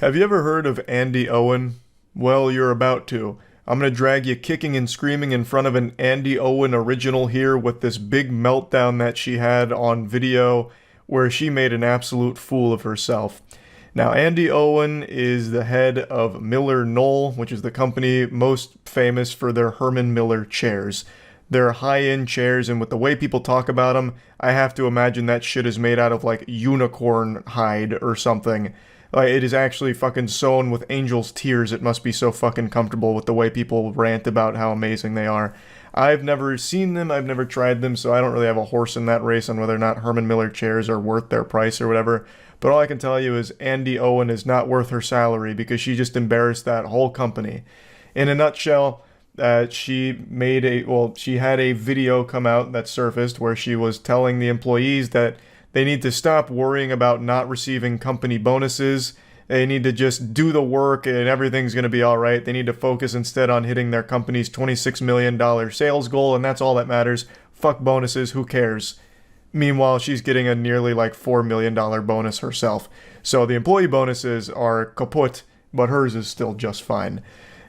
Have you ever heard of Andy Owen? Well, you're about to. I'm gonna drag you kicking and screaming in front of an Andy Owen original here with this big meltdown that she had on video where she made an absolute fool of herself. Now, Andy Owen is the head of Miller Knoll, which is the company most famous for their Herman Miller chairs. They're high-end chairs, and with the way people talk about them, I have to imagine that shit is made out of like unicorn hide or something. Like, it is actually fucking sewn with angel's tears. It must be so fucking comfortable with the way people rant about how amazing they are. I've never seen them, I've never tried them, so I don't really have a horse in that race on whether or not Herman Miller chairs are worth their price or whatever. But all I can tell you is Andy Owen is not worth her salary because she just embarrassed that whole company. In a nutshell, she had a video come out that surfaced where she was telling the employees that they need to stop worrying about not receiving company bonuses. They need to just do the work and everything's going to be all right. They need to focus instead on hitting their company's $26 million sales goal, and that's all that matters. Fuck bonuses, who cares? Meanwhile, she's getting a nearly like $4 million bonus herself. So the employee bonuses are kaput, but hers is still just fine.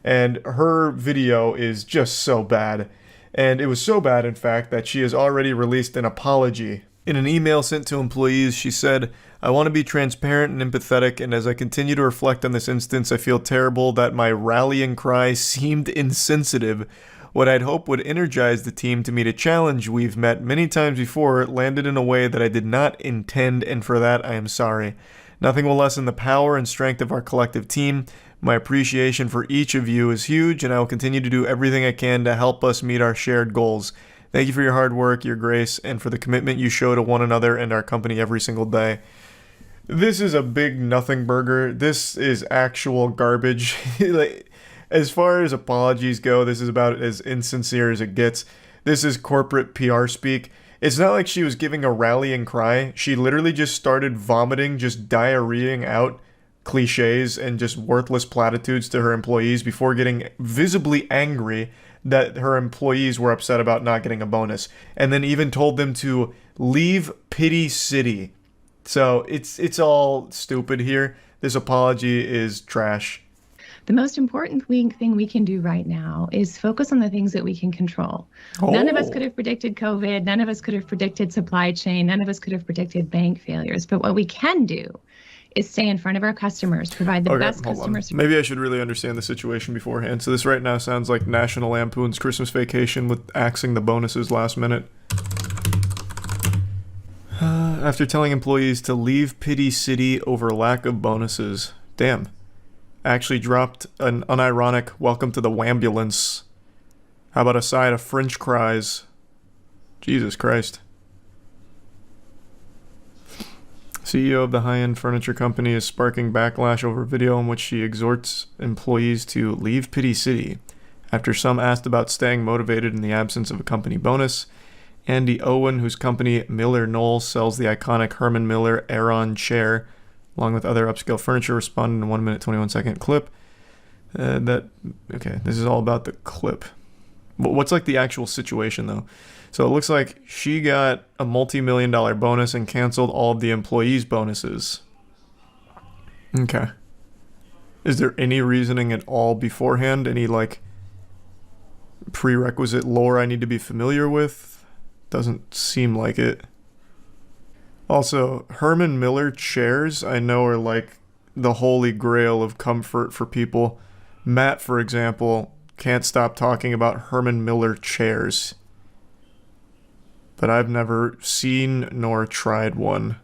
And her video is just so bad. And it was so bad, in fact, that she has already released an apology. In an email sent to employees, she said, "I want to be transparent and empathetic, and as I continue to reflect on this instance, I feel terrible that my rallying cry seemed insensitive. What I'd hoped would energize the team to meet a challenge we've met many times before landed in a way that I did not intend, and for that I am sorry. Nothing will lessen the power and strength of our collective team. My appreciation for each of you is huge, and I will continue to do everything I can to help us meet our shared goals. Thank you for your hard work, your grace, and for the commitment you show to one another and our company every single day." This is a big nothing burger. This is actual garbage. Like, as far as apologies go, this is about as insincere as it gets. This is corporate PR speak. It's not like she was giving a rallying cry. She literally just started vomiting, just diarrheaing out cliches and just worthless platitudes to her employees before getting visibly angry that her employees were upset about not getting a bonus, and then even told them to leave Pity City. So it's all stupid here. This apology is trash. The most important thing we can do right now is focus on the things that we can control. None of us could have predicted COVID. None of us could have predicted supply chain. None of us could have predicted bank failures. But what we can do is stay in front of our customers, provide the best customer service. Maybe I should really understand the situation beforehand. So this right now sounds like National Lampoon's Christmas Vacation with axing the bonuses last minute. After telling employees to leave Pity City over lack of bonuses. Damn. Actually dropped an unironic welcome to the wambulance. How about a side of French fries? Jesus Christ. CEO of the high-end furniture company is sparking backlash over video in which she exhorts employees to leave Pity City. After some asked about staying motivated in the absence of a company bonus, Andy Owen, whose company Miller Knoll sells the iconic Herman Miller Aeron chair, along with other upscale furniture, responded in a 1 minute 21 second clip. Okay, this is all about the clip. What's like the actual situation though? So it looks like she got a multi-million-dollar bonus and canceled all of the employees' bonuses. Okay. Is there any reasoning at all beforehand? Any like prerequisite lore I need to be familiar with? Doesn't seem like it. Also, Herman Miller chairs I know are like the holy grail of comfort for people. Matt, for example, can't stop talking about Herman Miller chairs. But I've never seen nor tried one.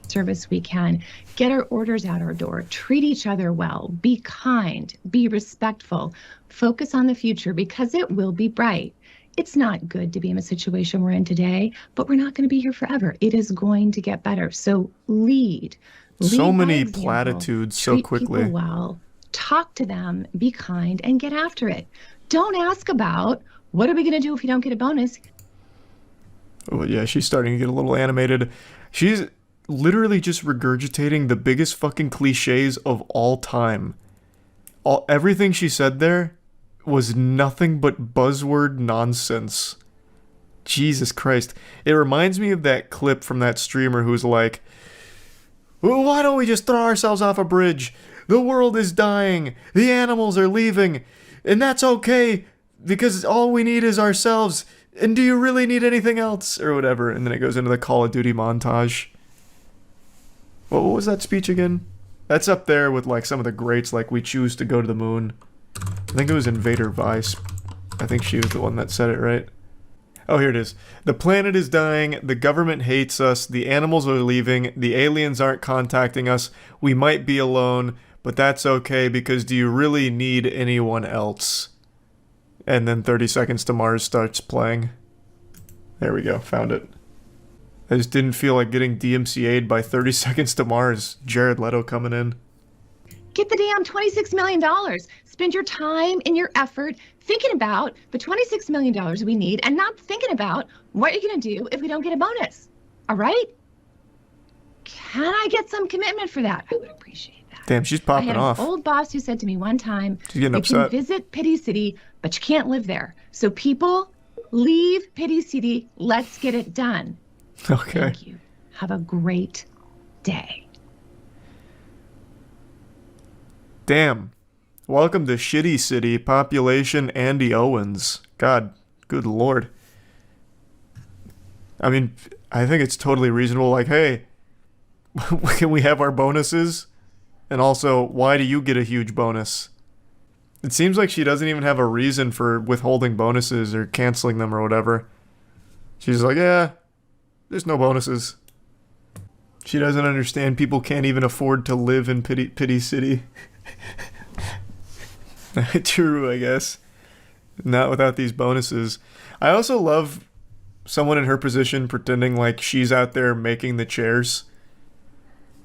Service we can. Get our orders out our door. Treat each other well. Be kind. Be respectful. Focus on the future because it will be bright. It's not good to be in a situation we're in today, but we're not going to be here forever. It is going to get better. So lead. So many platitudes so quickly. Treat people well. Talk to them. Be kind and get after it. Don't ask about what are we going to do if you don't get a bonus. Oh yeah, she's starting to get a little animated. She's literally just regurgitating the biggest fucking cliches of all time. Everything she said there was nothing but buzzword nonsense. Jesus Christ. It reminds me of that clip from that streamer who's like, Well, why don't we just throw ourselves off a bridge? The world is dying. The animals are leaving. And that's okay because all we need is ourselves. And do you really need anything else? Or whatever. And then it goes into the Call of Duty montage. What was that speech again? That's up there with like some of the greats, like We Choose to Go to the Moon. I think it was Invader Vice. I think she was the one that said it, right? Oh, here it is. The planet is dying, the government hates us, the animals are leaving, the aliens aren't contacting us, we might be alone, but that's okay because do you really need anyone else? And then 30 Seconds to Mars starts playing. There we go, found it. I just didn't feel like getting DMCA'd by 30 Seconds to Mars. Jared Leto coming in. Get the damn $26 million. Spend your time and your effort thinking about the $26 million we need and not thinking about what you're going to do if we don't get a bonus. All right? Can I get some commitment for that? I would appreciate that. Damn, she's popping off. I had an old boss who said to me one time, she's getting you upset. can visit Pity City, but you can't live there. So people, leave Pity City. Let's get it done. Okay. Thank you. Have a great day. Damn. Welcome to Shitty City, population Andy Owens. God, good lord. I mean, I think it's totally reasonable, like, hey, can we have our bonuses? And also, why do you get a huge bonus? It seems like she doesn't even have a reason for withholding bonuses or canceling them or whatever. She's like, yeah, there's no bonuses. She doesn't understand people can't even afford to live in Pity City. True, I guess. Not without these bonuses. I also love someone in her position pretending like she's out there making the chairs.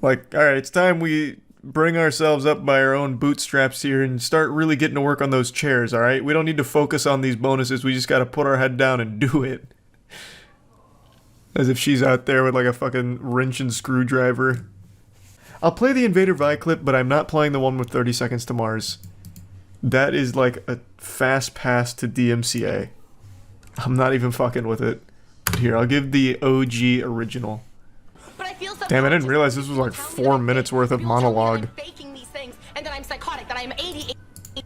Like, alright, it's time we bring ourselves up by our own bootstraps here and start really getting to work on those chairs, alright? We don't need to focus on these bonuses, we just gotta put our head down and do it. As if she's out there with like a fucking wrench and screwdriver. I'll play the Invader Vi clip, but I'm not playing the one with 30 Seconds to Mars. That is like a fast pass to DMCA. I'm not even fucking with it. But here, I'll give the OG original. Damn, I didn't realize this was like 4 minutes worth of monologue. Faking these things, and that I'm psychotic, that I'm 88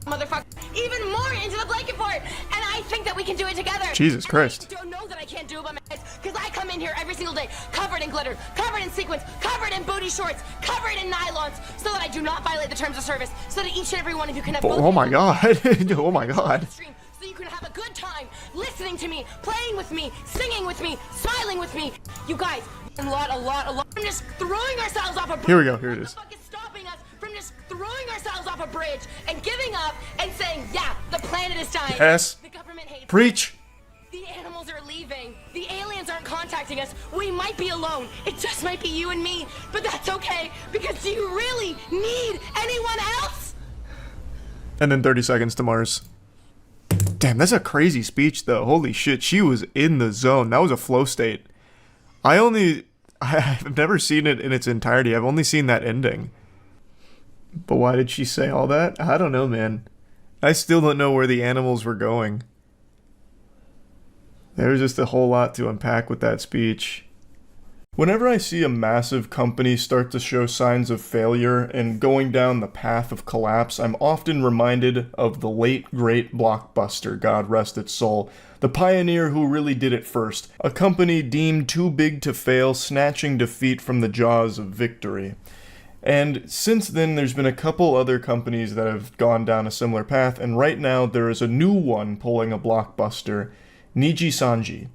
motherfucker, even more into the blanket part, and I think that we can do it together. Jesus Christ. I don't know that I can't do it by myself, because I come in here every single day, covered in glitter, covered in sequins, covered in booty shorts, covered in nylons, so that I do not violate the terms of service, so that each and every one of you can have both. Oh my god. Oh my god. So you can have a good time listening to me, playing with me, singing with me, smiling with me. You guys, a lot from just throwing ourselves off a bridge. Here we go, here it is. What the fuck is stopping us from just throwing ourselves off a bridge and giving up and saying, yeah, the planet is dying. Yes. The government hates us. Preach. The animals are leaving. The aliens aren't contacting us. We might be alone. It just might be you and me. But that's okay, because do you really need anyone else? And then 30 Seconds to Mars. Damn, that's a crazy speech though. Holy shit, she was in the zone. That was a flow state. I've never seen it in its entirety. I've only seen that ending. But why did she say all that? I don't know, man. I still don't know where the animals were going. There was just a whole lot to unpack with that speech. Whenever I see a massive company start to show signs of failure and going down the path of collapse, I'm often reminded of the late great Blockbuster, God rest its soul, the pioneer who really did it first, a company deemed too big to fail, snatching defeat from the jaws of victory. And since then, there's been a couple other companies that have gone down a similar path, and right now there is a new one pulling a Blockbuster, Niji Sanji.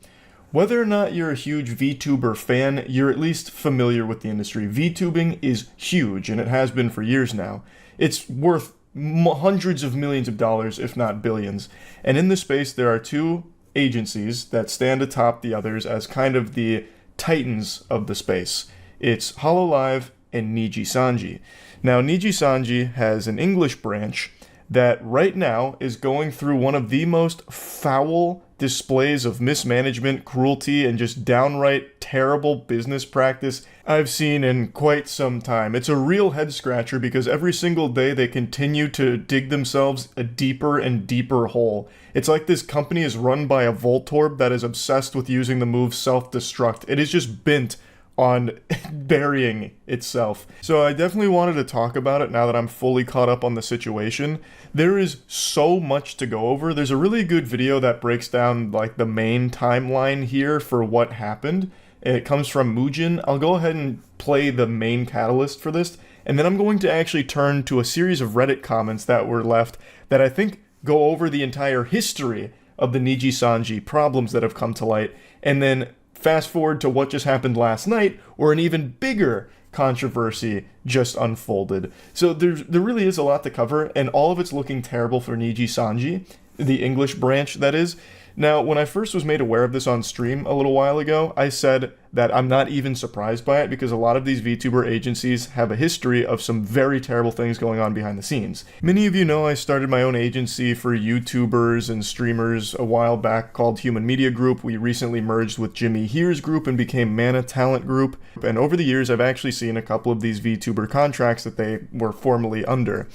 Whether or not you're a huge VTuber fan, you're at least familiar with the industry. VTubing is huge, and it has been for years now. It's worth hundreds of millions of dollars, if not billions. And in this space, there are two agencies that stand atop the others as kind of the titans of the space. It's HoloLive and Niji Sanji. Now, Niji Sanji has an English branch that right now is going through one of the most foul displays of mismanagement, cruelty, and just downright terrible business practice I've seen in quite some time. It's a real head scratcher because every single day they continue to dig themselves a deeper and deeper hole. It's like this company is run by a Voltorb that is obsessed with using the move self-destruct. It is just bent on burying itself. So I definitely wanted to talk about it now that I'm fully caught up on the situation. There is so much to go over. There's a really good video that breaks down like the main timeline here for what happened. It comes from Mujin. I'll go ahead and play the main catalyst for this, and then I'm going to actually turn to a series of Reddit comments that were left that I think go over the entire history of the Niji Sanji problems that have come to light, and then fast forward to what just happened last night, where an even bigger controversy just unfolded. So there really is a lot to cover, and all of it's looking terrible for Niji Sanji, the English branch, that is. Now, when I first was made aware of this on stream a little while ago, I said that I'm not even surprised by it because a lot of these VTuber agencies have a history of some very terrible things going on behind the scenes. Many of you know I started my own agency for YouTubers and streamers a while back called Human Media Group. We recently merged with Jimmy Here's group and became Mana Talent Group. And over the years, I've actually seen a couple of these VTuber contracts that they were formerly under.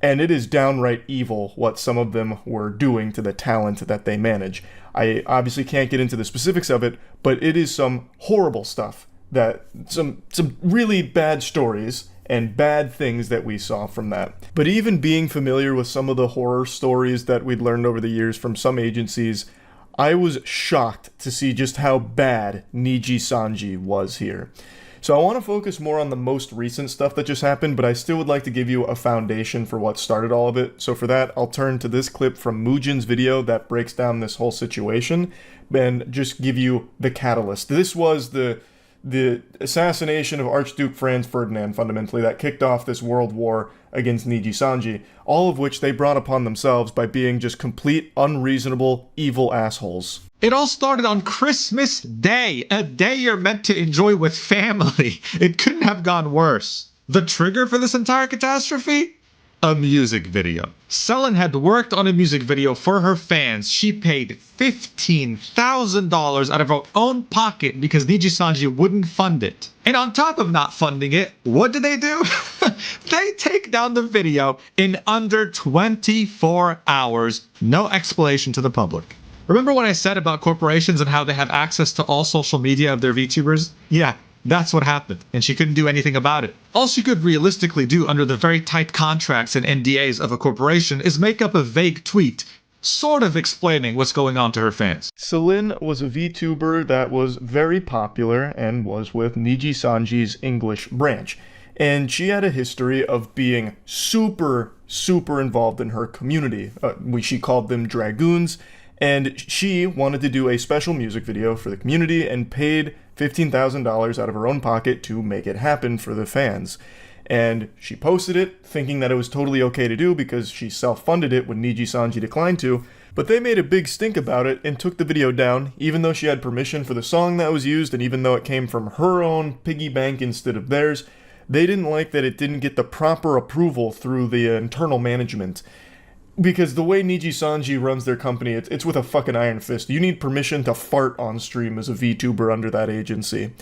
And it is downright evil what some of them were doing to the talent that they manage. I obviously can't get into the specifics of it, but it is some horrible stuff, that some really bad stories and bad things that we saw from that. But even being familiar with some of the horror stories that we'd learned over the years from some agencies, I was shocked to see just how bad Niji Sanji was here. So I want to focus more on the most recent stuff that just happened, but I still would like to give you a foundation for what started all of it. So for that, I'll turn to this clip from Mujin's video that breaks down this whole situation and just give you the catalyst. This was the assassination of Archduke Franz Ferdinand, fundamentally, that kicked off this world war against Niji Sanji, all of which they brought upon themselves by being just complete, unreasonable, evil assholes. It all started on Christmas Day, a day you're meant to enjoy with family. It couldn't have gone worse. The trigger for this entire catastrophe? A music video. Selen had worked on a music video for her fans. She paid $15,000 out of her own pocket because Niji Sanji wouldn't fund it. And on top of not funding it, what do? They take down the video in under 24 hours. No explanation to the public. Remember what I said about corporations and how they have access to all social media of their VTubers? Yeah, that's what happened, and she couldn't do anything about it. All she could realistically do under the very tight contracts and NDAs of a corporation is make up a vague tweet, sort of explaining what's going on to her fans. Selen was a VTuber that was very popular and was with Niji Sanji's English branch. And she had a history of being super involved in her community. She called them Dragoons. And she wanted to do a special music video for the community and paid $15,000 out of her own pocket to make it happen for the fans. And she posted it, thinking that it was totally okay to do because she self-funded it when Niji Sanji declined to, but they made a big stink about it and took the video down, even though she had permission for the song that was used and even though it came from her own piggy bank instead of theirs. They didn't like that it didn't get the proper approval through the internal management. Because the way Niji Sanji runs their company, it's with a fucking iron fist. You need permission to fart on stream as a VTuber under that agency.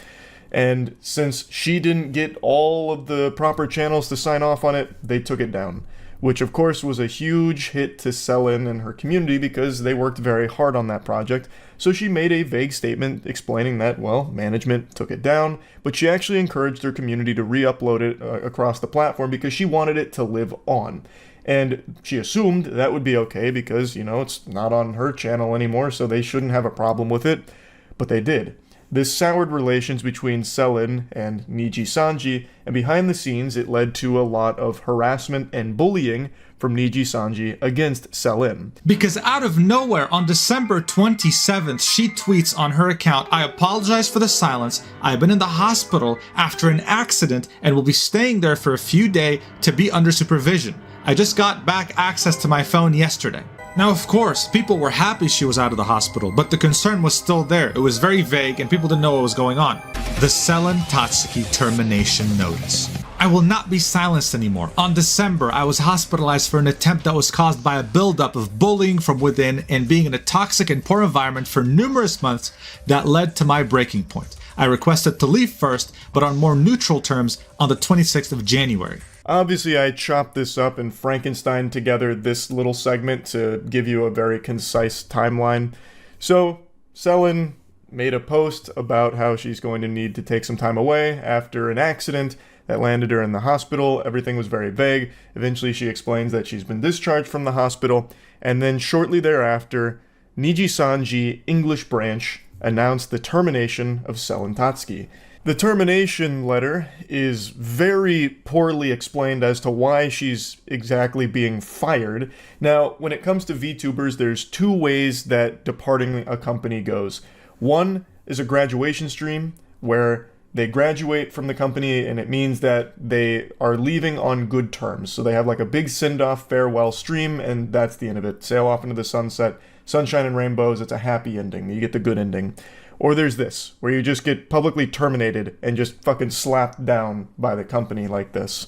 And since she didn't get all of the proper channels to sign off on it, they took it down. Which of course was a huge hit to Selen and her community because they worked very hard on that project. So she made a vague statement explaining that, well, management took it down, but she actually encouraged her community to re-upload it across the platform because she wanted it to live on. And she assumed that would be okay because, it's not on her channel anymore, so they shouldn't have a problem with it. But they did. This soured relations between Selen and Niji Sanji, and behind the scenes it led to a lot of harassment and bullying from Niji Sanji against Selen. Because out of nowhere, on December 27th, she tweets on her account, "I apologize for the silence. I've been in the hospital after an accident and will be staying there for a few days to be under supervision. I just got back access to my phone yesterday." Now, of course, people were happy she was out of the hospital, but the concern was still there. It was very vague and people didn't know what was going on. The Selen Tatsuki termination notice. "I will not be silenced anymore. On December, I was hospitalized for an attempt that was caused by a buildup of bullying from within and being in a toxic and poor environment for numerous months that led to my breaking point. I requested to leave first, but on more neutral terms on the 26th of January. Obviously, I chopped this up and Frankenstein together this little segment to give you a very concise timeline. So, Selen made a post about how she's going to need to take some time away after an accident that landed her in the hospital. Everything was very vague. Eventually, she explains that she's been discharged from the hospital, and then shortly thereafter, Niji Sanji English branch announced the termination of Selen Tatsuki. The termination letter is very poorly explained as to why she's exactly being fired. Now, when it comes to VTubers, there's two ways that departing a company goes. One is a graduation stream, where they graduate from the company and it means that they are leaving on good terms. So they have like a big send-off farewell stream, and that's the end of it. Sail off into the sunset, sunshine and rainbows. It's a happy ending. You get the good ending. Or there's this, where you just get publicly terminated and just fucking slapped down by the company like this.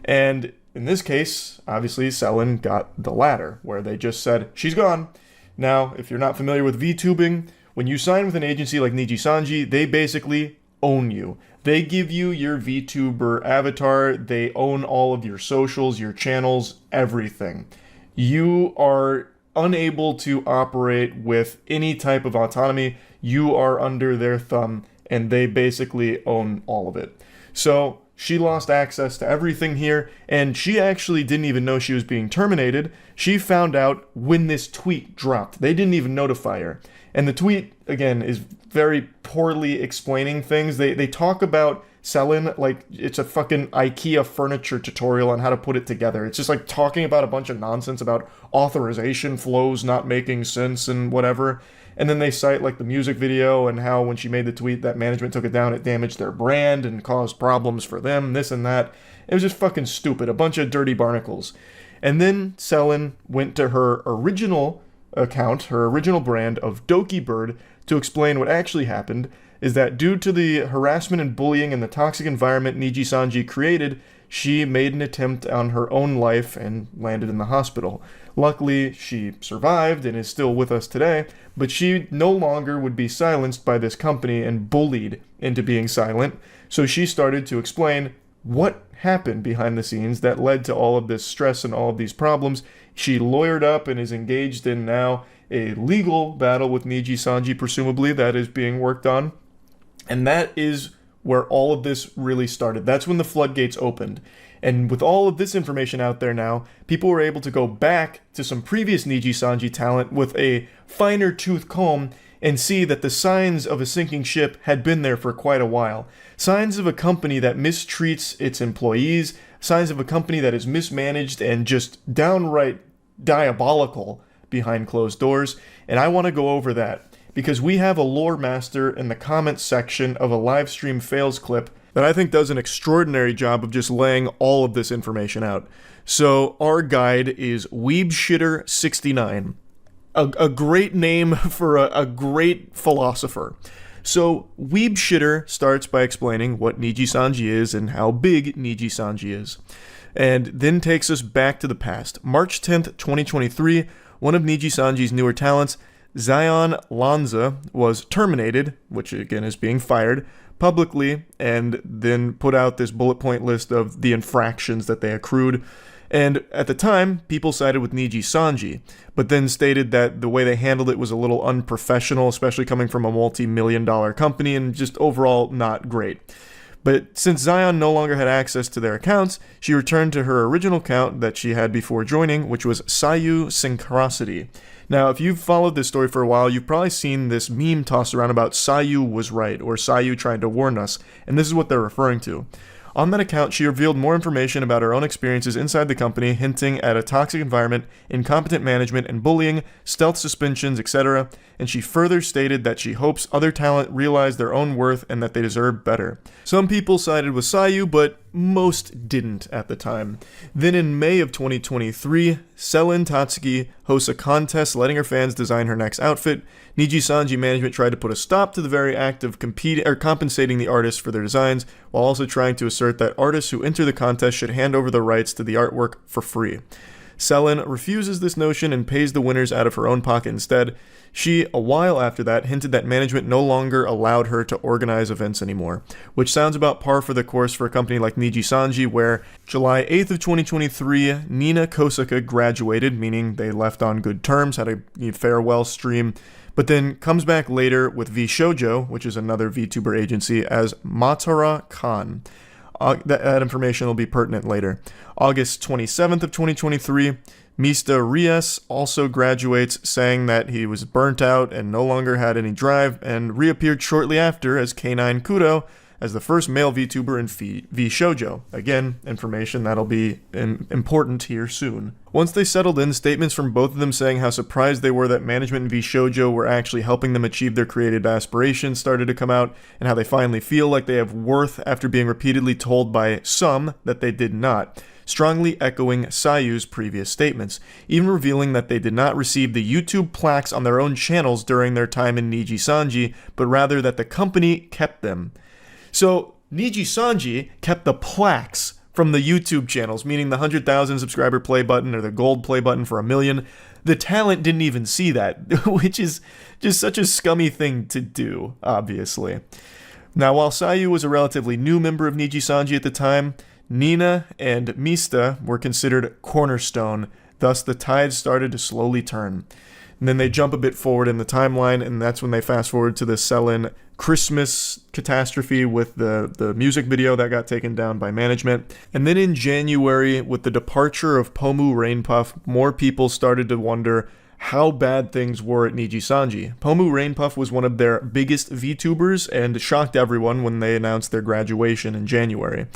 And in this case, obviously, Selen got the latter, where they just said, she's gone. Now, if you're not familiar with VTubing, when you sign with an agency like Niji Sanji, they basically own you. They give you your VTuber avatar, they own all of your socials, your channels, everything. You are unable to operate with any type of autonomy. You are under their thumb, and they basically own all of it. So she lost access to everything here, and she actually didn't even know she was being terminated. She found out when this tweet dropped. They didn't even notify her. And the tweet, again, is very poorly explaining things. They talk about Selen like it's a fucking IKEA furniture tutorial on how to put it together. It's just like talking about a bunch of nonsense about authorization flows not making sense and whatever. And then they cite like the music video and how when she made the tweet that management took it down, it damaged their brand and caused problems for them, this and that. It was just fucking stupid, a bunch of dirty barnacles. And then Selen went to her original account, her original brand of Doki Bird, to explain what actually happened is that due to the harassment and bullying and the toxic environment Niji Sanji created, she made an attempt on her own life and landed in the hospital. Luckily, she survived and is still with us today, but she no longer would be silenced by this company and bullied into being silent, so she started to explain what happened behind the scenes that led to all of this stress and all of these problems. She lawyered up and is engaged in now a legal battle with Niji Sanji, presumably, that is being worked on. And that is where all of this really started. That's when the floodgates opened. And with all of this information out there now, people were able to go back to some previous Niji Sanji talent with a finer tooth comb and see that the signs of a sinking ship had been there for quite a while. Signs of a company that mistreats its employees, signs of a company that is mismanaged and just downright diabolical behind closed doors. And I want to go over that because we have a lore master in the comments section of a live stream fails clip that I think does an extraordinary job of just laying all of this information out. So our guide is Weebshitter69. A great name for a great philosopher. So Weebshitter starts by explaining what Niji Sanji is and how big Niji Sanji is. And then takes us back to the past. March 10th, 2023, one of Niji Sanji's newer talents, Zion Lanza, was terminated, which again is being fired, publicly, and then put out this bullet point list of the infractions that they accrued. And at the time, people sided with Niji Sanji, but then stated that the way they handled it was a little unprofessional, especially coming from a multi-million-dollar company, and just overall not great. But since Zion no longer had access to their accounts, she returned to her original account that she had before joining, which was Sayu Synchronicity. Now, if you've followed this story for a while, you've probably seen this meme tossed around about Sayu was right, or Sayu tried to warn us, and this is what they're referring to. On that account, she revealed more information about her own experiences inside the company, hinting at a toxic environment, incompetent management and bullying, stealth suspensions, etc., and she further stated that she hopes other talent realize their own worth and that they deserve better. Some people sided with Sayu, but most didn't at the time. Then in May of 2023, Selen Tatsuki hosts a contest letting her fans design her next outfit. Niji Sanji management tried to put a stop to the very act of compensating the artists for their designs, while also trying to assert that artists who enter the contest should hand over the rights to the artwork for free. Selin refuses this notion and pays the winners out of her own pocket instead. She, a while after that, hinted that management no longer allowed her to organize events anymore, which sounds about par for the course for a company like Niji Sanji, where July 8th of 2023, Nina Kosaka graduated, meaning they left on good terms, had a farewell stream, but then comes back later with V Shoujo, which is another VTuber agency, as Matara Khan. That information will be pertinent later. August 27th of 2023, Mista Rias also graduates, saying that he was burnt out and no longer had any drive, and reappeared shortly after as K9 Kudo, as the first male VTuber in V Shoujo. Again, information that'll be important here soon. Once they settled in, statements from both of them saying how surprised they were that management in V Shoujo were actually helping them achieve their creative aspirations started to come out, and how they finally feel like they have worth after being repeatedly told by some that they did not, strongly echoing Sayu's previous statements, even revealing that they did not receive the YouTube plaques on their own channels during their time in Niji Sanji, but rather that the company kept them. So, Niji Sanji kept the plaques from the YouTube channels, meaning the 100,000 subscriber play button or the gold play button for 1 million. The talent didn't even see that, which is just such a scummy thing to do, obviously. Now, while Sayu was a relatively new member of Niji Sanji at the time, Nina and Mista were considered cornerstone, thus the tides started to slowly turn. And then they jump a bit forward in the timeline, and that's when they fast forward to the Selin Christmas catastrophe with the music video that got taken down by management. And then in January, with the departure of Pomu Rainpuff, more people started to wonder how bad things were at Niji Sanji. Pomu Rainpuff was one of their biggest VTubers and shocked everyone when they announced their graduation in January.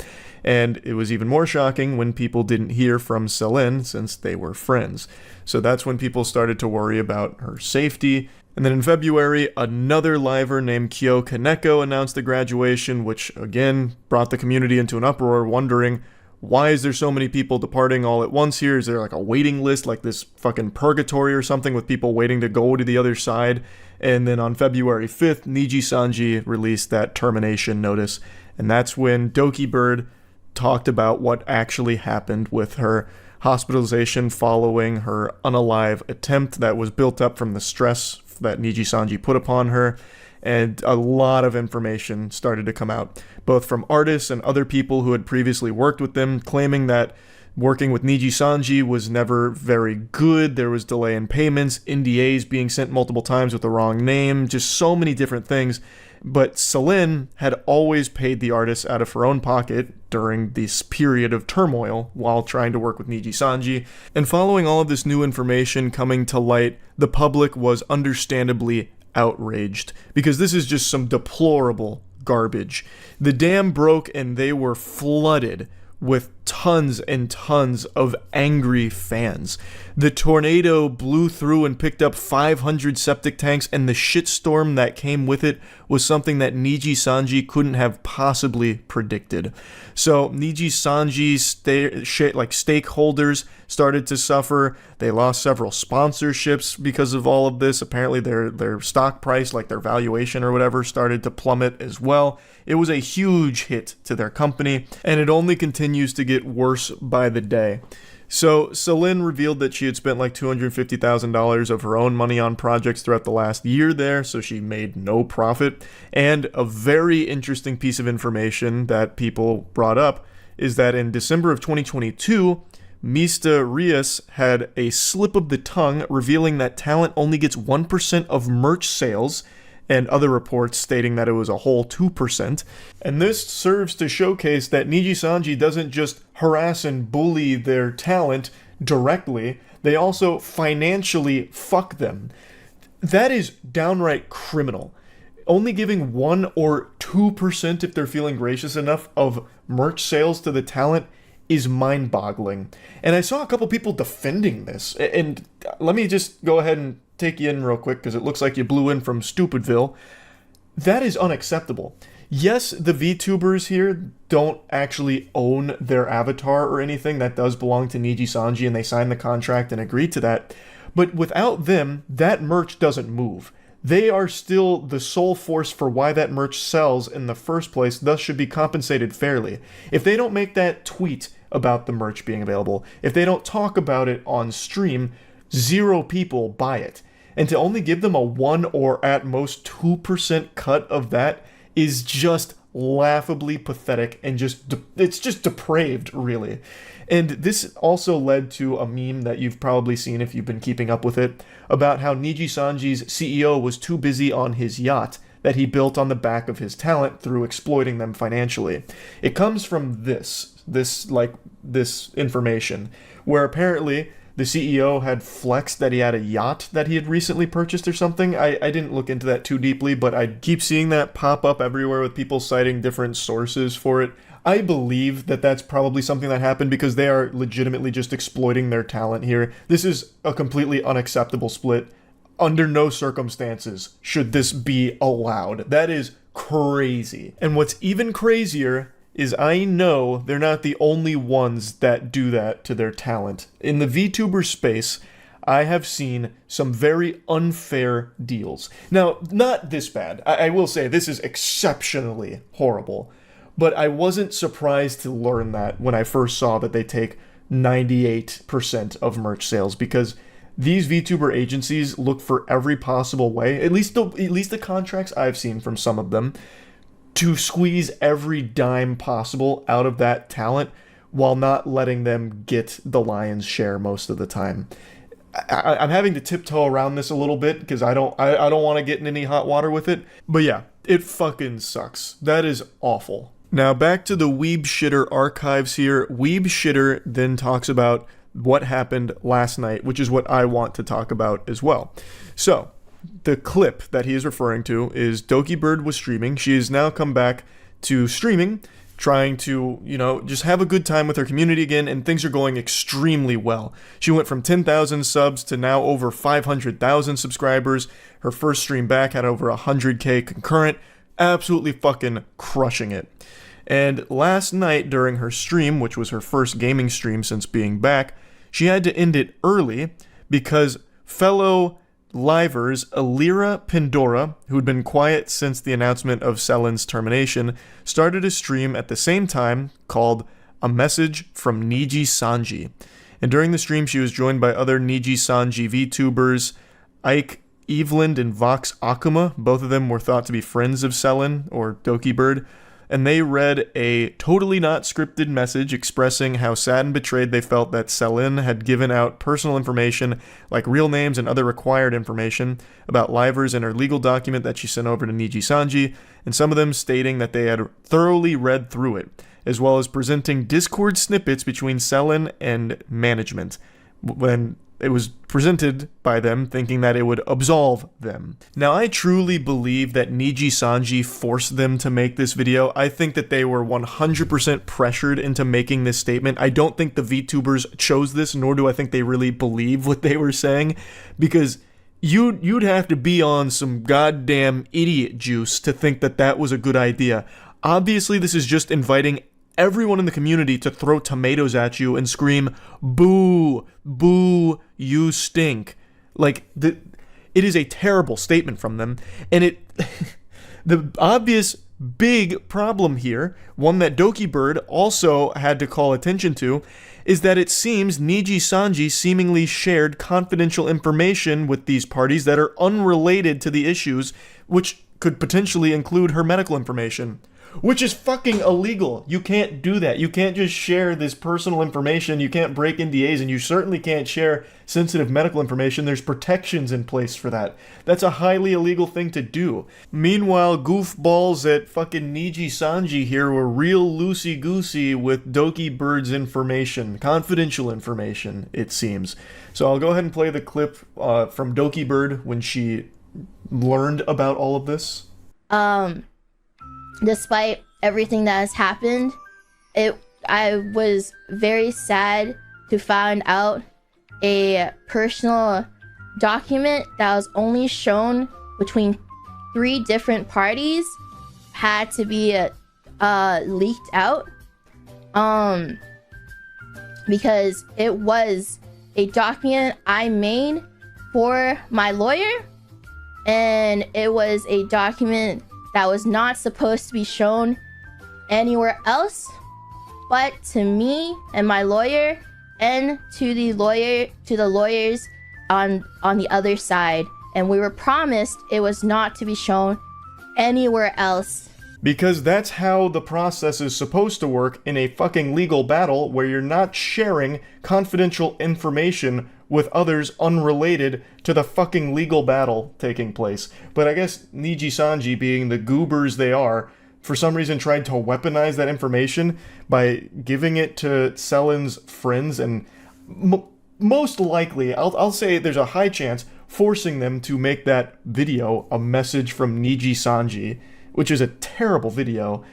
And it was even more shocking when people didn't hear from Selin since they were friends. So that's when people started to worry about her safety. And then in February, another liver named Kyo Kaneko announced the graduation, which again brought the community into an uproar, wondering, why is there so many people departing all at once here? Is there like a waiting list, like this fucking purgatory or something with people waiting to go to the other side? And then on February 5th, Niji Sanji released that termination notice. And that's when Doki Bird talked about what actually happened with her hospitalization following her unalive attempt that was built up from the stress that Niji Sanji put upon her. And a lot of information started to come out, both from artists and other people who had previously worked with them, claiming that working with Niji Sanji was never very good. There was delay in payments, NDAs being sent multiple times with the wrong name, just so many different things. But Selin had always paid the artists out of her own pocket during this period of turmoil while trying to work with Niji Sanji. And following all of this new information coming to light, the public was understandably outraged, because this is just some deplorable garbage. The dam broke and they were flooded with tons and tons of angry fans. The tornado blew through and picked up 500 septic tanks, and the shitstorm that came with it was something that Niji Sanji couldn't have possibly predicted. So Niji Sanji's stakeholders started to suffer. They lost several sponsorships because of all of this. Apparently their stock price, like their valuation or whatever, started to plummet as well. It was a huge hit to their company, and it only continues to get worse by the day. So Selin revealed that she had spent like $250,000 of her own money on projects throughout the last year there, so she made no profit. And a very interesting piece of information that people brought up is that in December of 2022, Mista Rias had a slip of the tongue revealing that talent only gets 1% of merch sales, and other reports stating that it was a whole 2%. And this serves to showcase that Niji Sanji doesn't just harass and bully their talent directly, they also financially fuck them. That is downright criminal. Only giving 1 or 2%, if they're feeling gracious enough, of merch sales to the talent is mind-boggling. And I saw a couple people defending this, and let me just go ahead and take you in real quick, because it looks like you blew in from Stupidville. That is unacceptable. Yes, the VTubers here don't actually own their avatar or anything. That does belong to Niji Sanji, and they signed the contract and agreed to that. But without them, that merch doesn't move. They are still the sole force for why that merch sells in the first place, thus should be compensated fairly. If they don't make that tweet about the merch being available. If they don't talk about it on stream, 0 people buy it. And to only give them a 1 or at most 2% cut of that is just laughably pathetic and it's just depraved, really. And this also led to a meme that you've probably seen if you've been keeping up with it, about how Niji Sanji's CEO was too busy on his yacht that he built on the back of his talent through exploiting them financially. It comes from this information, where apparently the CEO had flexed that he had a yacht that he had recently purchased or something. I didn't look into that too deeply, but I keep seeing that pop up everywhere with people citing different sources for it. I believe that that's probably something that happened because they are legitimately just exploiting their talent here. This is a completely unacceptable split. Under no circumstances should this be allowed. That is crazy. And what's even crazier is I know they're not the only ones that do that to their talent. In the VTuber space, I have seen some very unfair deals. Now, not this bad. I will say this is exceptionally horrible. But I wasn't surprised to learn that when I first saw that they take 98% of merch sales, because these VTuber agencies look for every possible way, at least the contracts I've seen from some of them, to squeeze every dime possible out of that talent while not letting them get the lion's share most of the time. I'm having to tiptoe around this a little bit because I don't want to get in any hot water with it. But yeah, it fucking sucks. That is awful. Now back to the Weeb Shitter archives here. Weeb Shitter then talks about what happened last night, which is what I want to talk about as well. So, the clip that he is referring to is Doki Bird was streaming. She has now come back to streaming, trying to, just have a good time with her community again, and things are going extremely well. She went from 10,000 subs to now over 500,000 subscribers. Her first stream back had over 100k concurrent. Absolutely fucking crushing it. And last night during her stream, which was her first gaming stream since being back, she had to end it early because fellow livers Alira Pandora, who'd been quiet since the announcement of Selin's termination, started a stream at the same time called A Message from Niji Sanji. And during the stream, she was joined by other Niji Sanji VTubers, Ike Eveland and Vox Akuma. Both of them were thought to be friends of Selin, or Doki Bird, and they read a totally not scripted message expressing how sad and betrayed they felt that Selin had given out personal information like real names and other required information about livers in her legal document that she sent over to Niji Sanji, and some of them stating that they had thoroughly read through it, as well as presenting Discord snippets between Selin and management, when it was presented by them thinking that it would absolve them. Now, I truly believe that Niji Sanji forced them to make this video. I think that they were 100% pressured into making this statement. I don't think the VTubers chose this, nor do I think they really believe what they were saying, because you'd have to be on some goddamn idiot juice to think that that was a good idea. Obviously, this is just inviting everyone in the community to throw tomatoes at you and scream, "Boo, boo, you stink." Like, it is a terrible statement from them, and the obvious big problem here, one that Doki Bird also had to call attention to, is that it seems Niji Sanji seemingly shared confidential information with these parties that are unrelated to the issues, which could potentially include her medical information. Which is fucking illegal. You can't do that. You can't just share this personal information. You can't break NDAs, and you certainly can't share sensitive medical information. There's protections in place for that. That's a highly illegal thing to do. Meanwhile, goofballs at fucking Niji Sanji here were real loosey-goosey with Doki Bird's information. Confidential information, it seems. So I'll go ahead and play the clip from Doki Bird when she learned about all of this. Despite everything that has happened, I was very sad to find out a personal document that was only shown between 3 different parties had to be leaked out, because it was a document I made for my lawyer, and it was a document that was not supposed to be shown anywhere else, but to me and my lawyer, and to the lawyers on the other side. And we were promised it was not to be shown anywhere else. Because that's how the process is supposed to work in a fucking legal battle, where you're not sharing confidential information with others unrelated to the fucking legal battle taking place. But I guess Niji Sanji, being the goobers they are, for some reason tried to weaponize that information by giving it to Selen's friends, and most likely, I'll say there's a high chance, forcing them to make that video a message from Niji Sanji, which is a terrible video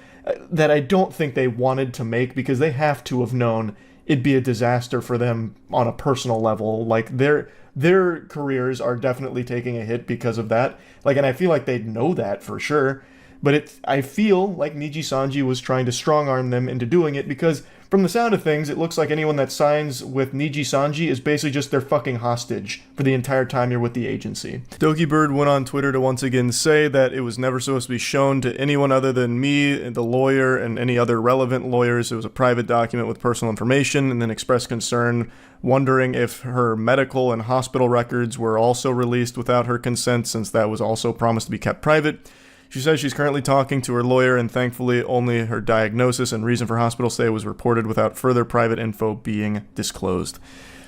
that I don't think they wanted to make, because they have to have known it'd be a disaster for them on a personal level. Like, their careers are definitely taking a hit because of that. Like, and I feel like they'd know that for sure. But I feel like Niji Sanji was trying to strong-arm them into doing it, because from the sound of things, it looks like anyone that signs with Niji Sanji is basically just their fucking hostage for the entire time you're with the agency. Dokibird went on Twitter to once again say that it was never supposed to be shown to anyone other than me, the lawyer, and any other relevant lawyers. It was a private document with personal information, and then expressed concern, wondering if her medical and hospital records were also released without her consent, since that was also promised to be kept private. She says she's currently talking to her lawyer, and thankfully only her diagnosis and reason for hospital stay was reported without further private info being disclosed.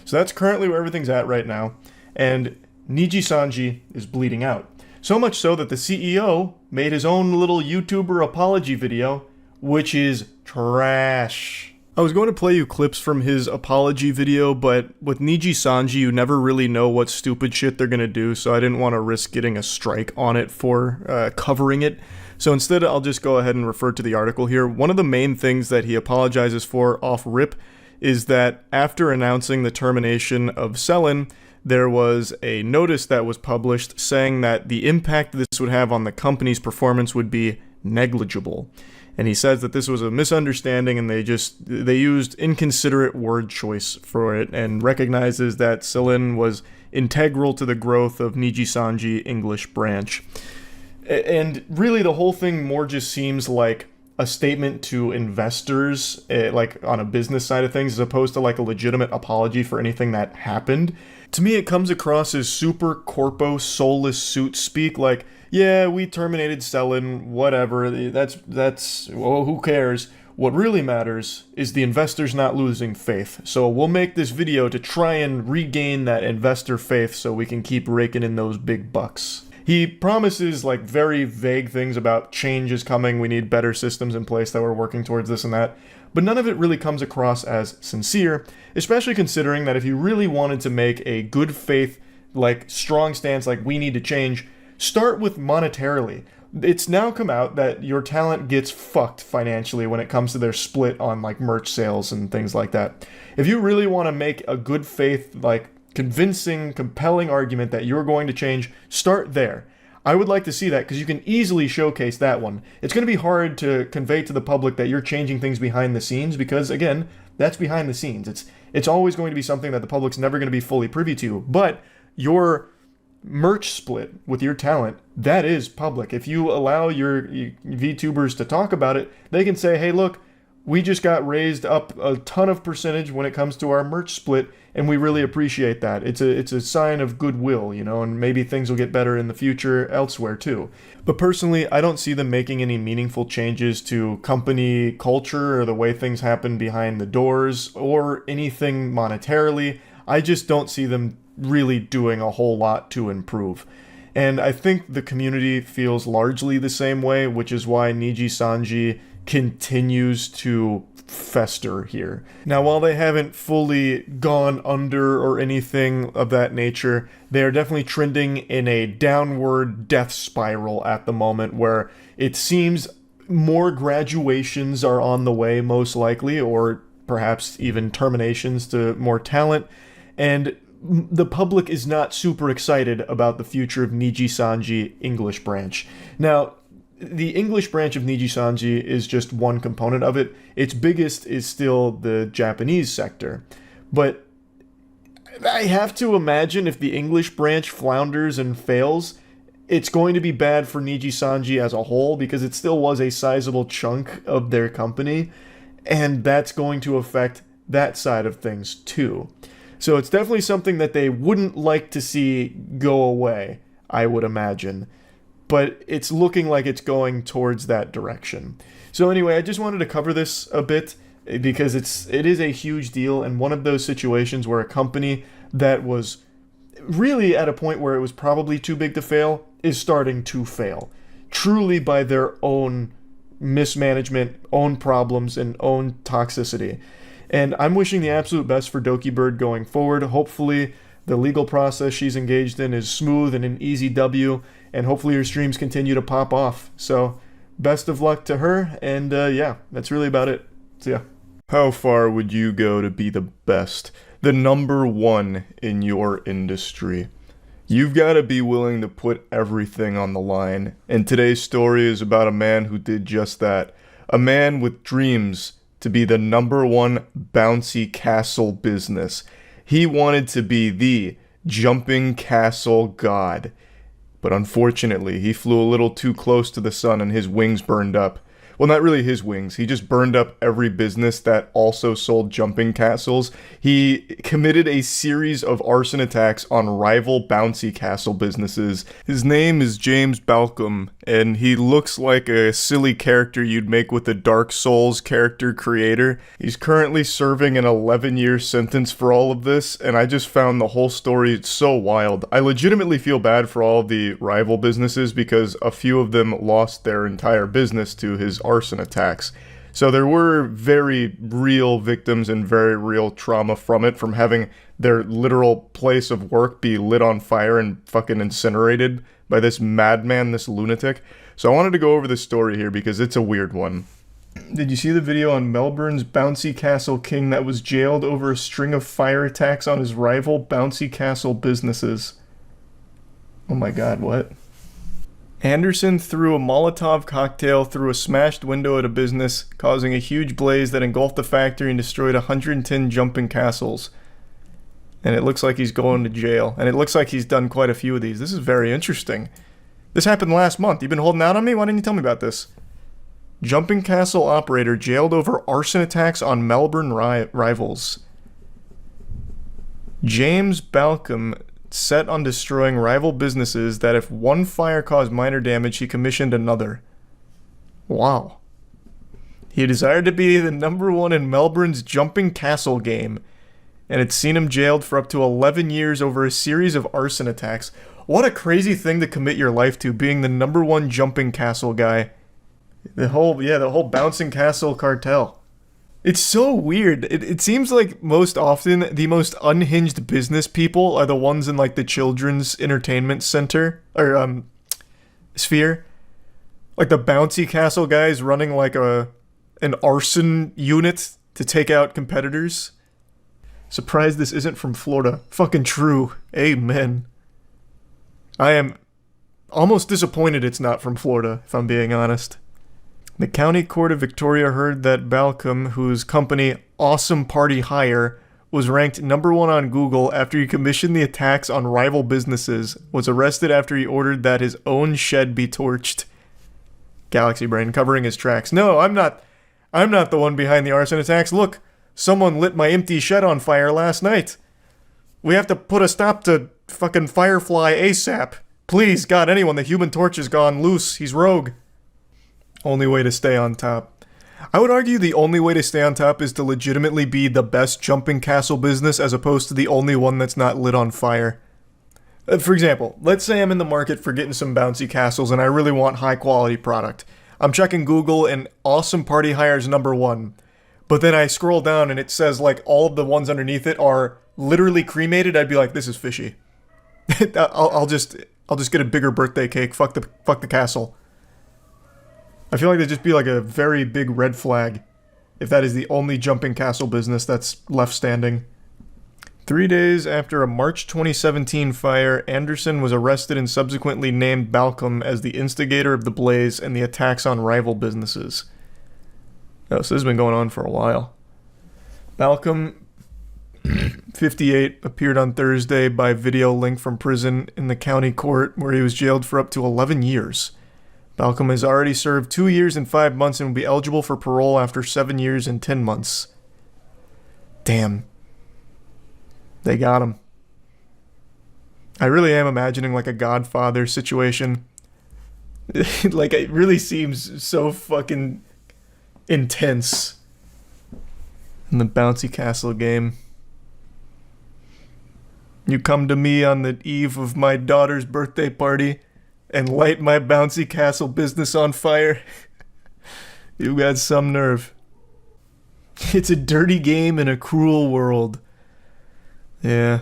So that's currently where everything's at right now, and Niji Sanji is bleeding out. So much so that the CEO made his own little YouTuber apology video, which is trash. I was going to play you clips from his apology video, but with Niji Sanji, you never really know what stupid shit they're gonna do, so I didn't want to risk getting a strike on it for covering it. So instead, I'll just go ahead and refer to the article here. One of the main things that he apologizes for off rip is that after announcing the termination of Selen, there was a notice that was published saying that the impact this would have on the company's performance would be negligible. And he says that this was a misunderstanding, and they used inconsiderate word choice for it, and recognizes that Selen was integral to the growth of Niji Sanji English branch. And really, the whole thing more just seems like a statement to investors, like on a business side of things, as opposed to like a legitimate apology for anything that happened. To me, it comes across as super corpo soulless suit speak, like, yeah, we terminated Selen, whatever, well, who cares? What really matters is the investors not losing faith. So we'll make this video to try and regain that investor faith so we can keep raking in those big bucks. He promises like very vague things about change is coming, we need better systems in place, that we're working towards this and that, but none of it really comes across as sincere, especially considering that if you really wanted to make a good faith, like strong stance, like we need to change, start with monetarily. It's now come out that your talent gets fucked financially when it comes to their split on like merch sales and things like that. If you really want to make a good faith, like convincing, compelling argument that you're going to change, start there. I would like to see that, because you can easily showcase that one. It's going to be hard to convey to the public that you're changing things behind the scenes, because again, that's behind the scenes. It's always going to be something that the public's never going to be fully privy to. But your merch split with your talent, that is public. If you allow your VTubers to talk about it, they can say, hey, look, we just got raised up a ton of percentage when it comes to our merch split, and we really appreciate that. It's a sign of goodwill, you know, and maybe things will get better in the future elsewhere too. But personally, I don't see them making any meaningful changes to company culture or the way things happen behind the doors or anything monetarily. I just don't see them really doing a whole lot to improve. And I think the community feels largely the same way, which is why Niji Sanji continues to fester here. Now, while they haven't fully gone under or anything of that nature, they are definitely trending in a downward death spiral at the moment, where it seems more graduations are on the way, most likely, or perhaps even terminations to more talent, and the public is not super excited about the future of Niji Sanji English branch. Now, the English branch of Niji Sanji is just one component of it. Its biggest is still the Japanese sector. But I have to imagine if the English branch flounders and fails, it's going to be bad for Niji Sanji as a whole, because it still was a sizable chunk of their company. and that's going to affect that side of things too. So it's definitely something that they wouldn't like to see go away, I would imagine. But it's looking like it's going towards that direction. So anyway, I just wanted to cover this a bit because it is a huge deal, and one of those situations where a company that was really at a point where it was probably too big to fail is starting to fail. Truly by their own mismanagement, own problems, and own toxicity. And I'm wishing the absolute best for Doki Bird going forward. Hopefully the legal process she's engaged in is smooth and an easy W, and hopefully her streams continue to pop off. So best of luck to her, and yeah, that's really about it. So yeah. How far would you go to be the best, the number one in your industry? You've got to be willing to put everything on the line, and today's story is about a man who did just that. A man with dreams to be the number one bouncy castle business. He wanted to be the jumping castle god. But unfortunately, he flew a little too close to the sun and his wings burned up. Well, not really his wings. He just burned up every business that also sold jumping castles. He committed a series of arson attacks on rival bouncy castle businesses. His name is James Balcom, and he looks like a silly character you'd make with the Dark Souls character creator. He's currently serving an 11-year sentence for all of this, and I just found the whole story so wild. I legitimately feel bad for all of the rival businesses because a few of them lost their entire business to his arson attacks. So there were very real victims and very real trauma from it, from having their literal place of work be lit on fire and fucking incinerated by this madman, this lunatic. So I wanted to go over this story here because it's a weird one. Did you see the video on Melbourne's bouncy castle king that was jailed over a string of fire attacks on his rival bouncy castle businesses? Oh my god, what? Anderson threw a Molotov cocktail through a smashed window at a business, causing a huge blaze that engulfed the factory and destroyed 110 jumping castles. And it looks like he's going to jail. And it looks like he's done quite a few of these. This is very interesting. This happened last month. You've been holding out on me? Why didn't you tell me about this? Jumping castle operator jailed over arson attacks on Melbourne rivals. James Balcom set on destroying rival businesses that if one fire caused minor damage, he commissioned another. Wow. He desired to be the number one in Melbourne's jumping castle game, and it's seen him jailed for up to 11 years over a series of arson attacks. What a crazy thing to commit your life to, being the number one jumping castle guy. The whole bouncing castle cartel. It's so weird. It seems like most often the most unhinged business people are the ones in like the children's entertainment center or sphere. Like the bouncy castle guys running like an arson unit to take out competitors. Surprised this isn't from Florida. Fucking true. Amen. I am almost disappointed it's not from Florida, if I'm being honest. The County Court of Victoria heard that Balcom, whose company Awesome Party Hire was ranked number one on Google after he commissioned the attacks on rival businesses, was arrested after he ordered that his own shed be torched. Galaxy Brain covering his tracks. No, I'm not the one behind the arson attacks. Look, someone lit my empty shed on fire last night. We have to put a stop to fucking Firefly ASAP. Please, God, anyone, the Human Torch has gone loose. He's rogue. Only way to stay on top. I would argue the only way to stay on top is to legitimately be the best jumping castle business as opposed to the only one that's not lit on fire. For example, let's say I'm in the market for getting some bouncy castles and I really want high quality product. I'm checking Google and Awesome Party Hire's number one. But then I scroll down and it says like all of the ones underneath it are literally cremated. I'd be like, this is fishy. I'll just get a bigger birthday cake. Fuck the castle. I feel like there'd just be like a very big red flag if that is the only jumping castle business that's left standing. 3 days after a March 2017 fire, Anderson was arrested and subsequently named Balcom as the instigator of the blaze and the attacks on rival businesses. Oh, so this has been going on for a while. Balcom, 58, appeared on Thursday by video link from prison in the county court where he was jailed for up to 11 years. Balcom has already served 2 years and 5 months and will be eligible for parole after 7 years and 10 months. Damn. They got him. I really am imagining like a Godfather situation. Like, it really seems so fucking intense in the Bouncy Castle game. You come to me on the eve of my daughter's birthday party and light my Bouncy Castle business on fire. You got some nerve. It's a dirty game in a cruel world. Yeah.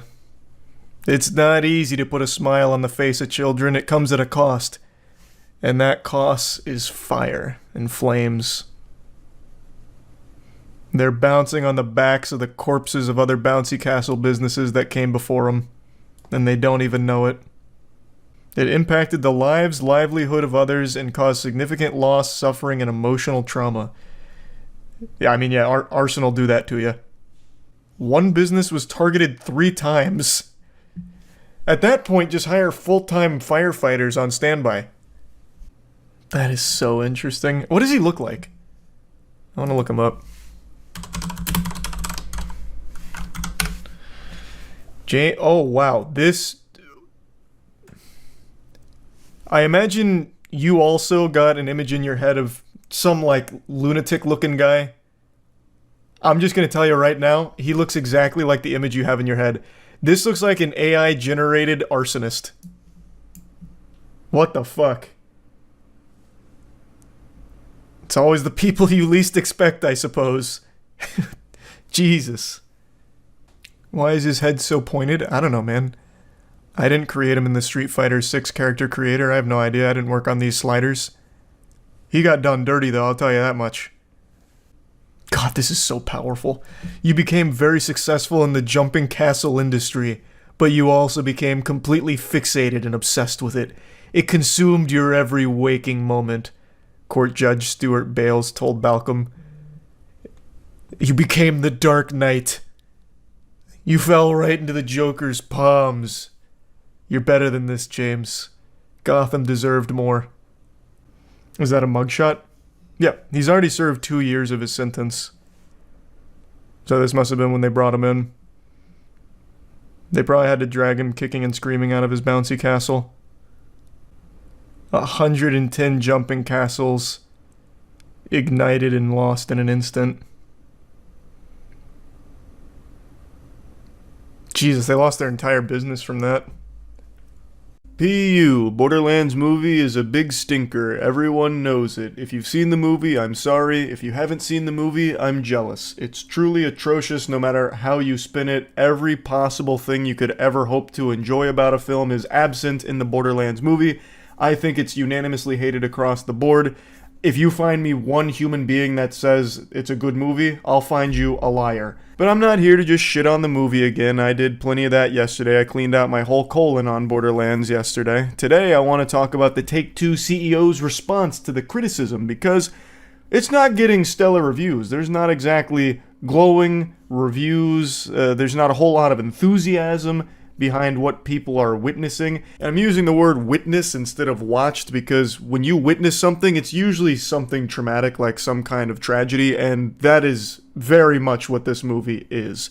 It's not easy to put a smile on the face of children. It comes at a cost. And that cost is fire and flames. They're bouncing on the backs of the corpses of other Bouncy Castle businesses that came before them. And they don't even know it. It impacted the lives, livelihood of others and caused significant loss, suffering, and emotional trauma. Yeah, I mean, yeah, Arsenal do that to you. One business was targeted 3 times. At that point, just hire full-time firefighters on standby. That is so interesting. What does he look like? I want to look him up. Oh, wow. This... I imagine you also got an image in your head of some, like, lunatic-looking guy. I'm just going to tell you right now, he looks exactly like the image you have in your head. This looks like an AI-generated arsonist. What the fuck? It's always the people you least expect, I suppose. Jesus. Why is his head so pointed? I don't know, man. I didn't create him in the Street Fighter 6 character creator. I have no idea. I didn't work on these sliders. He got done dirty, though, I'll tell you that much. God, this is so powerful. You became very successful in the jumping castle industry, but you also became completely fixated and obsessed with it. It consumed your every waking moment, Court Judge Stuart Bales told Balcom. You became the Dark Knight. You fell right into the Joker's palms. You're better than this, James. Gotham deserved more. Is that a mugshot? Yeah, he's already served 2 years of his sentence. So this must have been when they brought him in. They probably had to drag him kicking and screaming out of his bouncy castle. 110 jumping castles ignited and lost in an instant. Jesus, they lost their entire business from that. PU, Borderlands movie is a big stinker. Everyone knows it. If you've seen the movie, I'm sorry. If you haven't seen the movie, I'm jealous. It's truly atrocious no matter how you spin it. Every possible thing you could ever hope to enjoy about a film is absent in the Borderlands movie. I think it's unanimously hated across the board. If you find me one human being that says it's a good movie, I'll find you a liar. But I'm not here to just shit on the movie again. I did plenty of that yesterday. I cleaned out my whole colon on Borderlands yesterday. Today, I want to talk about the Take-Two CEO's response to the criticism, because it's not getting stellar reviews. There's not exactly glowing reviews. There's not a whole lot of enthusiasm behind what people are witnessing. I'm using the word witness instead of watched because when you witness something, it's usually something traumatic, like some kind of tragedy, and that is very much what this movie is.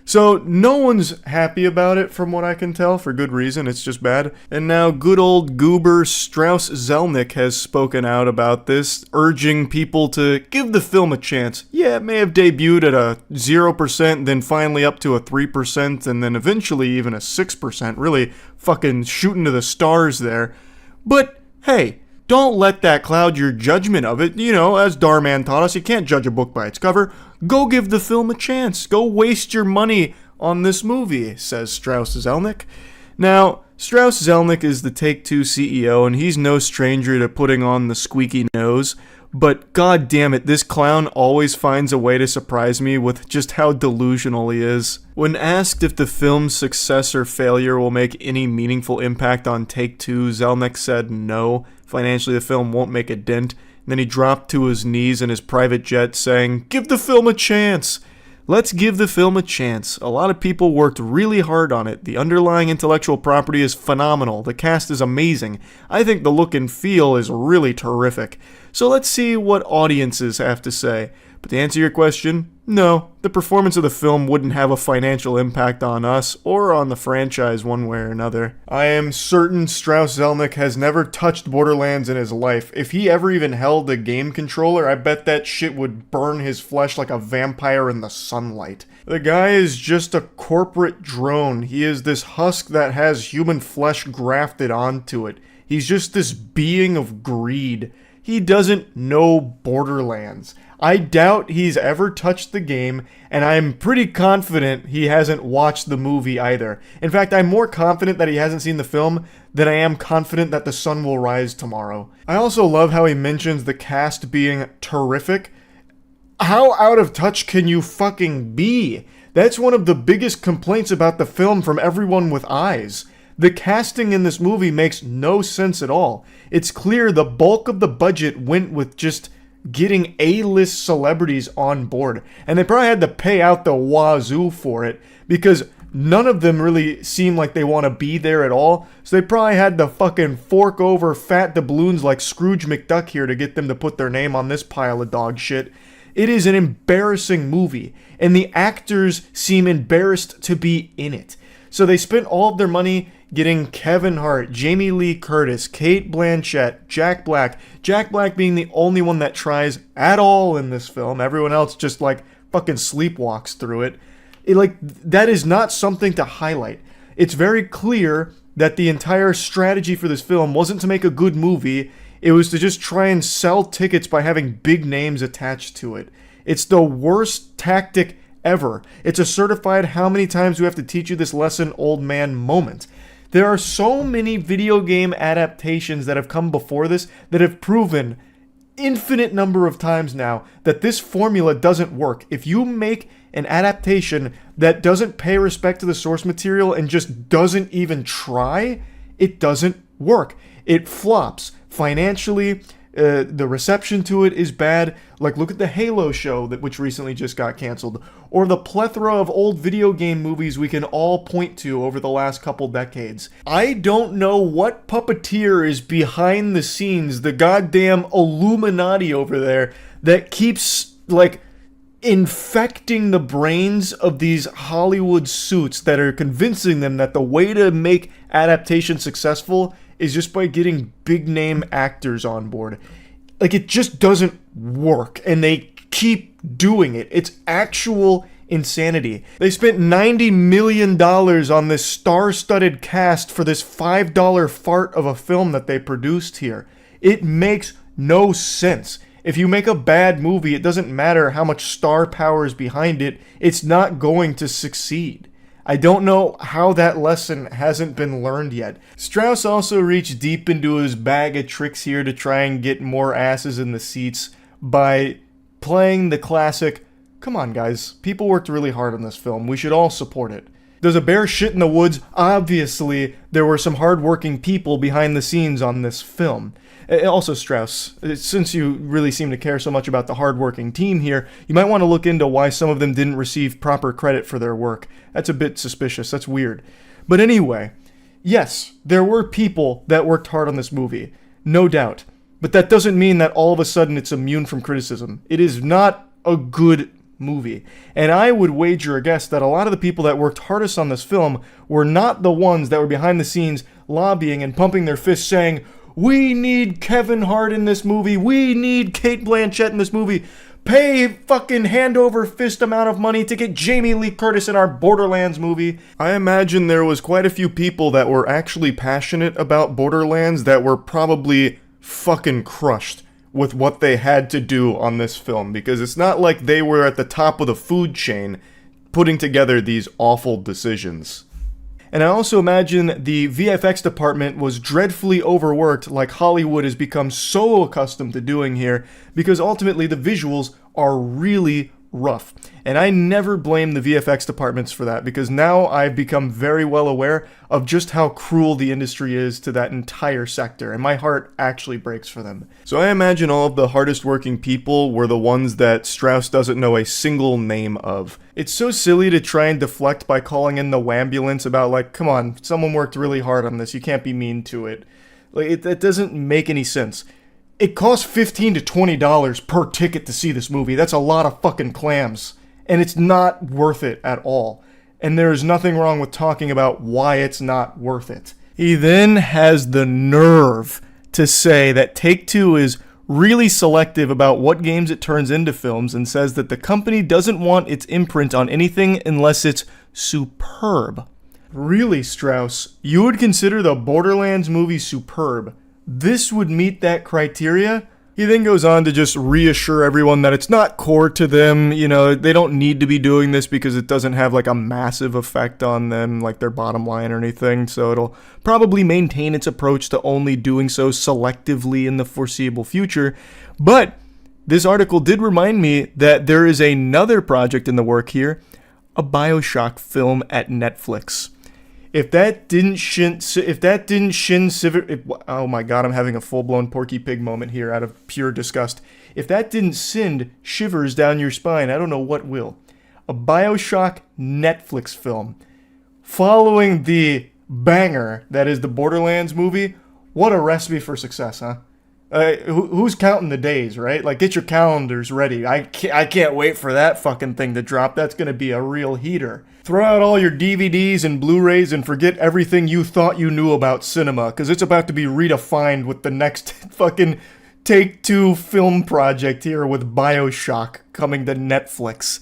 So no one's happy about it from what I can tell, for good reason. It's just bad. And now good old goober Strauss Zelnick has spoken out about this, urging people to give the film a chance. Yeah, it may have debuted at a 0%, then finally up to a 3%, and then eventually even a 6%. Really fucking shooting to the stars there. But hey, don't let that cloud your judgment of it. You know, as Darman taught us, you can't judge a book by its cover. Go give the film a chance. Go waste your money on this movie, says Strauss Zelnick. Now, Strauss Zelnick is the Take-Two CEO, and he's no stranger to putting on the squeaky nose. But god damn it, this clown always finds a way to surprise me with just how delusional he is. When asked if the film's success or failure will make any meaningful impact on Take-Two, Zelnick said no. Financially, the film won't make a dent. And then he dropped to his knees in his private jet saying, "Give the film a chance." Let's give the film a chance. A lot of people worked really hard on it. The underlying intellectual property is phenomenal. The cast is amazing. I think the look and feel is really terrific. So let's see what audiences have to say. But to answer your question, no, the performance of the film wouldn't have a financial impact on us or on the franchise one way or another. I am certain Strauss Zelnick has never touched Borderlands in his life. If he ever even held a game controller, I bet that shit would burn his flesh like a vampire in the sunlight. The guy is just a corporate drone. He is this husk that has human flesh grafted onto it. He's just this being of greed. He doesn't know Borderlands. I doubt he's ever touched the game, and I'm pretty confident he hasn't watched the movie either. In fact, I'm more confident that he hasn't seen the film than I am confident that the sun will rise tomorrow. I also love how he mentions the cast being terrific. How out of touch can you fucking be? That's one of the biggest complaints about the film from everyone with eyes. The casting in this movie makes no sense at all. It's clear the bulk of the budget went with just getting A-list celebrities on board. And they probably had to pay out the wazoo for it because none of them really seem like they want to be there at all. So they probably had to fucking fork over fat doubloons like Scrooge McDuck here to get them to put their name on this pile of dog shit. It is an embarrassing movie, and the actors seem embarrassed to be in it. So they spent all of their money getting Kevin Hart, Jamie Lee Curtis, Cate Blanchett, Jack Black being the only one that tries at all in this film. Everyone else just like fucking sleepwalks through it. That is not something to highlight. It's very clear that the entire strategy for this film wasn't to make a good movie. It was to just try and sell tickets by having big names attached to it. It's the worst tactic ever. It's a certified how many times do we have to teach you this lesson, old man moment. There are so many video game adaptations that have come before this that have proven infinite number of times now that this formula doesn't work. If you make an adaptation that doesn't pay respect to the source material and just doesn't even try, it doesn't work. It flops financially. The reception to it is bad. Like, look at the Halo show which recently just got canceled, or the plethora of old video game movies we can all point to over the last couple decades. I don't know what puppeteer is behind the scenes, the goddamn Illuminati over there, that keeps, infecting the brains of these Hollywood suits that are convincing them that the way to make adaptation successful is just by getting big name actors on board. It just doesn't work, and they keep doing it. It's actual insanity. They spent $90 million on this star-studded cast for this $5 fart of a film that they produced here. It makes no sense. If you make a bad movie, it doesn't matter how much star power is behind it, it's not going to succeed. I don't know how that lesson hasn't been learned yet. Strauss also reached deep into his bag of tricks here to try and get more asses in the seats by playing the classic, come on guys, people worked really hard on this film, we should all support it. There's a bear shit in the woods, obviously there were some hardworking people behind the scenes on this film. Also, Strauss, since you really seem to care so much about the hardworking team here, you might want to look into why some of them didn't receive proper credit for their work. That's a bit suspicious, that's weird. But anyway, yes, there were people that worked hard on this movie, no doubt. But that doesn't mean that all of a sudden it's immune from criticism. It is not a good movie. And I would wager a guess that a lot of the people that worked hardest on this film were not the ones that were behind the scenes lobbying and pumping their fists saying, we need Kevin Hart in this movie, we need Cate Blanchett in this movie, pay fucking hand over fist amount of money to get Jamie Lee Curtis in our Borderlands movie. I imagine there was quite a few people that were actually passionate about Borderlands that were probably fucking crushed with what they had to do on this film, because it's not like they were at the top of the food chain putting together these awful decisions. And I also imagine the VFX department was dreadfully overworked, like Hollywood has become so accustomed to doing here, because ultimately the visuals are really, rough. And I never blame the VFX departments for that, because now I've become very well aware of just how cruel the industry is to that entire sector, and my heart actually breaks for them. So I imagine all of the hardest working people were the ones that Strauss doesn't know a single name of. It's so silly to try and deflect by calling in the wambulance about, like, come on, someone worked really hard on this, you can't be mean to it. Like, that doesn't make any sense. It costs $15 to $20 per ticket to see this movie. That's a lot of fucking clams. And it's not worth it at all. And there's nothing wrong with talking about why it's not worth it. He then has the nerve to say that Take-Two is really selective about what games it turns into films, and says that the company doesn't want its imprint on anything unless it's superb. Really, Strauss? You would consider the Borderlands movie superb? This would meet that criteria? He then goes on to just reassure everyone that it's not core to them, you know, they don't need to be doing this because it doesn't have like a massive effect on them, like their bottom line or anything, so it'll probably maintain its approach to only doing so selectively in the foreseeable future. But this article did remind me that there is another project in the work here, a BioShock film at Netflix. If that didn't oh my god, I'm having a full-blown Porky Pig moment here out of pure disgust. If that didn't send shivers down your spine, I don't know what will. A BioShock Netflix film following the banger that is the Borderlands movie. What a recipe for success, huh? Who's counting the days, right? Like, get your calendars ready. I can't wait for that fucking thing to drop. That's gonna be a real heater. Throw out all your DVDs and Blu-rays and forget everything you thought you knew about cinema, because it's about to be redefined with the next fucking Take-Two film project here with BioShock coming to Netflix.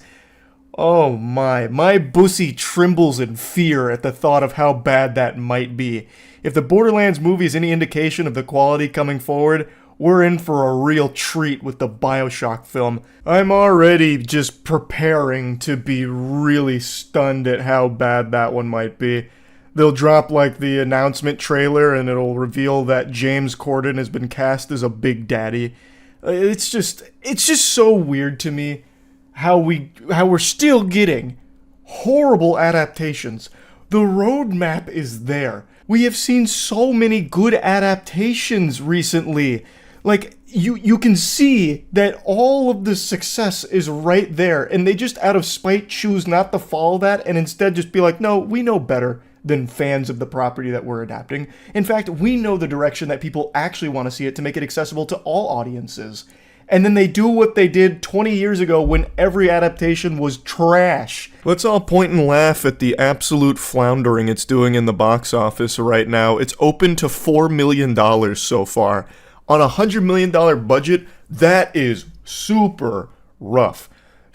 Oh my bussy trembles in fear at the thought of how bad that might be. If the Borderlands movie is any indication of the quality coming forward, we're in for a real treat with the BioShock film. I'm already just preparing to be really stunned at how bad that one might be. They'll drop like the announcement trailer and it'll reveal that James Corden has been cast as a Big Daddy. It's just so weird to me how we're still getting horrible adaptations. The roadmap is there. We have seen so many good adaptations recently. Like, you can see that all of the success is right there, and they just out of spite choose not to follow that and instead just be like, no, we know better than fans of the property that we're adapting. In fact, we know the direction that people actually want to see it to make it accessible to all audiences. And then they do what they did 20 years ago when every adaptation was trash. Let's all point and laugh at the absolute floundering it's doing in the box office right now. It's open to $4 million so far. On a $100 million budget, that is super rough.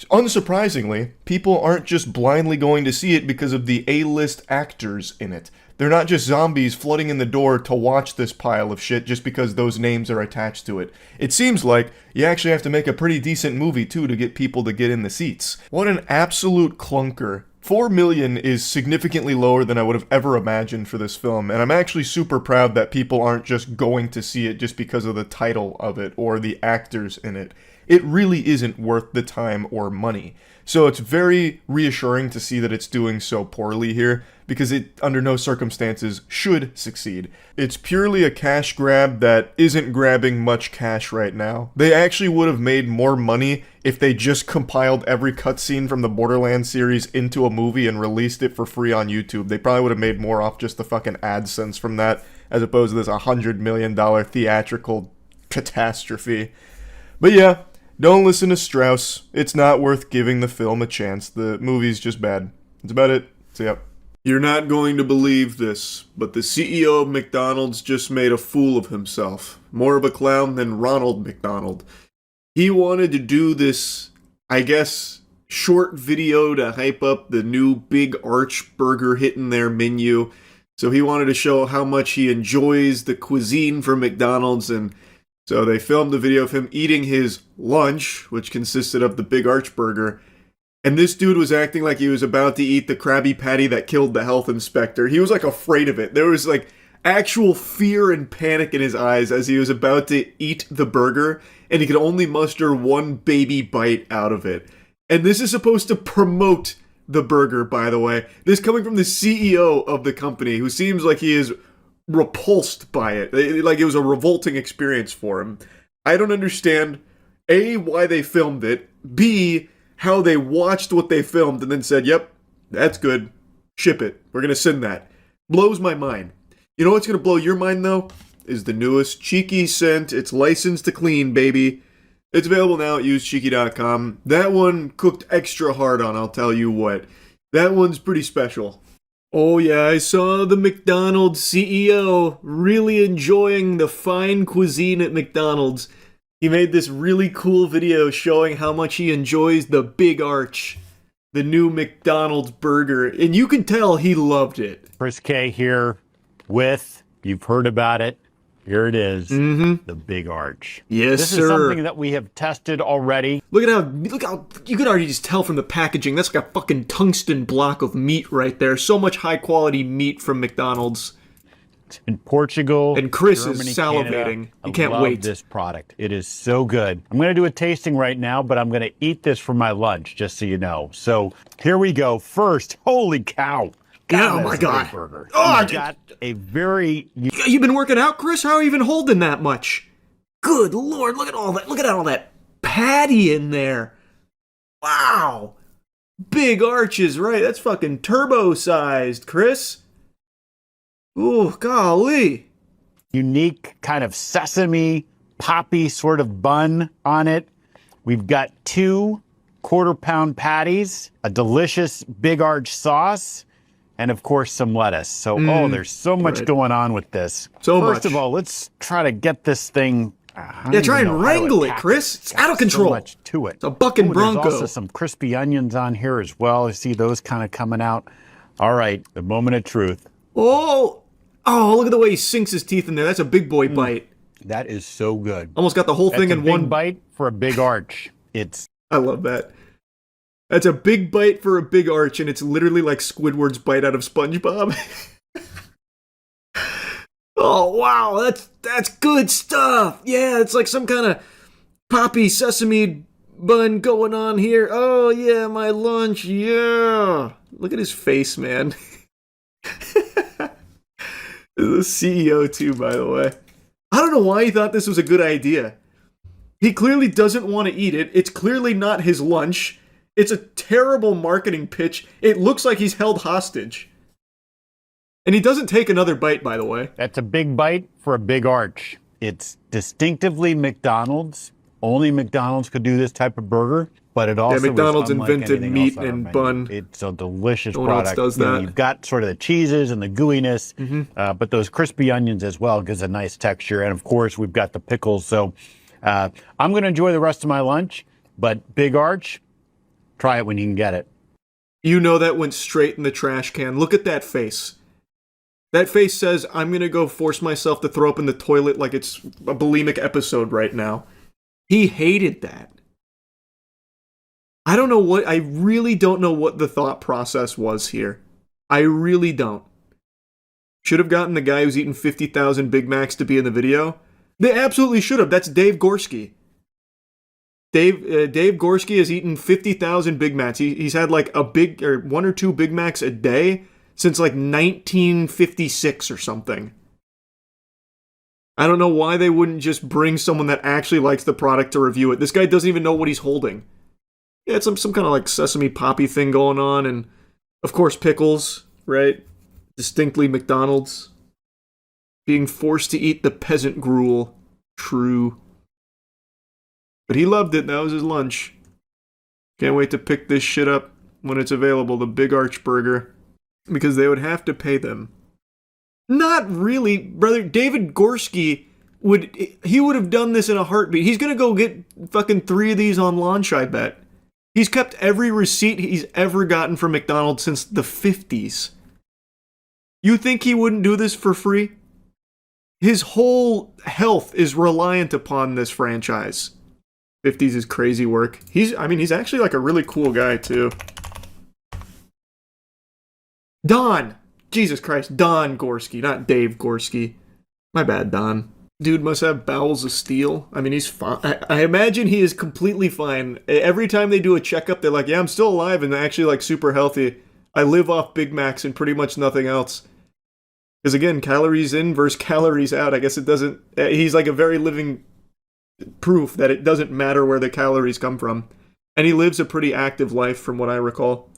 Unsurprisingly, people aren't just blindly going to see it because of the A-list actors in it. They're not just zombies flooding in the door to watch this pile of shit just because those names are attached to it. It seems like you actually have to make a pretty decent movie too to get people to get in the seats. What an absolute clunker. 4 million is significantly lower than I would have ever imagined for this film, and I'm actually super proud that people aren't just going to see it just because of the title of it or the actors in it. It really isn't worth the time or money. So it's very reassuring to see that it's doing so poorly here, because it, under no circumstances, should succeed. It's purely a cash grab that isn't grabbing much cash right now. They actually would have made more money if they just compiled every cutscene from the Borderlands series into a movie and released it for free on YouTube. They probably would have made more off just the fucking AdSense from that, as opposed to this $100 million theatrical catastrophe. But yeah, don't listen to Strauss. It's not worth giving the film a chance. The movie's just bad. That's about it. See ya. You're not going to believe this, but the CEO of McDonald's just made a fool of himself. More of a clown than Ronald McDonald. He wanted to do this, I guess, short video to hype up the new Big Arch burger hitting their menu. So he wanted to show how much he enjoys the cuisine from McDonald's, and so they filmed a video of him eating his lunch, which consisted of the Big Arch burger. And this dude was acting like he was about to eat the Krabby Patty that killed the health inspector. He was like afraid of it. There was like actual fear and panic in his eyes as he was about to eat the burger, and he could only muster one baby bite out of it. And this is supposed to promote the burger, by the way. This coming from the CEO of the company, who seems like he is repulsed by it. Like it was a revolting experience for him. I don't understand, A, why they filmed it, B, how they watched what they filmed and then said, yep, that's good. Ship it. We're going to send that. Blows my mind. You know what's going to blow your mind, though? Is the newest Cheeky scent. It's licensed to clean, baby. It's available now at usecheeky.com. That one cooked extra hard on, I'll tell you what. That one's pretty special. Oh yeah, I saw the McDonald's CEO really enjoying the fine cuisine at McDonald's. He made this really cool video showing how much he enjoys the Big Arch, the new McDonald's burger, and you can tell he loved it. Chris K here with, you've heard about it, here it is, the Big Arch. Yes, this sir. is something that we have tested already. Look how you could already just tell from the packaging. That's like a fucking tungsten block of meat right there. So much high quality meat from McDonald's. In Portugal, and Chris Germany, is salivating. Canada. He can't I wait. love this product. It is so good. I'm going to do a tasting right now, but I'm going to eat this for my lunch, just so you know. So here we go. First, holy cow. Oh my God. Burger. Oh, You've got a very... You've been working out, Chris? How are you even holding that much? Good Lord, look at all that. Look at all that patty in there. Wow. Big arches, right? That's fucking turbo-sized, Chris. Ooh, golly. Unique kind of sesame, poppy sort of bun on it. We've got 2 quarter-pound patties, a delicious Big Arch sauce, and of course some lettuce. So, there's so much going on with this. First of all, let's try to get this thing. Try and wrangle it, Chris. It's out of control. So much to it. It's a bucking Bronco. There's also some crispy onions on here as well. I see those kind of coming out. All right, the moment of truth. Oh, look at the way he sinks his teeth in there. That's a big boy bite. That is so good. Almost got the whole thing in one bite for a Big Arch. I love that. That's a big bite for a Big Arch, and it's literally like Squidward's bite out of SpongeBob. Oh, wow, that's good stuff. Yeah, it's like some kind of poppy sesame bun going on here. Oh, yeah, my lunch, yeah. Look at his face, man. The CEO, too, by the way. I don't know why he thought this was a good idea. He clearly doesn't want to eat it. It's clearly not his lunch. It's a terrible marketing pitch. It looks like he's held hostage. And he doesn't take another bite, by the way. That's a big bite for a Big Arch. It's distinctively McDonald's. Only McDonald's could do this type of burger, but it also McDonald's is unlike invented anything meat else on our and menu. bun. It's a delicious No one product. else does You know, that. you've got sort of the cheeses and the gooiness, but those crispy onions as well gives a nice texture. And of course, we've got the pickles. So I'm going to enjoy the rest of my lunch, but Big Arch, try it when you can get it. You know that went straight in the trash can. Look at that face. That face says, I'm going to go force myself to throw up in the toilet like it's a bulimic episode right now. He hated that. I really don't know what the thought process was here. I really don't. Should have gotten the guy who's eaten 50,000 Big Macs to be in the video. They absolutely should have. That's Dave Gorski. Dave Gorski has eaten 50,000 Big Macs. He's had like 1 or 2 Big Macs a day since like 1956 or something. I don't know why they wouldn't just bring someone that actually likes the product to review it. This guy doesn't even know what he's holding. Yeah, it's some kind of like sesame poppy thing going on, and of course pickles, right? Distinctly McDonald's. Being forced to eat the peasant gruel. True. But he loved it. That was his lunch. Can't wait to pick this shit up when it's available, the Big Arch Burger. Because they would have to pay them. Not really, brother. David Gorski would have done this in a heartbeat. He's gonna go get fucking 3 of these on launch, I bet. He's kept every receipt he's ever gotten from McDonald's since the 50s. You think he wouldn't do this for free? His whole health is reliant upon this franchise. 50s is crazy work. He's actually like a really cool guy, too. Don! Jesus Christ, Don Gorski, not Dave Gorski. My bad, Don. Dude must have bowels of steel. I mean, he's fine. I imagine he is completely fine. Every time they do a checkup, they're like, yeah, I'm still alive and actually like super healthy. I live off Big Macs and pretty much nothing else. Because again, calories in versus calories out. I guess it doesn't... He's like a very living proof that it doesn't matter where the calories come from. And he lives a pretty active life from what I recall.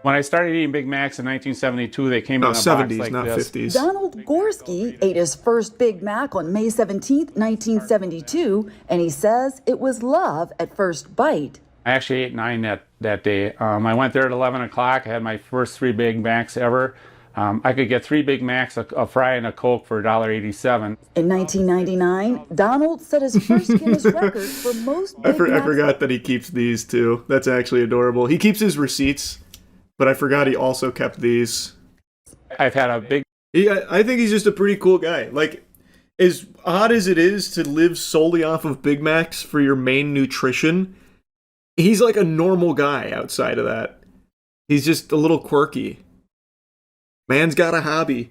When I started eating Big Macs in 1972, they came in a 70s, box like not this. 50s. Donald Gorski ate his first Big Mac on May 17th, 1972, and he says it was love at first bite. I actually ate 9 that day. I went there at 11 o'clock. I had my first 3 Big Macs ever. I could get 3 Big Macs, a fry, and a Coke for $1.87. In 1999, Donald set his first Guinness record for most Big Macs. I forgot that he keeps these too. That's actually adorable. He keeps his receipts. But I forgot he also kept these. I've had a big... I think he's just a pretty cool guy. Like, as odd as it is to live solely off of Big Macs for your main nutrition, he's like a normal guy outside of that. He's just a little quirky. Man's got a hobby.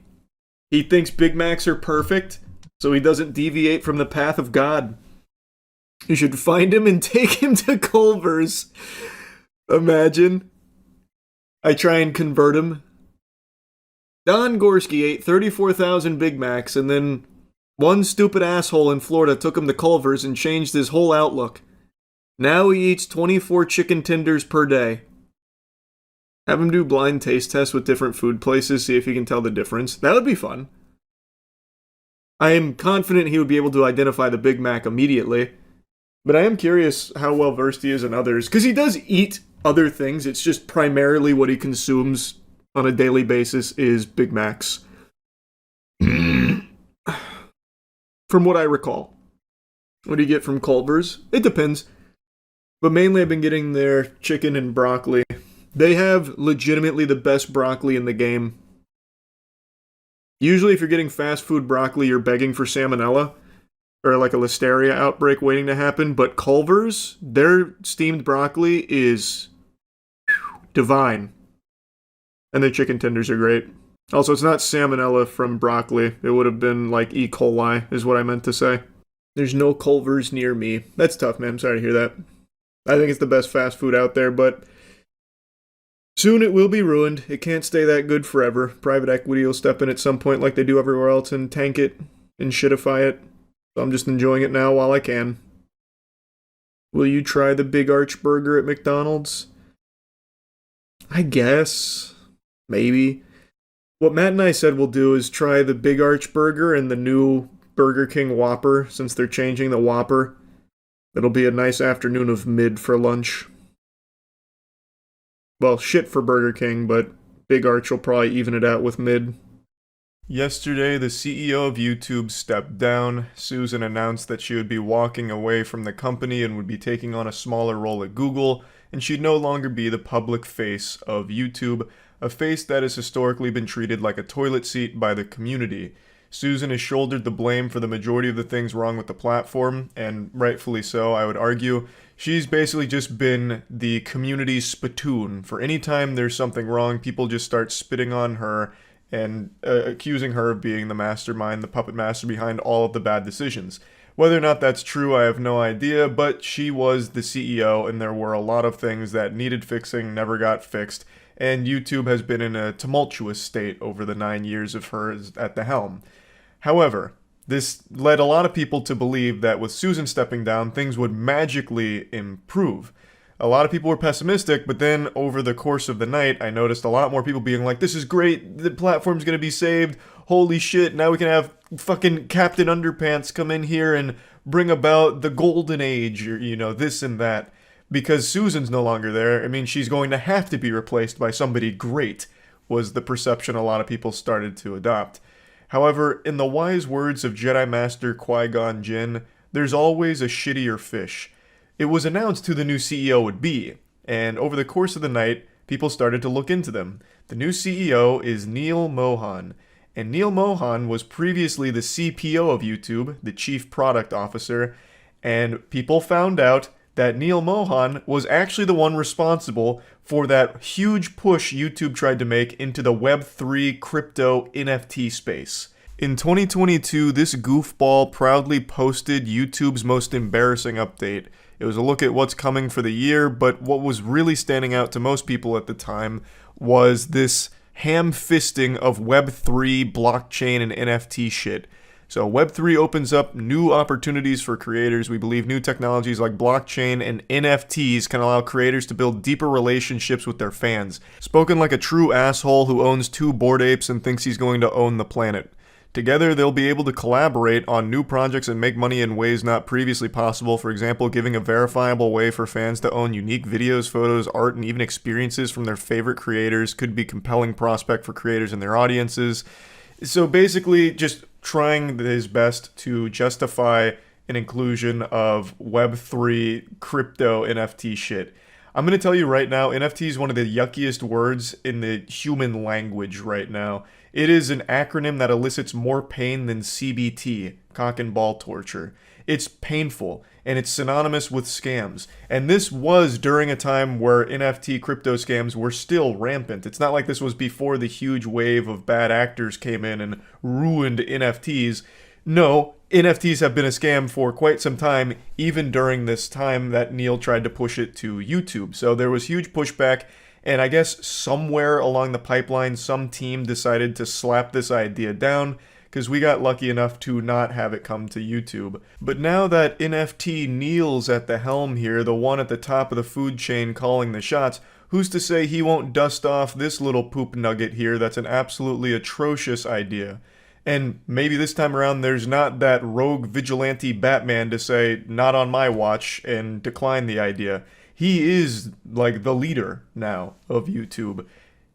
He thinks Big Macs are perfect, so he doesn't deviate from the path of God. You should find him and take him to Culver's. Imagine. I try and convert him. Don Gorski ate 34,000 Big Macs, and then one stupid asshole in Florida took him to Culver's and changed his whole outlook. Now he eats 24 chicken tenders per day. Have him do blind taste tests with different food places, see if he can tell the difference. That would be fun. I am confident he would be able to identify the Big Mac immediately, but I am curious how well versed he is in others, because he does eat other things. It's just primarily what he consumes on a daily basis is Big Macs. From what I recall. What do you get from Culver's? It depends. But mainly I've been getting their chicken and broccoli. They have legitimately the best broccoli in the game. Usually if you're getting fast food broccoli, you're begging for salmonella. Or like a listeria outbreak waiting to happen. But Culver's, their steamed broccoli is divine. And their chicken tenders are great. Also, it's not salmonella from broccoli. It would have been like E. coli, is what I meant to say. There's no Culver's near me. That's tough, man. I'm sorry to hear that. I think it's the best fast food out there, but soon it will be ruined. It can't stay that good forever. Private equity will step in at some point like they do everywhere else and tank it and shitify it. So I'm just enjoying it now while I can. Will you try the Big Arch Burger at McDonald's? I guess. Maybe. What Matt and I said we'll do is try the Big Arch Burger and the new Burger King Whopper, since they're changing the Whopper. It'll be a nice afternoon of mid for lunch. Well, shit for Burger King, but Big Arch will probably even it out with mid. Yesterday, the CEO of YouTube stepped down. Susan announced that she would be walking away from the company and would be taking on a smaller role at Google, and she'd no longer be the public face of YouTube, a face that has historically been treated like a toilet seat by the community. Susan has shouldered the blame for the majority of the things wrong with the platform, and rightfully so, I would argue. She's basically just been the community's spittoon. For any time there's something wrong, people just start spitting on her and accusing her of being the mastermind, the puppet master behind all of the bad decisions. Whether or not that's true, I have no idea, but she was the CEO, and there were a lot of things that needed fixing, never got fixed, and YouTube has been in a tumultuous state over the 9 years of her at the helm. However, this led a lot of people to believe that with Susan stepping down, things would magically improve. A lot of people were pessimistic, but then over the course of the night, I noticed a lot more people being like, this is great, the platform's gonna be saved, holy shit, now we can have fucking Captain Underpants come in here and bring about the golden age, or, you know, this and that. Because Susan's no longer there, I mean, she's going to have to be replaced by somebody great, was the perception a lot of people started to adopt. However, in the wise words of Jedi Master Qui-Gon Jinn, there's always a shittier fish. It was announced who the new CEO would be, and over the course of the night, people started to look into them. The new CEO is Neil Mohan, and Neil Mohan was previously the CPO of YouTube, the Chief Product Officer, and people found out that Neil Mohan was actually the one responsible for that huge push YouTube tried to make into the Web3 crypto NFT space. In 2022, this goofball proudly posted YouTube's most embarrassing update. It was a look at what's coming for the year, but what was really standing out to most people at the time was this ham-fisting of Web3, blockchain, and NFT shit. So Web3 opens up new opportunities for creators. We believe new technologies like blockchain and NFTs can allow creators to build deeper relationships with their fans. Spoken like a true asshole who owns 2 Bored Apes and thinks he's going to own the planet. Together, they'll be able to collaborate on new projects and make money in ways not previously possible. For example, giving a verifiable way for fans to own unique videos, photos, art, and even experiences from their favorite creators could be a compelling prospect for creators and their audiences. So basically, just trying his best to justify an inclusion of Web3 crypto NFT shit. I'm going to tell you right now, NFT is one of the yuckiest words in the human language right now. It is an acronym that elicits more pain than CBT, cock and ball torture. It's painful, and it's synonymous with scams. And this was during a time where NFT crypto scams were still rampant. It's not like this was before the huge wave of bad actors came in and ruined NFTs. No, NFTs have been a scam for quite some time, even during this time that Neil tried to push it to YouTube. So there was huge pushback. And I guess somewhere along the pipeline, some team decided to slap this idea down, because we got lucky enough to not have it come to YouTube. But now that NFT Neil's at the helm here, the one at the top of the food chain calling the shots, who's to say he won't dust off this little poop nugget here that's an absolutely atrocious idea? And maybe this time around there's not that rogue vigilante Batman to say, not on my watch, and decline the idea. He is like the leader now of YouTube.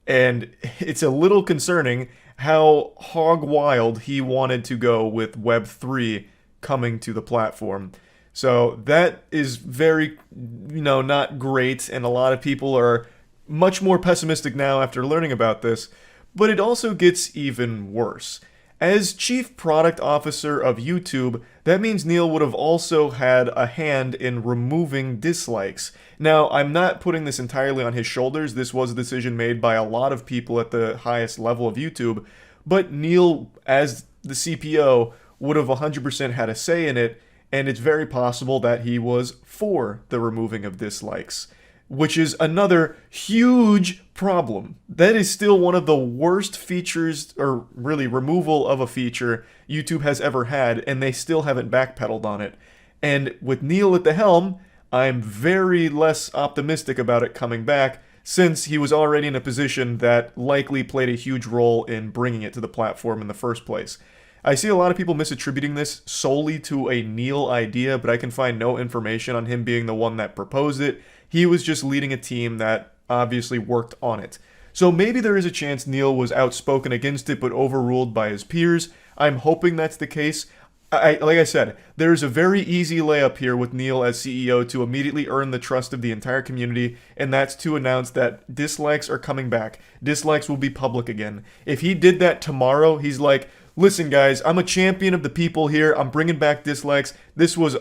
And it's a little concerning how hog wild he wanted to go with Web3 coming to the platform. So that is very, not great. And a lot of people are much more pessimistic now after learning about this. But it also gets even worse. As Chief Product Officer of YouTube, that means Neil would have also had a hand in removing dislikes. Now, I'm not putting this entirely on his shoulders. This was a decision made by a lot of people at the highest level of YouTube. But Neil, as the CPO, would have 100% had a say in it, and it's very possible that he was for the removing of dislikes, which is another huge problem. That is still one of the worst features, or really removal of a feature, YouTube has ever had, and they still haven't backpedaled on it. And with Neil at the helm, I'm very less optimistic about it coming back, since he was already in a position that likely played a huge role in bringing it to the platform in the first place. I see a lot of people misattributing this solely to a Neil idea, but I can find no information on him being the one that proposed it. He was just leading a team that obviously worked on it. So maybe there is a chance Neil was outspoken against it but overruled by his peers. I'm hoping that's the case. Like I said, there's a very easy layup here with Neil as CEO to immediately earn the trust of the entire community, and that's to announce that dislikes are coming back. Dislikes will be public again. If he did that tomorrow, he's like, listen guys, I'm a champion of the people here. I'm bringing back dislikes. This was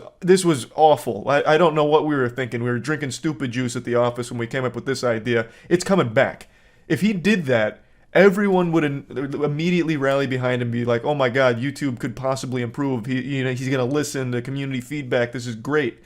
awful. I don't know what we were thinking. We were drinking stupid juice at the office when we came up with this idea. It's coming back. If he did that, everyone would immediately rally behind him and be like, oh my god, YouTube could possibly improve. He's going to listen to community feedback. This is great.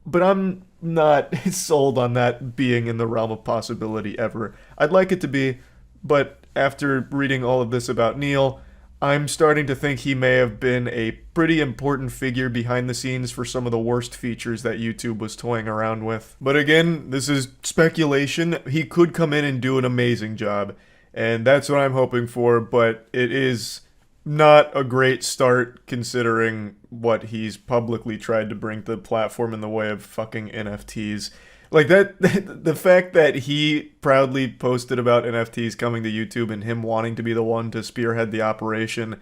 But I'm not sold on that being in the realm of possibility ever. I'd like it to be, but after reading all of this about Neil, I'm starting to think he may have been a pretty important figure behind the scenes for some of the worst features that YouTube was toying around with. But again, this is speculation. He could come in and do an amazing job, and that's what I'm hoping for, but it is not a great start considering what he's publicly tried to bring to the platform in the way of fucking NFTs. Like that, the fact that he proudly posted about NFTs coming to YouTube and him wanting to be the one to spearhead the operation,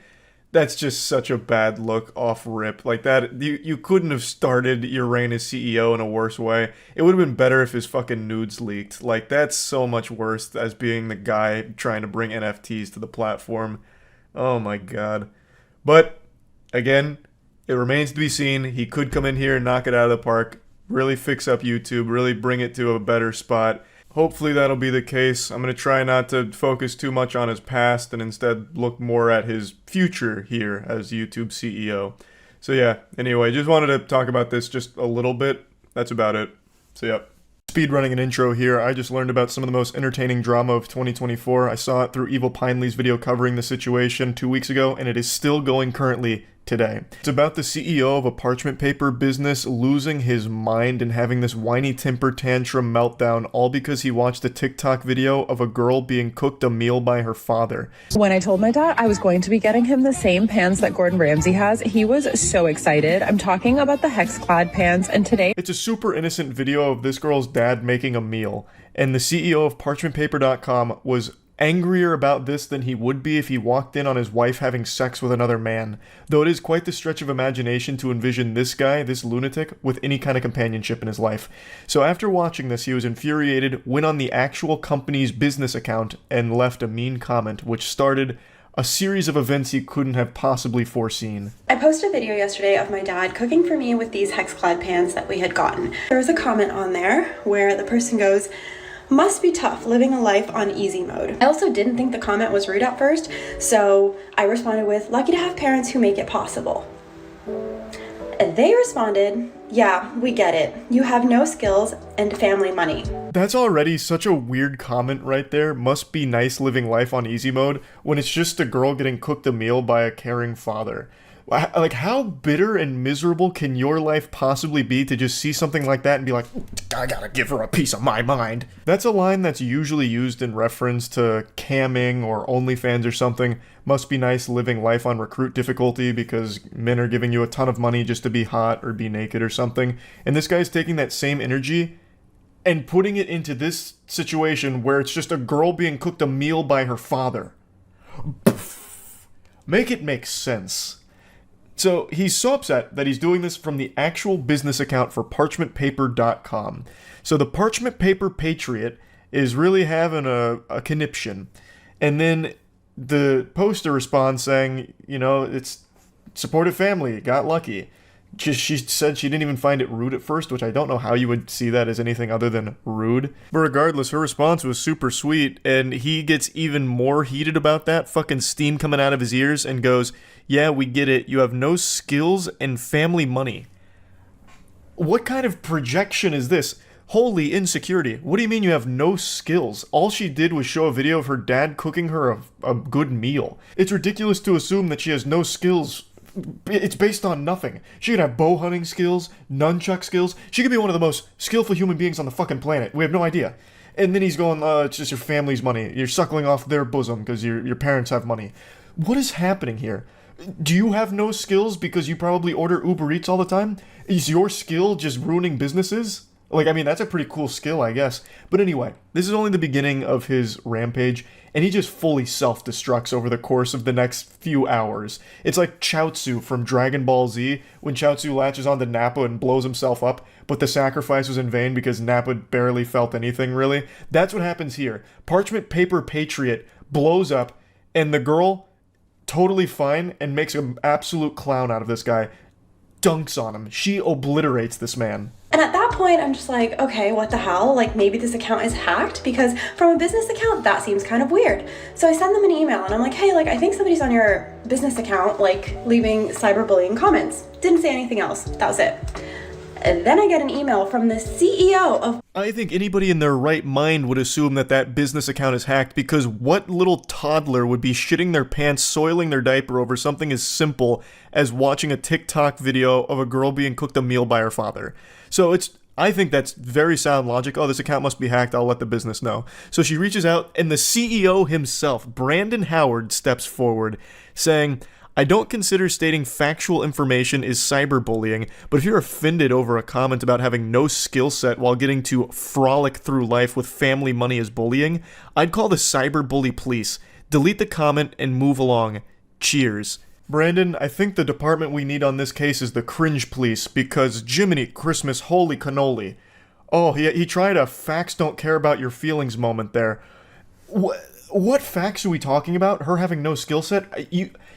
that's just such a bad look off rip. Like that, you couldn't have started your reign as CEO in a worse way. It would have been better if his fucking nudes leaked. Like that's so much worse as being the guy trying to bring NFTs to the platform. Oh my god. But again, it remains to be seen. He could come in here and knock it out of the park. Really fix up YouTube, really bring it to a better spot. Hopefully that'll be the case. I'm going to try not to focus too much on his past and instead look more at his future here as YouTube CEO. So yeah, anyway, just wanted to talk about this just a little bit. That's about it. So yeah. Speedrunning an intro here, I just learned about some of the most entertaining drama of 2024. I saw it through Evil Pineley's video covering the situation 2 weeks ago, and it is still going currently today. It's about the CEO of a parchment paper business losing his mind and having this whiny temper tantrum meltdown, all because he watched a TikTok video of a girl being cooked a meal by her father. When I told my dad I was going to be getting him the same pans that Gordon Ramsay has, he was so excited. I'm talking about the hex-clad pans, and today... It's a super innocent video of this girl's dad making a meal, and the CEO of parchmentpaper.com was angrier about this than he would be if he walked in on his wife having sex with another man. Though it is quite the stretch of imagination to envision this guy, this lunatic, with any kind of companionship in his life. So after watching this, he was infuriated, went on the actual company's business account, and left a mean comment, which started a series of events he couldn't have possibly foreseen. I posted a video yesterday of my dad cooking for me with these hex-clad pans that we had gotten. There was a comment on there where the person goes, "Must be tough living a life on easy mode." I also didn't think the comment was rude at first, so I responded with, "Lucky to have parents who make it possible." And they responded, "Yeah, we get it. You have no skills and family money." That's already such a weird comment right there. Must be nice living life on easy mode when it's just a girl getting cooked a meal by a caring father. Like, how bitter and miserable can your life possibly be to just see something like that and be like, I gotta give her a piece of my mind? That's a line that's usually used in reference to camming or OnlyFans or something. Must be nice living life on recruit difficulty because men are giving you a ton of money just to be hot or be naked or something. And this guy's taking that same energy and putting it into this situation where it's just a girl being cooked a meal by her father. Make it make sense. So he's so upset that he's doing this from the actual business account for parchmentpaper.com. So the Parchment Paper Patriot is really having a conniption. And then the poster responds saying, you know, it's supportive family, got lucky. She said she didn't even find it rude at first, which I don't know how you would see that as anything other than rude. But regardless, her response was super sweet, and he gets even more heated about that, fucking steam coming out of his ears, and goes, "Yeah, we get it. You have no skills and family money." What kind of projection is this? Holy insecurity. What do you mean you have no skills? All she did was show a video of her dad cooking her a good meal. It's ridiculous to assume that she has no skills. It's based on nothing. She could have bow hunting skills, nunchuck skills. She could be one of the most skillful human beings on the fucking planet. We have no idea. And then he's going, it's just your family's money. You're suckling off their bosom because your parents have money. What is happening here? Do you have no skills because you probably order Uber Eats all the time? Is your skill just ruining businesses? Like, I mean, that's a pretty cool skill, I guess. But anyway, this is only the beginning of his rampage, and he just fully self-destructs over the course of the next few hours. It's like Chaozu from Dragon Ball Z, when Chaozu latches onto Nappa and blows himself up, but the sacrifice was in vain because Nappa barely felt anything, really. That's what happens here. Parchment Paper Patriot blows up, and the girl, totally fine, and makes an absolute clown out of this guy, dunks on him. She obliterates this man. And at that point, I'm just like, okay, what the hell? Like, maybe this account is hacked, because from a business account, that seems kind of weird. So I send them an email and I'm like, hey, like, I think somebody's on your business account, like, leaving cyberbullying comments. Didn't say anything else. That was it. And then I get an email from the CEO of... I think anybody in their right mind would assume that that business account is hacked, because what little toddler would be shitting their pants, soiling their diaper over something as simple as watching a TikTok video of a girl being cooked a meal by her father? So I think that's very sound logic. Oh, this account must be hacked. I'll let the business know. So she reaches out, and the CEO himself, Brandon Howard, steps forward, saying, I don't consider stating factual information is cyberbullying, but if you're offended over a comment about having no skill set while getting to frolic through life with family money as bullying, I'd call the cyberbully police. Delete the comment and move along. Cheers. Brandon, I think the department we need on this case is the cringe police, because Jiminy Christmas, holy cannoli. Oh, he tried a facts don't care about your feelings moment there. What facts are we talking about? Her having no skill set?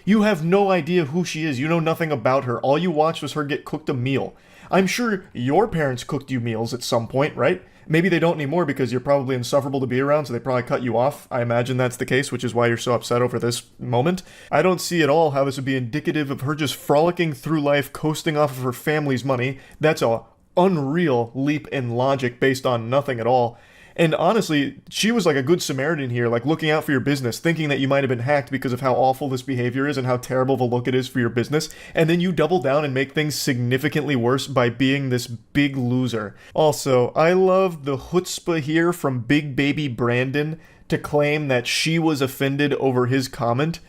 You have no idea who she is. You know nothing about her. All you watched was her get cooked a meal. I'm sure your parents cooked you meals at some point, right? Maybe they don't anymore because you're probably insufferable to be around, so they probably cut you off. I imagine that's the case, which is why you're so upset over this moment. I don't see at all how this would be indicative of her just frolicking through life, coasting off of her family's money. That's a unreal leap in logic based on nothing at all. And honestly, she was like a good Samaritan here, like looking out for your business, thinking that you might have been hacked because of how awful this behavior is and how terrible of a look it is for your business. And then you double down and make things significantly worse by being this big loser. Also, I love the chutzpah here from Big Baby Brandon to claim that she was offended over his comment,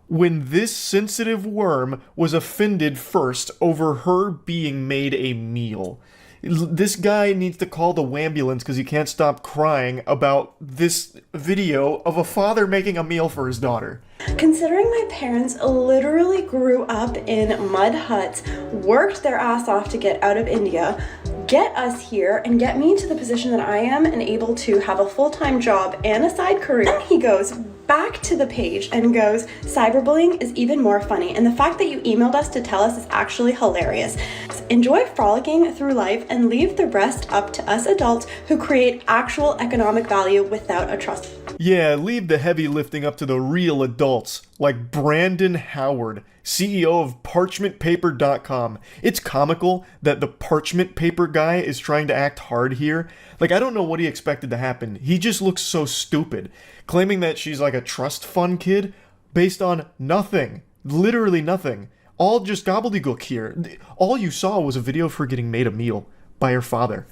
when this sensitive worm was offended first over her being made a meal. This guy needs to call the wambulance because he can't stop crying about this video of a father making a meal for his daughter. Considering my parents literally grew up in mud huts, worked their ass off to get out of India, get us here, and get me to the position that I am and able to have a full-time job and a side career. Then he goes back to the page and goes, cyberbullying is even more funny, and the fact that you emailed us to tell us is actually hilarious. Enjoy frolicking through life and leave the rest up to us adults who create actual economic value without a trust. Yeah, leave the heavy lifting up to the real adults, like Brandon Howard, CEO of ParchmentPaper.com. It's comical that the parchment paper guy is trying to act hard here. Like, I don't know what he expected to happen. He just looks so stupid, claiming that she's like a trust fund kid based on nothing. Literally nothing. All just gobbledygook here. All you saw was a video of her getting made a meal by her father.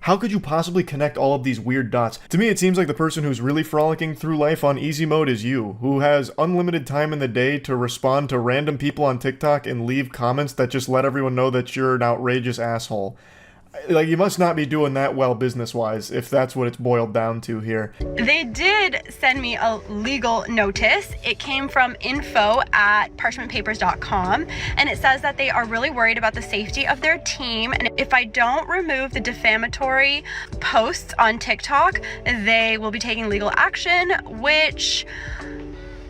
How could you possibly connect all of these weird dots? To me, it seems like the person who's really frolicking through life on easy mode is you, who has unlimited time in the day to respond to random people on TikTok and leave comments that just let everyone know that you're an outrageous asshole. Like, you must not be doing that well business-wise, if that's what it's boiled down to here. They did send me a legal notice. It came from info@parchmentpapers.com, and it says that they are really worried about the safety of their team, and if I don't remove the defamatory posts on TikTok, they will be taking legal action, which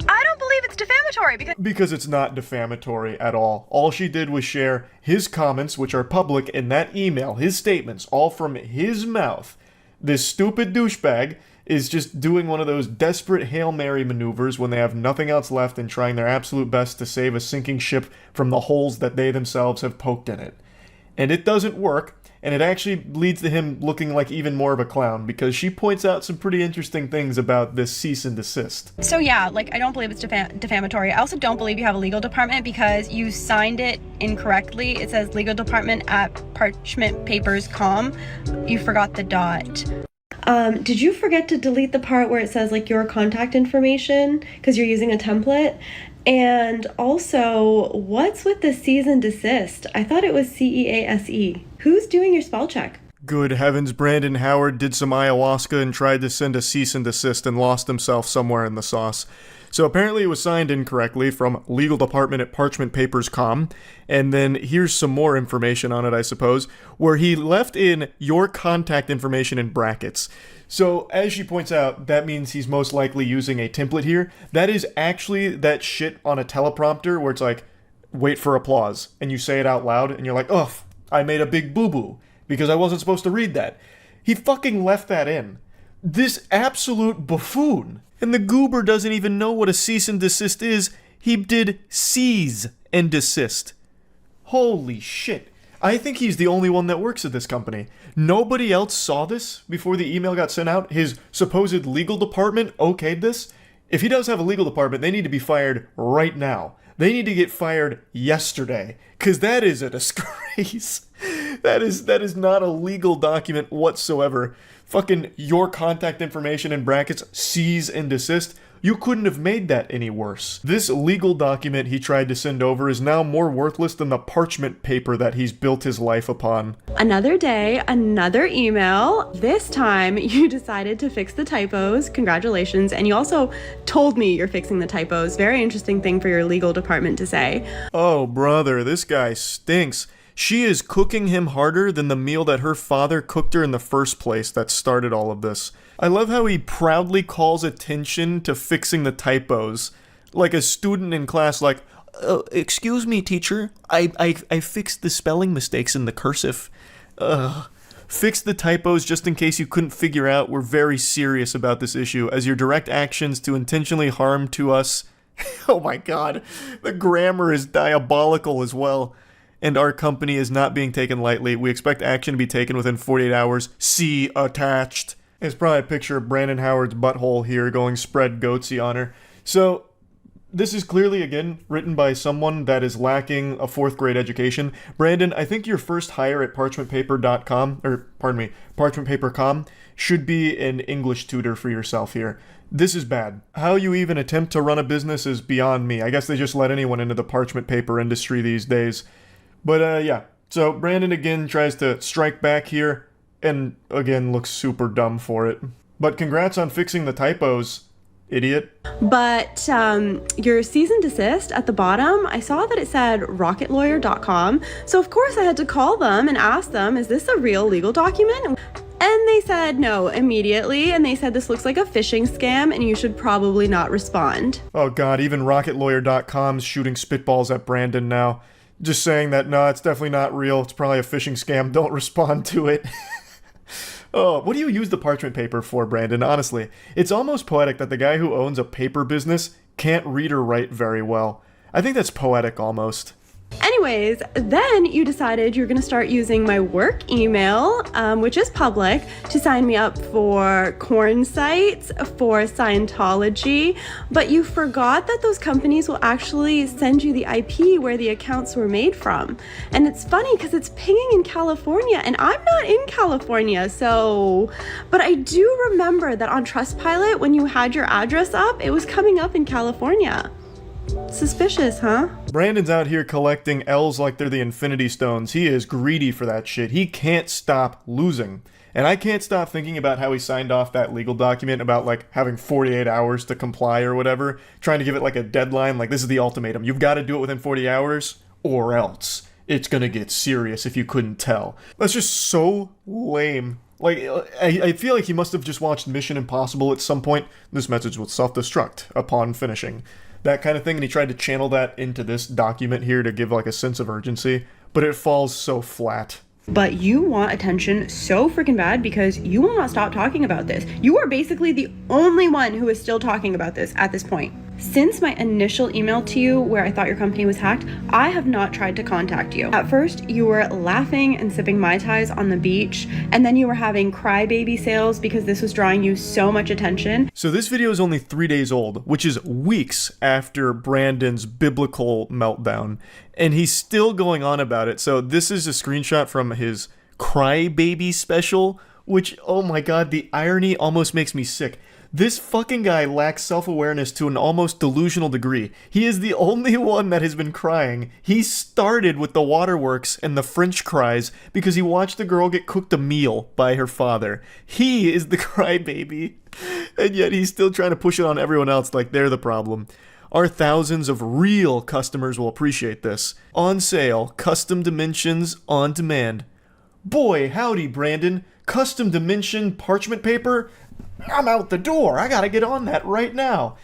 I don't believe it's defamatory because it's not defamatory at all. All she did was share his comments, which are public, in that email, his statements, all from his mouth. This stupid douchebag is just doing one of those desperate Hail Mary maneuvers when they have nothing else left and trying their absolute best to save a sinking ship from the holes that they themselves have poked in it. And it doesn't work. And it actually leads to him looking like even more of a clown because she points out some pretty interesting things about this cease and desist. So yeah, like, I don't believe it's defamatory. I also don't believe you have a legal department because you signed it incorrectly. It says legal department at parchmentpapers.com. You forgot the dot. Did you forget to delete the part where it says like your contact information because you're using a template? And also, what's with the cease and desist? I thought it was CEASE. Who's doing your spell check? Good heavens, Brandon Howard did some ayahuasca and tried to send a cease and desist and lost himself somewhere in the sauce. So apparently it was signed incorrectly from legal department at parchmentpapers.com. And then here's some more information on it, I suppose, where he left in your contact information in brackets. So as she points out, that means he's most likely using a template here. That is actually that shit on a teleprompter where it's like, wait for applause. And you say it out loud and you're like, ugh, I made a big boo-boo because I wasn't supposed to read that. He fucking left that in. This absolute buffoon. And the goober doesn't even know what a cease and desist is. He did seize and desist. Holy shit. I think he's the only one that works at this company. Nobody else saw this before the email got sent out. His supposed legal department okayed this. If he does have a legal department, they need to be fired right now. They need to get fired yesterday. Because that is a disgrace. That is not a legal document whatsoever. Fucking your contact information in brackets, cease and desist. You couldn't have made that any worse. This legal document he tried to send over is now more worthless than the parchment paper that he's built his life upon. Another day, another email. This time you decided to fix the typos. Congratulations. And you also told me you're fixing the typos. Very interesting thing for your legal department to say. Oh, brother, this guy stinks. She is cooking him harder than the meal that her father cooked her in the first place that started all of this. I love how he proudly calls attention to fixing the typos. Like a student in class, like, excuse me, teacher, I fixed the spelling mistakes in the cursive. Fix the typos just in case you couldn't figure out. We're very serious about this issue, as your direct actions to intentionally harm to us. Oh my god, the grammar is diabolical as well. And our company is not being taken lightly. We expect action to be taken within 48 hours. See attached. It's probably a picture of Brandon Howard's butthole here going spread goatsy on her. So, this is clearly, again, written by someone that is lacking a 4th grade education. Brandon, I think your first hire at parchmentpaper.com should be an English tutor for yourself here. This is bad. How you even attempt to run a business is beyond me. I guess they just let anyone into the parchment paper industry these days. But, yeah. So, Brandon again tries to strike back here, and again looks super dumb for it. But congrats on fixing the typos, idiot. But your cease and desist at the bottom, I saw that it said rocketlawyer.com. So of course I had to call them and ask them, is this a real legal document? And they said no immediately, and they said this looks like a phishing scam and you should probably not respond. Oh god, even rocketlawyer.com's shooting spitballs at Brandon now. Just saying that, no, it's definitely not real. It's probably a phishing scam. Don't respond to it. Oh, what do you use the parchment paper for, Brandon? Honestly, it's almost poetic that the guy who owns a paper business can't read or write very well. I think that's poetic almost. Anyways, then you decided you're going to start using my work email, which is public, to sign me up for corn sites, for Scientology, but you forgot that those companies will actually send you the IP where the accounts were made from. And it's funny because it's pinging in California, and I'm not in California, so... But I do remember that on Trustpilot, when you had your address up, it was coming up in California. Suspicious, huh? Brandon's out here collecting L's like they're the Infinity Stones. He is greedy for that shit. He can't stop losing. And I can't stop thinking about how he signed off that legal document about, like, having 48 hours to comply or whatever. Trying to give it, like, a deadline. Like, this is the ultimatum. You've got to do it within 40 hours or else it's gonna get serious if you couldn't tell. That's just so lame. Like, I feel like he must have just watched Mission Impossible at some point. This message will self-destruct upon finishing. That kind of thing, and he tried to channel that into this document here to give like a sense of urgency, but it falls so flat. But you want attention so freaking bad because you will not stop talking about this. You are basically the only one who is still talking about this at this point. Since my initial email to you where I thought your company was hacked, I have not tried to contact you. At first, you were laughing and sipping Mai Tais on the beach, and then you were having crybaby sales because this was drawing you so much attention. So this video is only 3 days old, which is weeks after Brandon's biblical meltdown, and he's still going on about it. So this is a screenshot from his crybaby special, which, oh my god, the irony almost makes me sick. This fucking guy lacks self-awareness to an almost delusional degree. He is the only one that has been crying. He started with the waterworks and the French cries because he watched the girl get cooked a meal by her father. He is the crybaby. And yet he's still trying to push it on everyone else like they're the problem. Our thousands of real customers will appreciate this. On sale, custom dimensions on demand. Boy, howdy, Brandon. Custom dimension parchment paper? I'm out the door. I gotta get on that right now.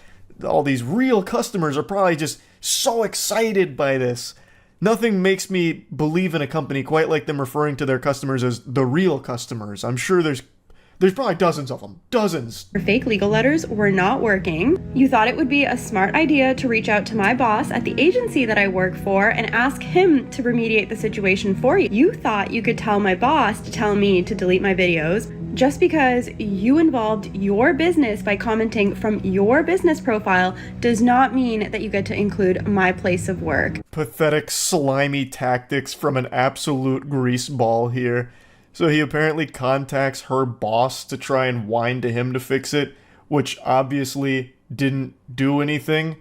All these real customers are probably just so excited by this. Nothing makes me believe in a company quite like them referring to their customers as the real customers. I'm sure there's probably dozens of them. Dozens. Your fake legal letters were not working. You thought it would be a smart idea to reach out to my boss at the agency that I work for and ask him to remediate the situation for you. You thought you could tell my boss to tell me to delete my videos. Just because you involved your business by commenting from your business profile does not mean that you get to include my place of work. Pathetic, slimy tactics from an absolute greaseball here. So he apparently contacts her boss to try and whine to him to fix it, which obviously didn't do anything.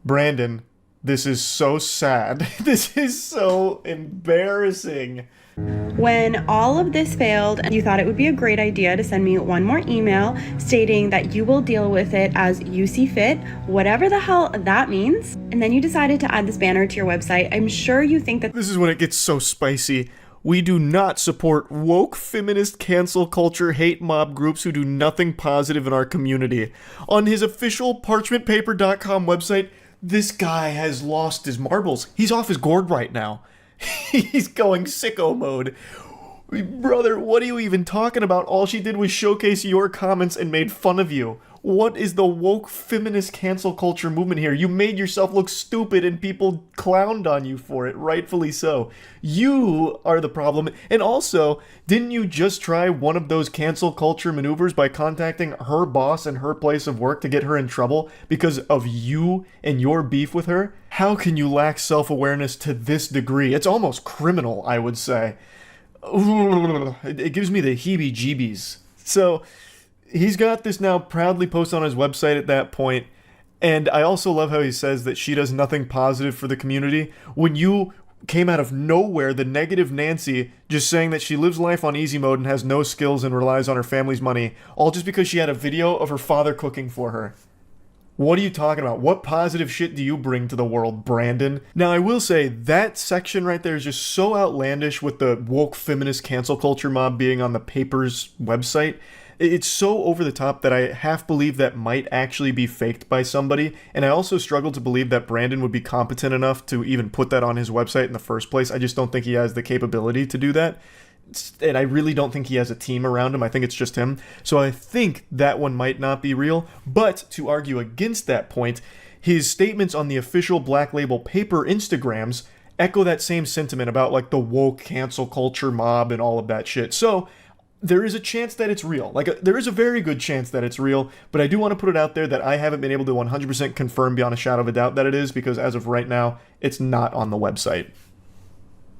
Brandon, this is so sad. This is so embarrassing. When all of this failed, you thought it would be a great idea to send me one more email stating that you will deal with it as you see fit, whatever the hell that means. And then you decided to add this banner to your website. I'm sure you think that this is when it gets so spicy. We do not support woke, feminist, cancel culture, hate mob groups who do nothing positive in our community. On his official parchmentpaper.com website, this guy has lost his marbles. He's off his gourd right now. He's going sicko mode. Brother, what are you even talking about? All she did was showcase your comments and made fun of you. What is the woke feminist cancel culture movement here? You made yourself look stupid and people clowned on you for it, rightfully so. You are the problem. And also, didn't you just try one of those cancel culture maneuvers by contacting her boss and her place of work to get her in trouble because of you and your beef with her? How can you lack self-awareness to this degree? It's almost criminal, I would say. It gives me the heebie-jeebies. So he's got this now proudly posted on his website at that point, and I also love how he says that she does nothing positive for the community. When you came out of nowhere, the negative Nancy, just saying that she lives life on easy mode and has no skills and relies on her family's money, all just because she had a video of her father cooking for her. What are you talking about? What positive shit do you bring to the world, Brandon? Now, I will say, that section right there is just so outlandish with the woke feminist cancel culture mob being on the paper's website. It's so over the top that I half believe that might actually be faked by somebody, and I also struggle to believe that Brandon would be competent enough to even put that on his website in the first place. I just don't think he has the capability to do that. And I really don't think he has a team around him. I think it's just him. So I think that one might not be real. But to argue against that point, his statements on the official Black Label Paper Instagrams echo that same sentiment about like the woke cancel culture mob and all of that shit. So there is a chance that it's real. There is a very good chance that it's real, but I do want to put it out there that I haven't been able to 100% confirm beyond a shadow of a doubt that it is, because as of right now, it's not on the website.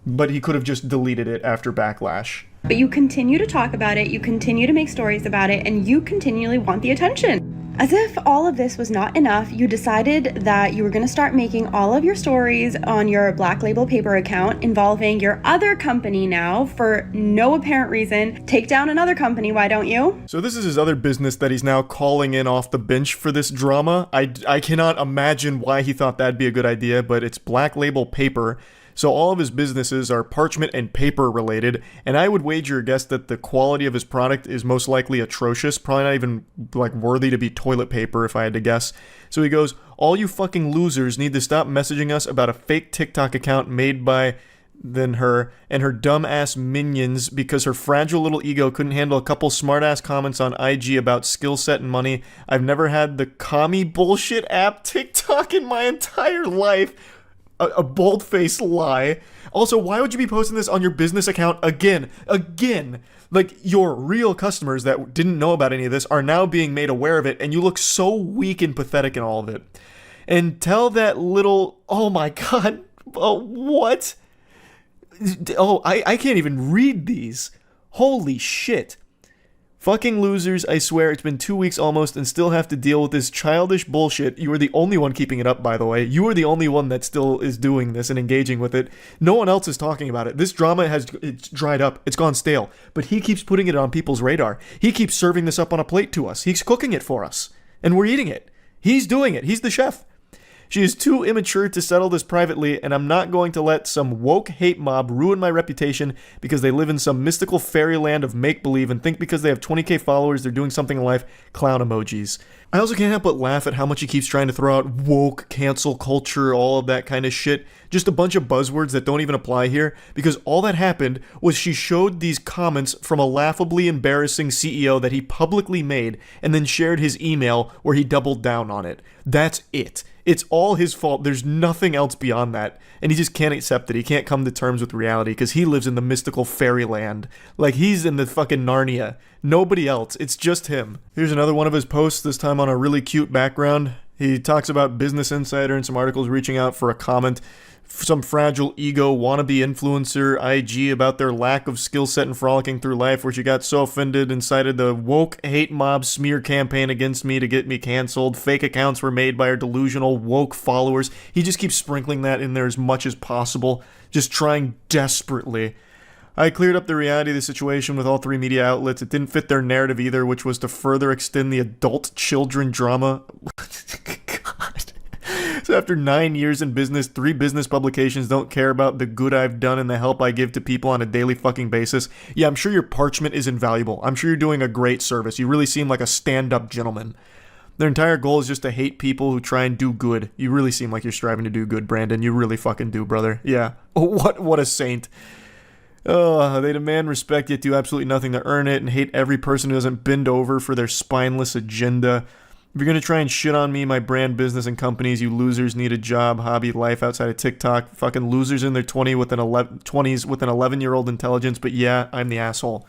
But he could have just deleted it after backlash. But you continue to talk about it, you continue to make stories about it, and you continually want the attention. As if all of this was not enough, you decided that you were going to start making all of your stories on your Black Label Paper account involving your other company now for no apparent reason. Take down another company, why don't you? So this is his other business that he's now calling in off the bench for this drama. I cannot imagine why he thought that'd be a good idea, but it's Black Label Paper. So all of his businesses are parchment and paper related, and I would wager a guess that the quality of his product is most likely atrocious, probably not even like worthy to be toilet paper if I had to guess. So he goes, all you fucking losers need to stop messaging us about a fake TikTok account made by then her and her dumb-ass minions because her fragile little ego couldn't handle a couple smart-ass comments on IG about skill set and money. I've never had the commie bullshit app TikTok in my entire life. A bold-faced lie. Also, why would you be posting this on your business account again? Like, your real customers that didn't know about any of this are now being made aware of it, and you look so weak and pathetic in all of it. And tell that little... Oh my god. Oh, what? Oh, I can't even read these. Holy shit. Fucking losers, I swear it's been 2 weeks almost and still have to deal with this childish bullshit. You are the only one keeping it up, by the way. You are the only one that still is doing this and engaging with it. No one else is talking about it. This drama it's dried up. It's gone stale. But he keeps putting it on people's radar. He keeps serving this up on a plate to us. He's cooking it for us. And we're eating it. He's doing it. He's the chef. She is too immature to settle this privately, and I'm not going to let some woke hate mob ruin my reputation because they live in some mystical fairyland of make-believe and think because they have 20k followers they're doing something in life. Clown emojis. I also can't help but laugh at how much he keeps trying to throw out woke, cancel culture, all of that kind of shit. Just a bunch of buzzwords that don't even apply here, because all that happened was she showed these comments from a laughably embarrassing CEO that he publicly made and then shared his email where he doubled down on it. That's it. It's all his fault. There's nothing else beyond that. And he just can't accept it. He can't come to terms with reality because he lives in the mystical fairyland. Like, he's in the fucking Narnia. Nobody else. It's just him. Here's another one of his posts, this time on a really cute background. He talks about Business Insider and some articles reaching out for a comment. Some fragile ego wannabe influencer IG about their lack of skill set and frolicking through life, where she got so offended and cited the woke hate mob smear campaign against me to get me canceled. Fake accounts were made by her delusional woke followers. He just keeps sprinkling that in there as much as possible, just trying desperately. I cleared up the reality of the situation with all three media outlets. It didn't fit their narrative either, which was to further extend the adult children drama. God. So after 9 years in business, 3 business publications don't care about the good I've done and the help I give to people on a daily fucking basis. Yeah, I'm sure your parchment is invaluable. I'm sure you're doing a great service. You really seem like a stand-up gentleman. Their entire goal is just to hate people who try and do good. You really seem like you're striving to do good, Brandon. You really fucking do, brother. Yeah. What a saint. Oh, they demand respect yet do absolutely nothing to earn it and hate every person who doesn't bend over for their spineless agenda. If you're going to try and shit on me, my brand, business, and companies, you losers need a job, hobby, life outside of TikTok. Fucking losers in their 20s with an 11-year-old intelligence, but yeah, I'm the asshole.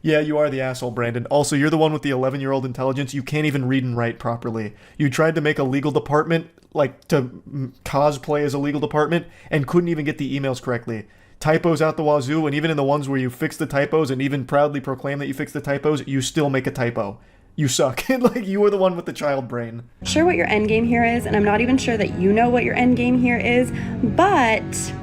Yeah, you are the asshole, Brandon. Also, you're the one with the 11-year-old intelligence. You can't even read and write properly. You tried to make a legal department, like to cosplay as a legal department, and couldn't even get the emails correctly. Typos out the wazoo, and even in the ones where you fix the typos and even proudly proclaim that you fix the typos, you still make a typo. You suck. Like, you are the one with the child brain. Sure what your end game here is, and I'm not even sure that you know what your end game here is, but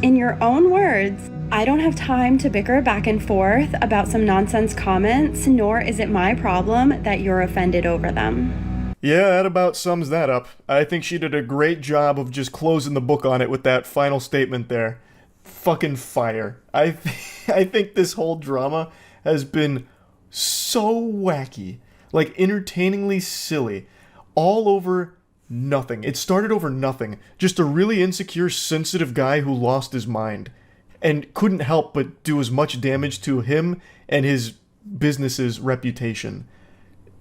in your own words, I don't have time to bicker back and forth about some nonsense comments, nor is it my problem that you're offended over them. Yeah, that about sums that up. I think she did a great job of just closing the book on it with that final statement there. Fucking fire. I think this whole drama has been so wacky. Like, entertainingly silly. All over nothing. It started over nothing. Just a really insecure, sensitive guy who lost his mind. And couldn't help but do as much damage to him and his business's reputation.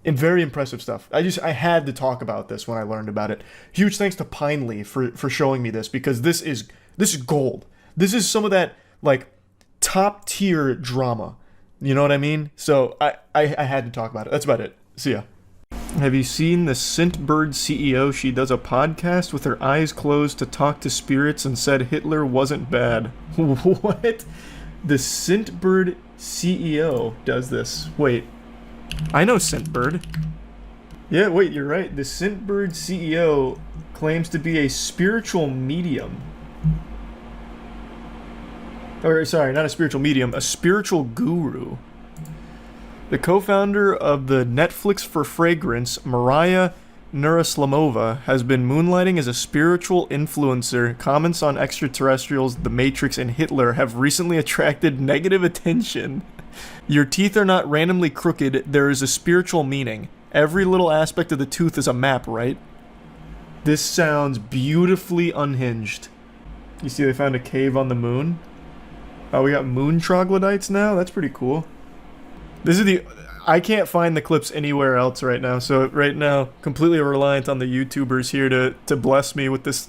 And very impressive stuff. I had to talk about this when I learned about it. Huge thanks to Pinely for showing me this, because this is gold. This is some of that, like, top tier drama. You know what I mean? So I had to talk about it. That's about it. See ya. Have you seen the Scentbird CEO? She does a podcast with her eyes closed to talk to spirits and said Hitler wasn't bad. What? The Scentbird CEO does this. Wait. I know Scentbird. Yeah, wait, you're right. The Scentbird CEO claims to be a spiritual medium. Or, sorry, not a spiritual medium, a spiritual guru. The co-founder of the Netflix for Fragrance, Mariah Nuraslamova, has been moonlighting as a spiritual influencer. Comments on extraterrestrials, The Matrix, and Hitler have recently attracted negative attention. Your teeth are not randomly crooked, there is a spiritual meaning. Every little aspect of the tooth is a map, right? This sounds beautifully unhinged. You see they found a cave on the moon? Oh, we got moon troglodytes now? That's pretty cool. I can't find the clips anywhere else right now, so right now, completely reliant on the YouTubers here to bless me with this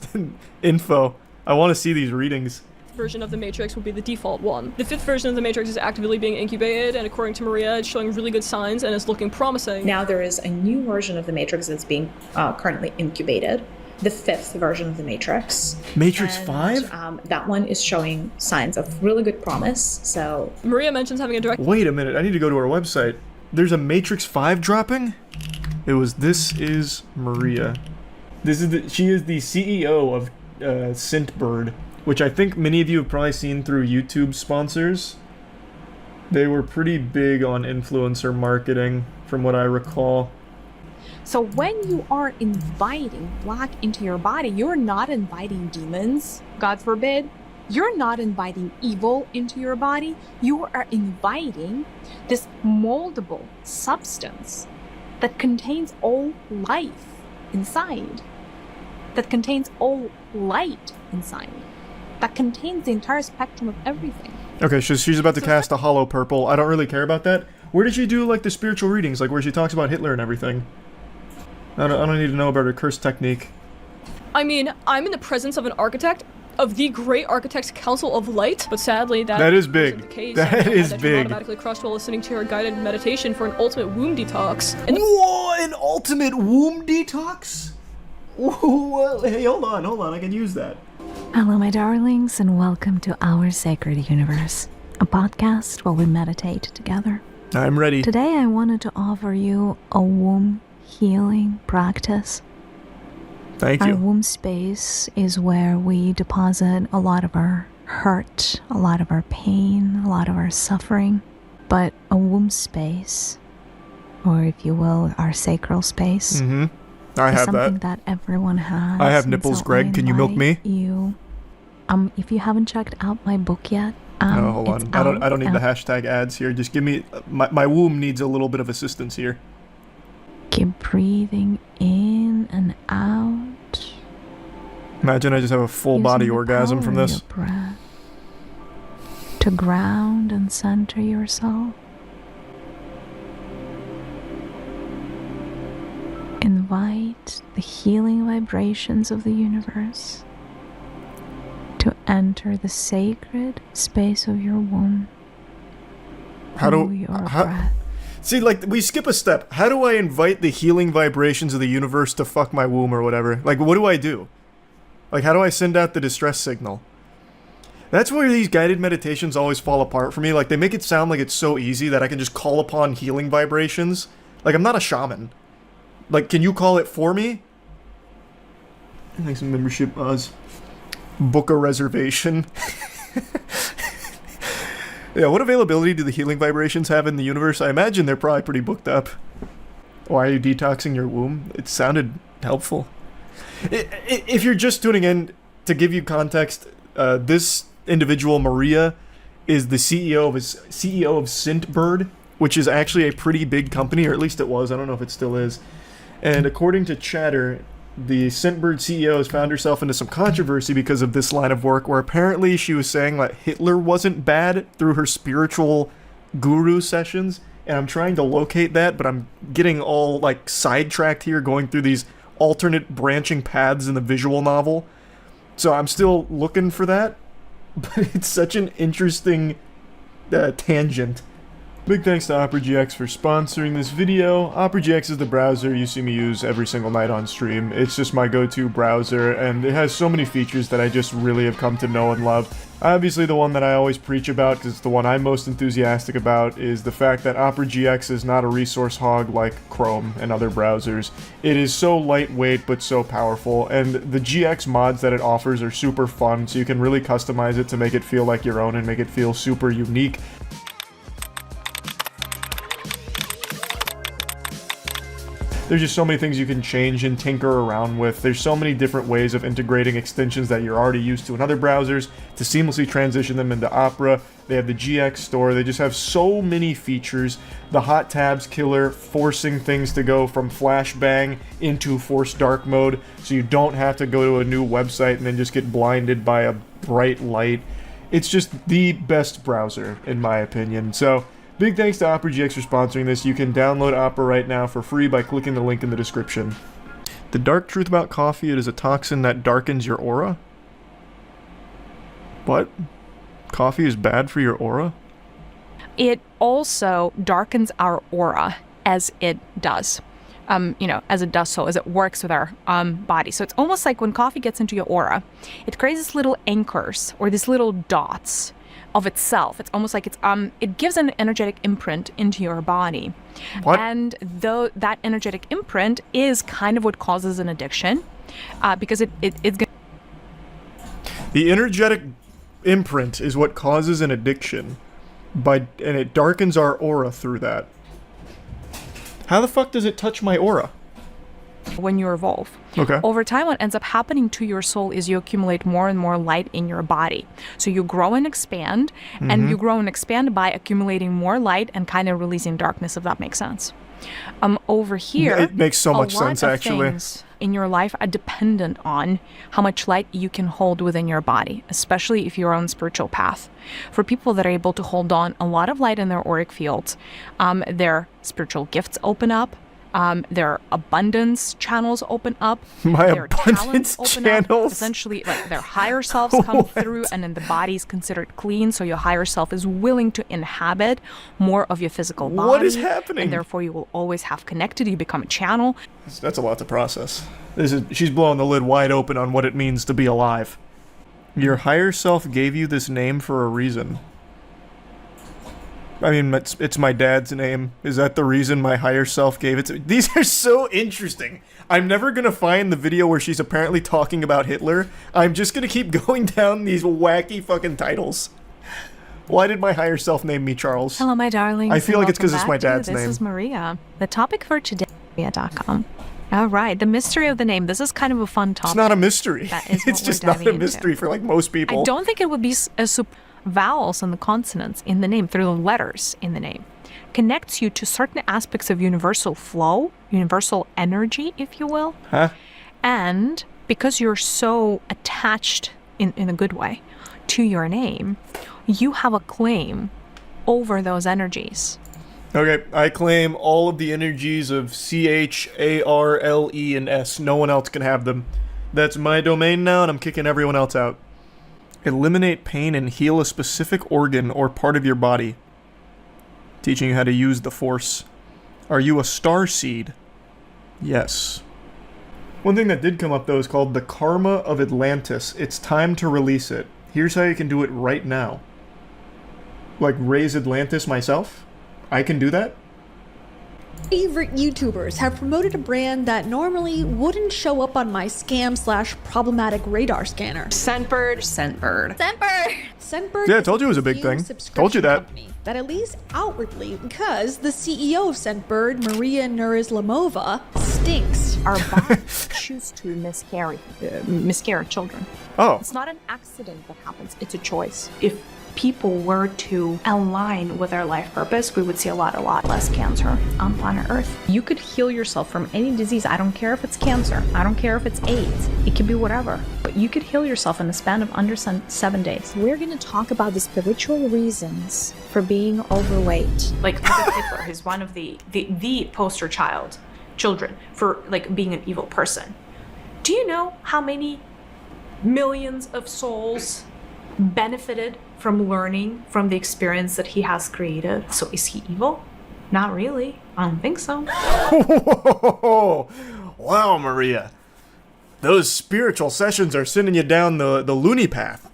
info. I want to see these readings. Version of the Matrix will be the default one. The 5th version of the Matrix is actively being incubated, and according to Maria, it's showing really good signs and is looking promising. Now there is a new version of the Matrix that's being currently incubated. The 5th version of the Matrix. Matrix and, 5? That one is showing signs of really good promise, so... Maria mentions having a direct... Wait a minute, I need to go to our website. There's a Matrix 5 dropping? This is Maria. She is the CEO of Scentbird, which I think many of you have probably seen through YouTube sponsors. They were pretty big on influencer marketing, from what I recall. So when you are inviting black into your body, you're not inviting demons, God forbid. You're not inviting evil into your body. You are inviting this moldable substance that contains all life inside, that contains all light inside, that contains the entire spectrum of everything. Okay, so she's about to cast a hollow purple. I don't really care about that. Where did she do, like, the spiritual readings, like where she talks about Hitler and everything? I don't need to know about her curse technique. I mean, I'm in the presence of an architect, of the Great Architects Council of Light, but sadly that is big. The case. That is big. Automatically crushed while listening to her guided meditation for an ultimate womb detox. Whoa, an ultimate womb detox? Whoa, hey, hold on, I can use that. Hello, my darlings, and welcome to Our Sacred Universe, a podcast where we meditate together. I'm ready. Today I wanted to offer you a womb healing practice. Thank you. Our womb space is where we deposit a lot of our hurt, a lot of our pain, a lot of our suffering. But a womb space, or if you will, our sacral space, I have something that everyone has. I have nipples, so Greg. Can you milk me? If you haven't checked out my book yet, no, hold on. I don't need the hashtag ads here. Just give me my womb needs a little bit of assistance here. Keep breathing in and out. Imagine I just have a full body orgasm from this. Breath to ground and center yourself. Invite the healing vibrations of the universe to enter the sacred space of your womb. See, like, we skip a step. How do I invite the healing vibrations of the universe to fuck my womb or whatever? Like, what do I do? Like, how do I send out the distress signal? That's where these guided meditations always fall apart for me. Like, they make it sound like it's so easy that I can just call upon healing vibrations. Like, I'm not a shaman. Like, can you call it for me? Thanks for membership, Oz. Book a reservation. Yeah, what availability do the healing vibrations have in the universe? I imagine they're probably pretty booked up. Why are you detoxing your womb? It sounded helpful. If you're just tuning in, to give you context, this individual, Maria, is the CEO of Scentbird, which is actually a pretty big company, or at least it was. I don't know if it still is. And according to Chatter, the Scentbird CEO has found herself into some controversy because of this line of work, where apparently she was saying that Hitler wasn't bad through her spiritual guru sessions. And I'm trying to locate that, but I'm getting all, like, sidetracked here, going through these alternate branching paths in the visual novel. So I'm still looking for that, but it's such an interesting tangent. Big thanks to OperaGX for sponsoring this video. OperaGX is the browser you see me use every single night on stream. It's just my go-to browser, and it has so many features that I just really have come to know and love. Obviously, the one that I always preach about, because it's the one I'm most enthusiastic about, is the fact that OperaGX is not a resource hog like Chrome and other browsers. It is so lightweight but so powerful, and the GX mods that it offers are super fun, so you can really customize it to make it feel like your own and make it feel super unique. There's just so many things you can change and tinker around with. There's so many different ways of integrating extensions that you're already used to in other browsers to seamlessly transition them into Opera. They have the GX store. They just have so many features. The hot tabs killer, forcing things to go from flashbang into forced dark mode, so you don't have to go to a new website and then just get blinded by a bright light. It's just the best browser, in my opinion. So, big thanks to OperaGX for sponsoring this. You can download Opera right now for free by clicking the link in the description. The dark truth about coffee: it is a toxin that darkens your aura. What? Coffee is bad for your aura? It also darkens our aura as it does. As it does so, as it works with our body. So it's almost like when coffee gets into your aura, it creates these little anchors or these little dots of itself. It's almost like it gives an energetic imprint into your body. What? And though that energetic imprint is kind of what causes an addiction, because it's gonna... The energetic imprint is what causes an addiction, and it darkens our aura through that. How the fuck does it touch my aura? When you evolve. Okay. Over time, what ends up happening to your soul is you accumulate more and more light in your body. So you grow and expand, and you grow and expand by accumulating more light and kind of releasing darkness, if that makes sense. Over here, it makes so much sense, a lot of actually. things in your life are dependent on how much light you can hold within your body, especially if you're on spiritual path. For people that are able to hold on a lot of light in their auric fields, their spiritual gifts open up. Their abundance channels open up. Their abundance talents open channels? up. Essentially, like their higher selves come through, and then the body is considered clean, so your higher self is willing to inhabit more of your physical body. What is happening? And therefore, you will always have connected. You become a channel. That's a lot to process. She's blowing the lid wide open on what it means to be alive. Your higher self gave you this name for a reason. I mean, it's my dad's name. Is that the reason my higher self gave it to me? These are so interesting. I'm never going to find the video where she's apparently talking about Hitler. I'm just going to keep going down these wacky fucking titles. Why did my higher self name me Charles? Hello, my darlings. I feel like it's because it's welcome my back to dad's name. This is Maria. The topic for today is Maria.com. All right, the mystery of the name. This is kind of a fun topic. It's not a mystery. That is It's what just we're not a diving mystery into. for like most people. I don't think it would be vowels and the consonants in the name, through the letters in the name, connects you to certain aspects of universal flow, universal energy, if you will. Huh? And because you're so attached in a good way to your name, you have a claim over those energies. Okay, I claim all of the energies of C-H-A-R-L-E and S. No one else can have them. That's my domain now, and I'm kicking everyone else out. Eliminate pain and heal a specific organ or part of your body. Teaching you how to use the Force. Are you a star seed? Yes. One thing that did come up, though, is called the Karma of Atlantis. It's time to release it. Here's how you can do it right now. Like, raise Atlantis myself? I can do that? Favorite YouTubers have promoted a brand that normally wouldn't show up on my scam/problematic radar scanner. Scentbird. Scentbird. Yeah, I told you it was a big thing. Told you that. That at least outwardly, because the CEO of Scentbird, Maria Nurislamova, stinks. Our bodies choose to miscarry children. Oh. It's not an accident that happens. It's a choice. If people were to align with their life purpose, we would see a lot less cancer on planet Earth. You could heal yourself from any disease. I don't care if it's cancer. I don't care if it's AIDS. It could be whatever. But you could heal yourself in the span of under 7 days. We're going to talk about the spiritual reasons for being overweight. Like, look at Hitler. He's one of the poster children for, like, being an evil person. Do you know how many millions of souls benefited from learning from the experience that he has created? So is he evil? Not really. I don't think so. Wow, Maria. Those spiritual sessions are sending you down the loony path.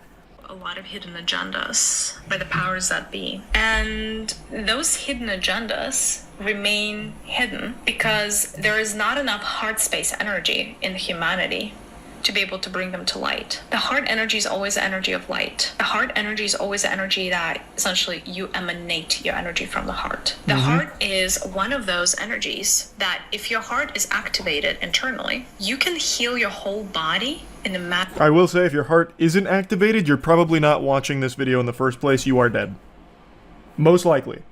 A lot of hidden agendas by the powers that be. And those hidden agendas remain hidden because there is not enough heart space energy in humanity to be able to bring them to light. The heart energy is always the energy of light. The heart energy is always the energy that essentially you emanate your energy from the heart. The heart is one of those energies that if your heart is activated internally, you can heal your whole body in a matter. I will say, if your heart isn't activated, you're probably not watching this video in the first place. You are dead. Most likely.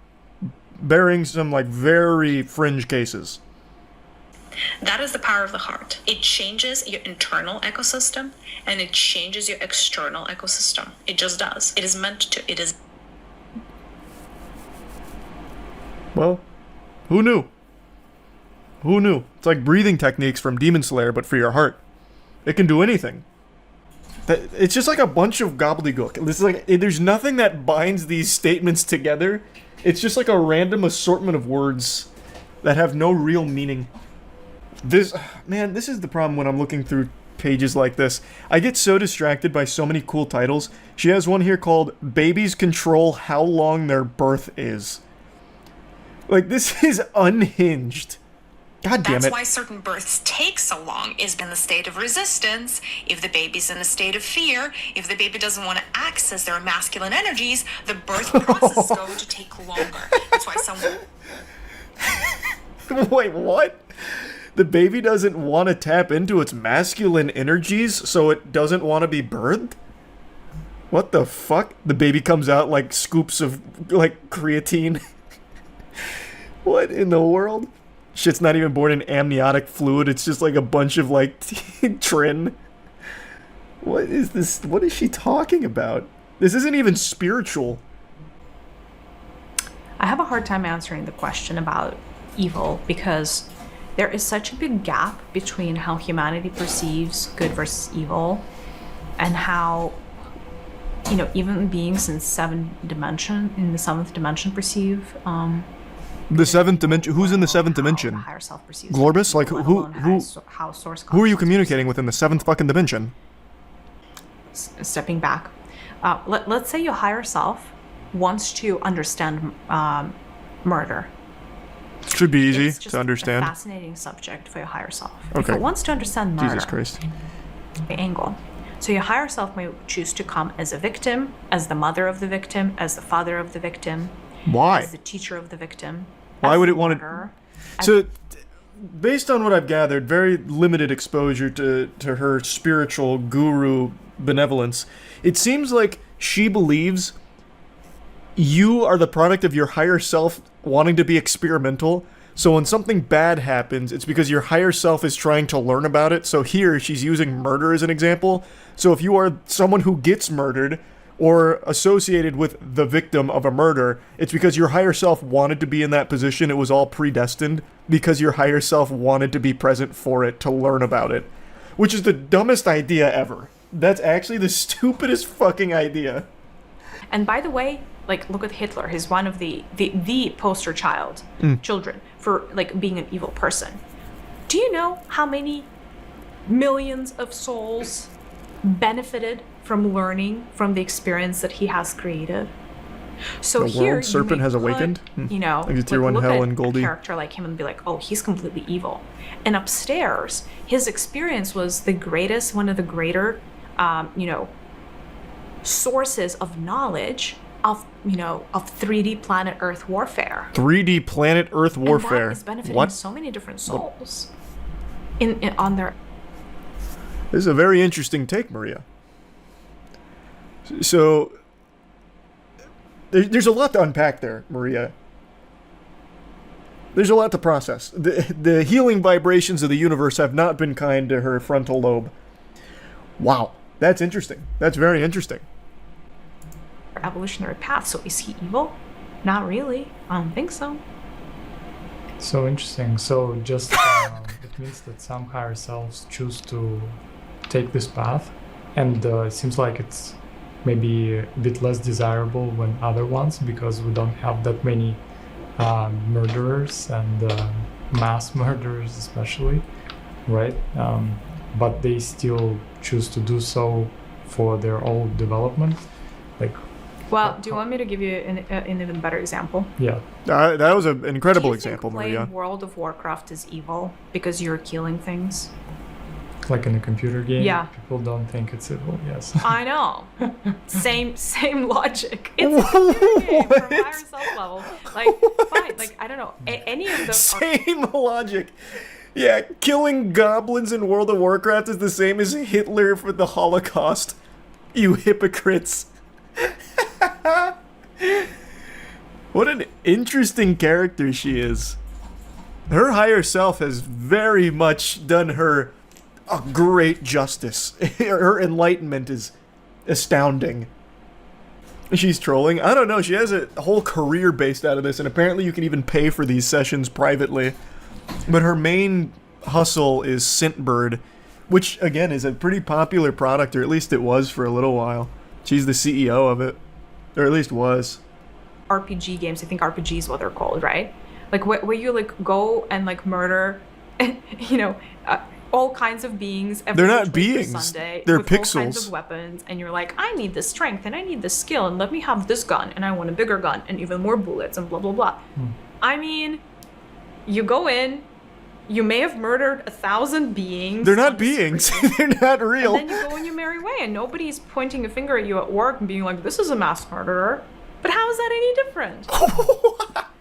Bearing some, like, very fringe cases. That is the power of the heart. It changes your internal ecosystem and it changes your external ecosystem. It just does. It is meant to. It is. Well, who knew? Who knew? It's like breathing techniques from Demon Slayer, but for your heart. It can do anything. It's just like a bunch of gobbledygook. It's like, there's nothing that binds these statements together. It's just like a random assortment of words that have no real meaning. This is the problem when I'm looking through pages like this. I get so distracted by so many cool titles. She has one here called Babies Control How Long Their Birth Is. Like, this is unhinged. God damn it. That's why certain births take so long, is in the state of resistance. If the baby's in a state of fear, if the baby doesn't want to access their masculine energies, the birth process is going to take longer. That's why someone... Wait, what? The baby doesn't want to tap into its masculine energies, so it doesn't want to be birthed? What the fuck? The baby comes out like scoops of, like, creatine. What in the world? Shit's not even born in amniotic fluid, it's just like a bunch of, like, trin. What is this? What is she talking about? This isn't even spiritual. I have a hard time answering the question about evil because there is such a big gap between how humanity perceives good versus evil and how, even beings in the seventh dimension perceive. The seventh dimension? Who's in the seventh dimension? Higher self perceives. Glorbus? Like, who are you communicating with in the seventh fucking dimension? Stepping back. Let's say your higher self wants to understand murder. Should be easy It's just to understand. A fascinating subject for your higher self. Okay. If it wants to understand murder, Jesus Christ. The angle. So your higher self may choose to come as a victim, as the mother of the victim, as the father of the victim. Why? As the teacher of the victim. Why would it want to? So, based on what I've gathered, very limited exposure to her spiritual guru benevolence, it seems like she believes you are the product of your higher self wanting to be experimental. So when something bad happens, it's because your higher self is trying to learn about it. So here, she's using murder as an example. So if you are someone who gets murdered, or associated with the victim of a murder. It's because your higher self wanted to be in that position. It was all predestined because your higher self wanted to be present for it, to learn about it. Which is the dumbest idea ever. That's actually the stupidest fucking idea. And by the way, like, look at Hitler. He's one of the poster child children for, like, being an evil person. Do you know how many millions of souls benefited from learning from the experience that he has created? So the here, world serpent has awakened. You know, like tier 1 look hell at and Goldie. a character like him and be like, oh, he's completely evil. And upstairs, his experience was one of the greater, sources of knowledge of 3D planet Earth warfare. 3D planet Earth warfare. And that is benefiting What? so many different souls on their. This is a very interesting take, Maria. So, there's a lot to unpack there, Maria. There's a lot to process. The healing vibrations of the universe have not been kind to her frontal lobe. Wow, that's interesting. That's very interesting. Evolutionary path. So is he evil? Not really. I don't think so. So interesting. So just it means that some higher selves choose to take this path, and it seems like it's maybe a bit less desirable than other ones because we don't have that many murderers and mass murderers especially, right? But they still choose to do so for their own development. Like, well, do you want me to give you an even better example? Yeah. That was an incredible Do you example, think playing Maria. World of Warcraft is evil because you're killing things? Like in a computer game, Yeah. people don't think it's evil. Yes. I know. Same logic. It's a computer game from higher self level. Like, fine. Like, I don't know. Any of those. Same logic. Yeah, killing goblins in World of Warcraft is the same as Hitler for the Holocaust. You hypocrites. What an interesting character she is. Her higher self has very much done her a great justice. Her enlightenment is astounding. She's trolling. I don't know. She has a whole career based out of this, and apparently you can even pay for these sessions privately. But her main hustle is Scentbird, which, again, is a pretty popular product, or at least it was for a little while. She's the CEO of it. Or at least was. RPG games, I think RPG is what they're called, right? Like, where you, like, go and, like, murder, all kinds of beings. They're not beings. Sunday, They're with pixels. all kinds of weapons, and you're like, I need this strength, and I need this skill, and let me have this gun, and I want a bigger gun, and even more bullets, and blah, blah, blah. I mean, you go in, you may have murdered 1,000 beings. They're not beings. They're not real. And then you go on your merry way, and nobody's pointing a finger at you at work and being like, this is a mass murderer. But how is that any different?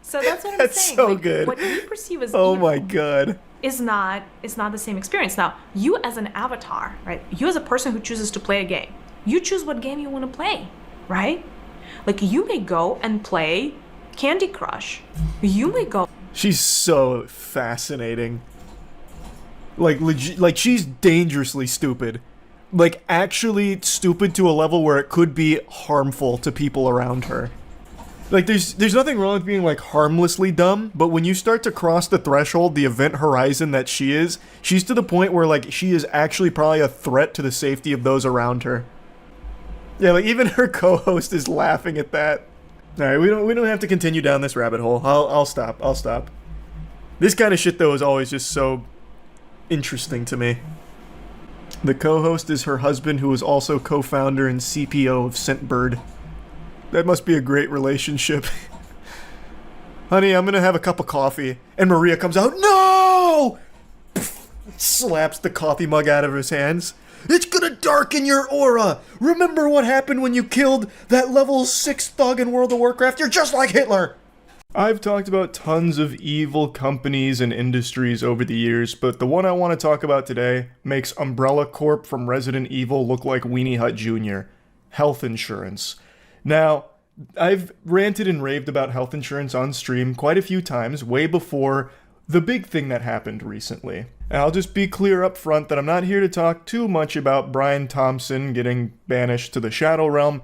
So that's what I'm That's saying. so Like, good. What we perceive as Oh evil my god. is not the same experience. Now, you as an avatar, right? You as a person who chooses to play a game, you choose what game you want to play, right? Like, you may go and play Candy Crush. You may go. She's so fascinating. Like, like she's dangerously stupid. Like, actually stupid to a level where it could be harmful to people around her. Like, there's nothing wrong with being, like, harmlessly dumb, but when you start to cross the threshold, the event horizon that she is, she's to the point where, like, she is actually probably a threat to the safety of those around her. Yeah, like, even her co-host is laughing at that. Alright, we don't have to continue down this rabbit hole. I'll stop. This kind of shit, though, is always just so interesting to me. The co-host is her husband, who is also co-founder and CPO of Scentbird. That must be a great relationship. Honey, I'm gonna have a cup of coffee. And Maria comes out, no! Slaps the coffee mug out of his hands. It's gonna darken your aura! Remember what happened when you killed that level 6 thug in World of Warcraft? You're just like Hitler! I've talked about tons of evil companies and industries over the years, but the one I want to talk about today makes Umbrella Corp from Resident Evil look like Weenie Hut Jr. Health insurance. Now, I've ranted and raved about health insurance on stream quite a few times, way before the big thing that happened recently. And I'll just be clear up front that I'm not here to talk too much about Brian Thompson getting banished to the Shadow Realm.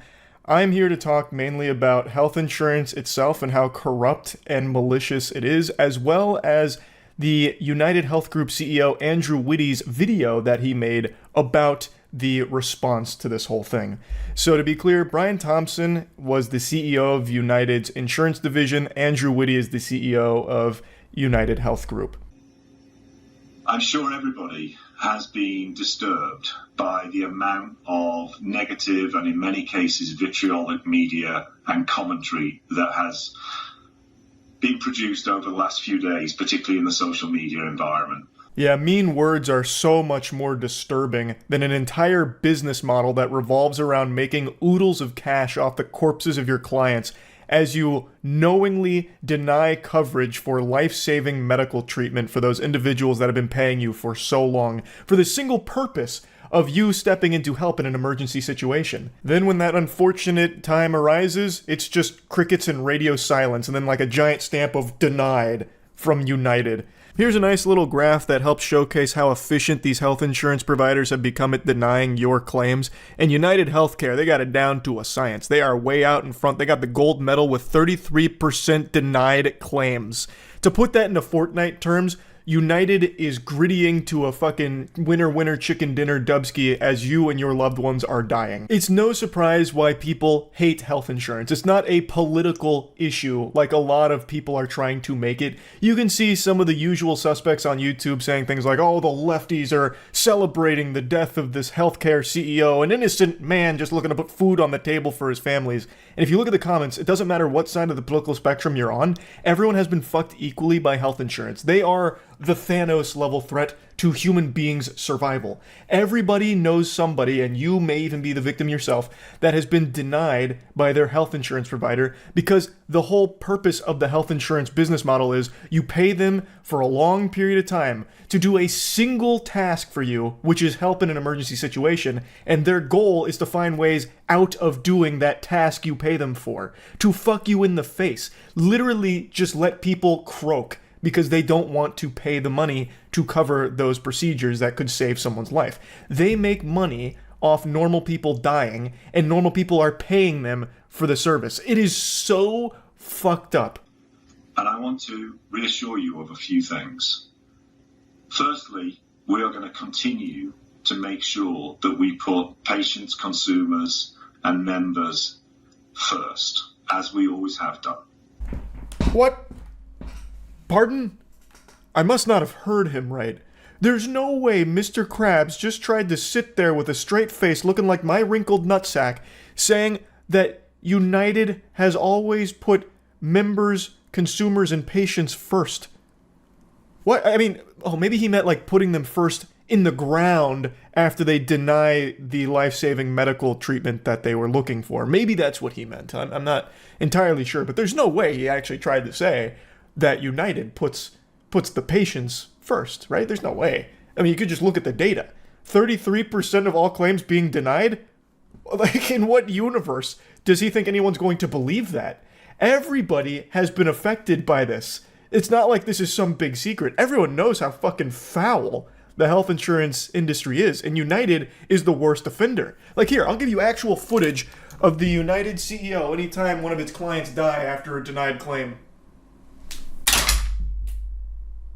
I'm here to talk mainly about health insurance itself and how corrupt and malicious it is, as well as the United Health Group CEO Andrew Whitty's video that he made about the response to this whole thing. So to be clear, Brian Thompson was the CEO of United's insurance division. Andrew Whitty is the CEO of United Health Group. I'm sure everybody has been disturbed by the amount of negative and in many cases vitriolic media and commentary that has been produced over the last few days, particularly in the social media environment. Yeah, mean words are so much more disturbing than an entire business model that revolves around making oodles of cash off the corpses of your clients as you knowingly deny coverage for life-saving medical treatment for those individuals that have been paying you for so long for the single purpose of you stepping in to help in an emergency situation. Then when that unfortunate time arises, it's just crickets and radio silence and then like a giant stamp of denied from United. Here's a nice little graph that helps showcase how efficient these health insurance providers have become at denying your claims. And United Healthcare, they got it down to a science. They are way out in front. They got the gold medal with 33% denied claims. To put that into Fortnite terms, United is grittying to a fucking winner chicken dinner dubski as you and your loved ones are dying. It's no surprise why people hate health insurance. It's not a political issue like a lot of people are trying to make it. You can see some of the usual suspects on YouTube saying things like, oh, the lefties are celebrating the death of this healthcare CEO, an innocent man just looking to put food on the table for his families. And if you look at the comments, it doesn't matter what side of the political spectrum you're on, everyone has been fucked equally by health insurance. They are the Thanos level threat to human beings' survival. Everybody knows somebody, and you may even be the victim yourself, that has been denied by their health insurance provider because the whole purpose of the health insurance business model is you pay them for a long period of time to do a single task for you, which is help in an emergency situation, and their goal is to find ways out of doing that task you pay them for, to fuck you in the face, literally just let people croak because they don't want to pay the money to cover those procedures that could save someone's life. They make money off normal people dying, and normal people are paying them for the service. It is so fucked up. And I want to reassure you of a few things. Firstly, we are going to continue to make sure that we put patients, consumers, and members first, as we always have done. What? Pardon? I must not have heard him right. There's no way Mr. Krabs just tried to sit there with a straight face looking like my wrinkled nutsack saying that United has always put members, consumers, and patients first. What? I mean, oh, maybe he meant like putting them first in the ground after they deny the life-saving medical treatment that they were looking for. Maybe that's what he meant. I'm not entirely sure, but there's no way he actually tried to say that United puts the patients first, right? There's no way. I mean, you could just look at the data. 33% of all claims being denied? Like, in what universe does he think anyone's going to believe that? Everybody has been affected by this. It's not like this is some big secret. Everyone knows how fucking foul the health insurance industry is, and United is the worst offender. Like, here, I'll give you actual footage of the United CEO anytime one of its clients die after a denied claim.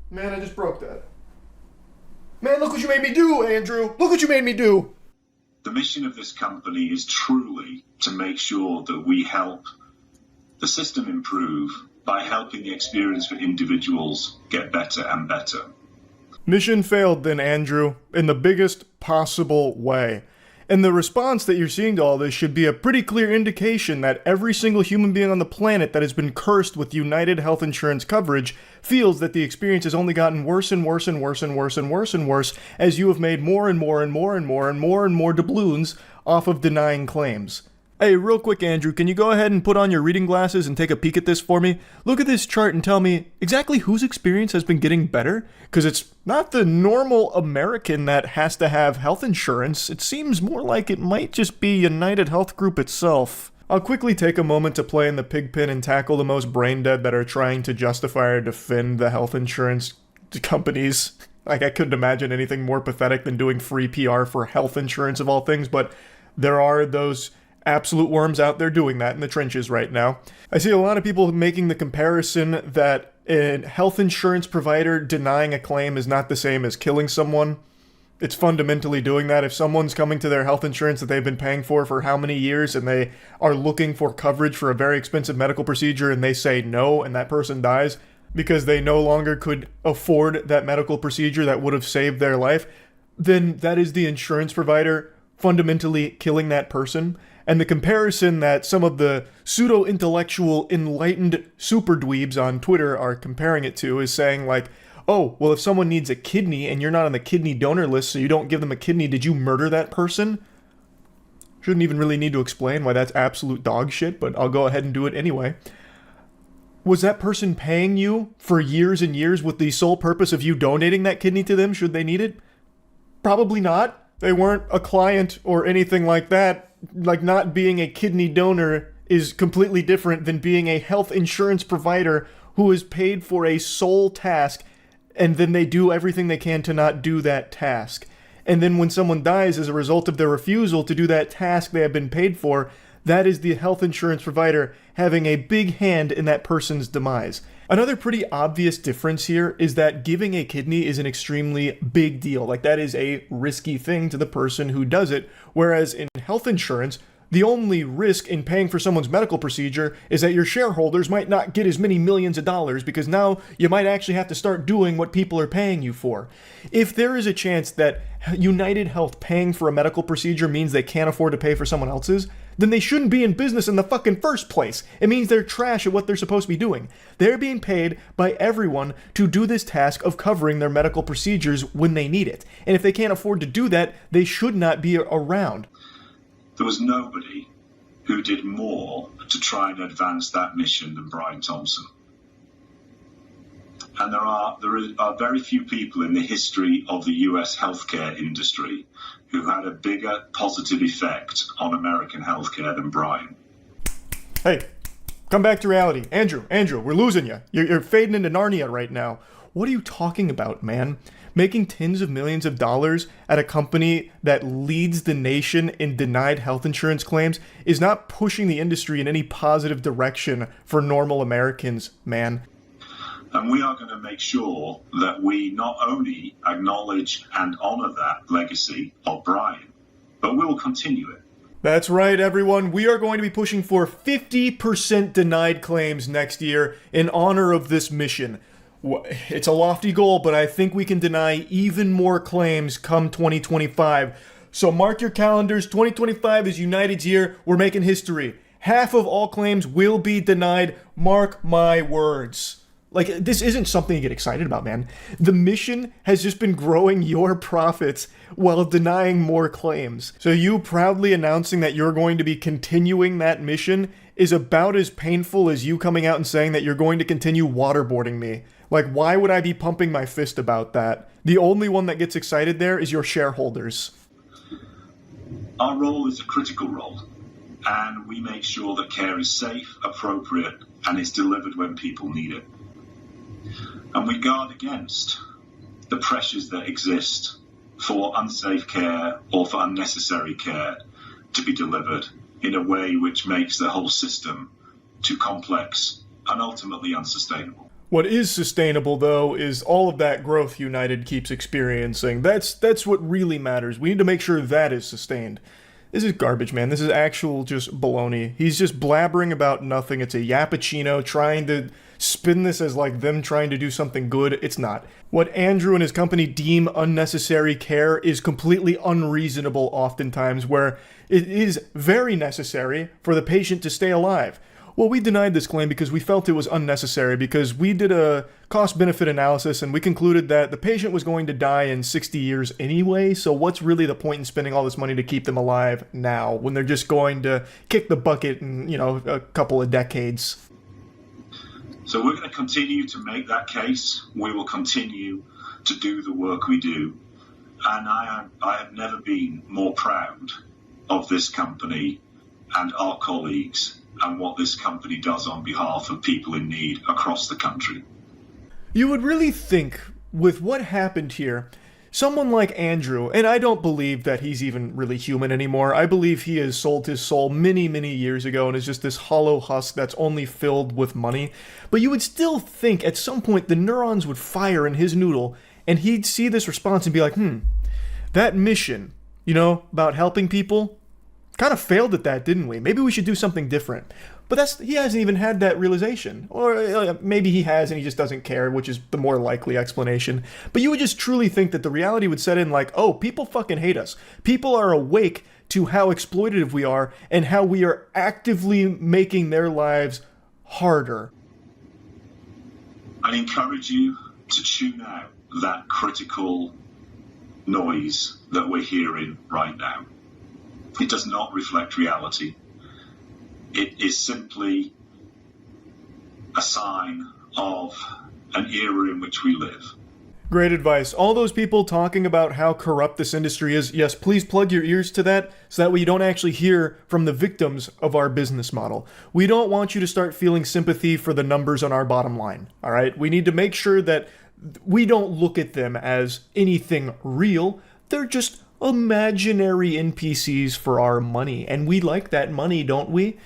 Man, I just broke that. Man, look what you made me do, Andrew. Look what you made me do. The mission of this company is truly to make sure that we help the system improve by helping the experience for individuals get better and better. Mission failed then, Andrew, in the biggest possible way. And the response that you're seeing to all this should be a pretty clear indication that every single human being on the planet that has been cursed with United health insurance coverage feels that the experience has only gotten worse and worse and worse and worse and worse and worse as you have made more and more and more and more and more and more doubloons off of denying claims. Hey, real quick, Andrew, can you go ahead and put on your reading glasses and take a peek at this for me? Look at this chart and tell me exactly whose experience has been getting better? Because it's not the normal American that has to have health insurance. It seems more like it might just be United Health Group itself. I'll quickly take a moment to play in the pigpen and tackle the most brain dead that are trying to justify or defend the health insurance companies. Like, I couldn't imagine anything more pathetic than doing free PR for health insurance of all things, but there are those absolute worms out there doing that in the trenches right now. I see a lot of people making the comparison that a health insurance provider denying a claim is not the same as killing someone. It's fundamentally doing that. If someone's coming to their health insurance that they've been paying for how many years, and they are looking for coverage for a very expensive medical procedure, and they say no, and that person dies because they no longer could afford that medical procedure that would have saved their life, then that is the insurance provider fundamentally killing that person. And the comparison that some of the pseudo-intellectual enlightened super dweebs on Twitter are comparing it to is saying like, oh, well, if someone needs a kidney and you're not on the kidney donor list, so you don't give them a kidney, did you murder that person? Shouldn't even really need to explain why that's absolute dog shit, but I'll go ahead and do it anyway. Was that person paying you for years and years with the sole purpose of you donating that kidney to them should they need it? Probably not. They weren't a client or anything like that. Like, not being a kidney donor is completely different than being a health insurance provider who is paid for a sole task, and then they do everything they can to not do that task. And then when someone dies as a result of their refusal to do that task they have been paid for, that is the health insurance provider having a big hand in that person's demise. Another pretty obvious difference here is that giving a kidney is an extremely big deal. Like, that is a risky thing to the person who does it, whereas in health insurance, the only risk in paying for someone's medical procedure is that your shareholders might not get as many millions of dollars, because now you might actually have to start doing what people are paying you for. If there is a chance that United Health paying for a medical procedure means they can't afford to pay for someone else's, then they shouldn't be in business in the fucking first place. It means they're trash at what they're supposed to be doing. They're being paid by everyone to do this task of covering their medical procedures when they need it. And if they can't afford to do that, they should not be around. There was nobody who did more to try and advance that mission than Brian Thompson. And there are very few people in the history of the US healthcare industry who had a bigger positive effect on American healthcare than Brian. Hey, come back to reality. Andrew, we're losing you. You're fading into Narnia right now. What are you talking about, man? Making tens of millions of dollars at a company that leads the nation in denied health insurance claims is not pushing the industry in any positive direction for normal Americans, man. And we are going to make sure that we not only acknowledge and honor that legacy of Brian, but we will continue it. That's right, everyone. We are going to be pushing for 50% denied claims next year in honor of this mission. It's a lofty goal, but I think we can deny even more claims come 2025. So mark your calendars. 2025 is United's year. We're making history. Half of all claims will be denied. Mark my words. Like, this isn't something you get excited about, man. The mission has just been growing your profits while denying more claims. So you proudly announcing that you're going to be continuing that mission is about as painful as you coming out and saying that you're going to continue waterboarding me. Like, why would I be pumping my fist about that? The only one that gets excited there is your shareholders. Our role is a critical role, and we make sure that care is safe, appropriate, and is delivered when people need it. And we guard against the pressures that exist for unsafe care or for unnecessary care to be delivered in a way which makes the whole system too complex and ultimately unsustainable. What is sustainable, though, is all of that growth United keeps experiencing. That's what really matters. We need to make sure that is sustained. This is garbage, man. This is actual just baloney. He's just blabbering about nothing. It's a yappuccino trying to spin this as like them trying to do something good. It's not. What Andrew and his company deem unnecessary care is completely unreasonable oftentimes, where it is very necessary for the patient to stay alive. Well, we denied this claim because we felt it was unnecessary, because we did a cost-benefit analysis and we concluded that the patient was going to die in 60 years anyway, so what's really the point in spending all this money to keep them alive now when they're just going to kick the bucket in, a couple of decades? So we're going to continue to make that case. We will continue to do the work we do. And I have never been more proud of this company and our colleagues and what this company does on behalf of people in need across the country. You would really think, with what happened here, someone like Andrew, and I don't believe that he's even really human anymore. I believe he has sold his soul many, many years ago and is just this hollow husk that's only filled with money. But you would still think at some point the neurons would fire in his noodle and he'd see this response and be like, that mission, about helping people, kind of failed at that, didn't we? Maybe we should do something different. But he hasn't even had that realization. Or maybe he has and he just doesn't care, which is the more likely explanation. But you would just truly think that the reality would set in like, oh, people fucking hate us. People are awake to how exploitative we are and how we are actively making their lives harder. I encourage you to tune out that critical noise that we're hearing right now. It does not reflect reality. It is simply a sign of an era in which we live. Great advice. All those people talking about how corrupt this industry is, yes, please plug your ears to that so that way you don't actually hear from the victims of our business model. We don't want you to start feeling sympathy for the numbers on our bottom line, all right? We need to make sure that we don't look at them as anything real. They're just imaginary NPCs for our money, and we like that money, don't we?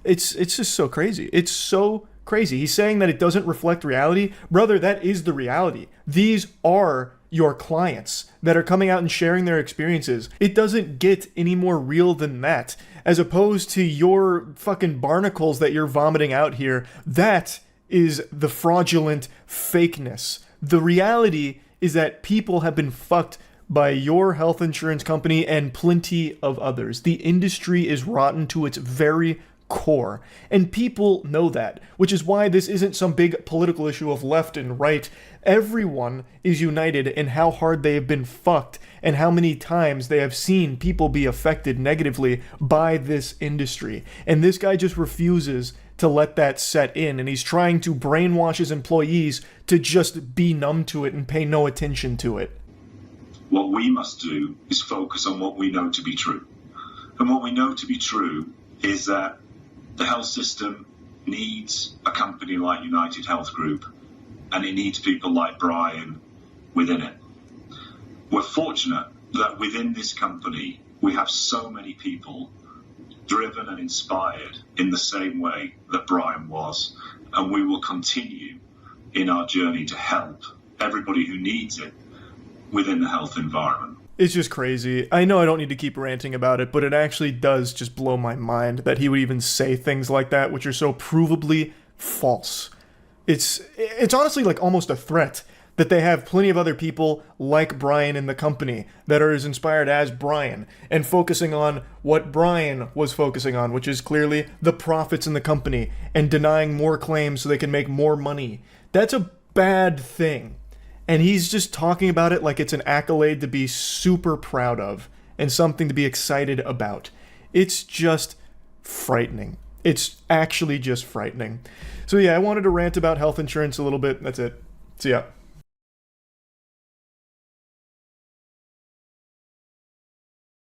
It's just so crazy. It's so crazy. He's saying that it doesn't reflect reality. Brother, that is the reality. These are your clients that are coming out and sharing their experiences. It doesn't get any more real than that. As opposed to your fucking barnacles that you're vomiting out here, that is the fraudulent fakeness. The reality is that people have been fucked by your health insurance company and plenty of others. The industry is rotten to its very core, and people know that, which is why this isn't some big political issue of left and right. Everyone is united in how hard they have been fucked and how many times they have seen people be affected negatively by this industry. And this guy just refuses to let that set in, and he's trying to brainwash his employees to just be numb to it and pay no attention to it. What we must do is focus on what we know to be true. And what we know to be true is that the health system needs a company like United Health Group, and it needs people like Brian within it. We're fortunate that within this company, we have so many people driven and inspired in the same way that Brian was, and we will continue in our journey to help everybody who needs it within the health environment. It's just crazy. I know I don't need to keep ranting about it, but it actually does just blow my mind that he would even say things like that, which are so provably false. It's honestly like almost a threat that they have plenty of other people like Brian in the company that are as inspired as Brian and focusing on what Brian was focusing on, which is clearly the profits in the company and denying more claims so they can make more money. That's a bad thing. And he's just talking about it like it's an accolade to be super proud of and something to be excited about. It's just frightening. It's actually just frightening. So yeah, I wanted to rant about health insurance a little bit. That's it. See ya.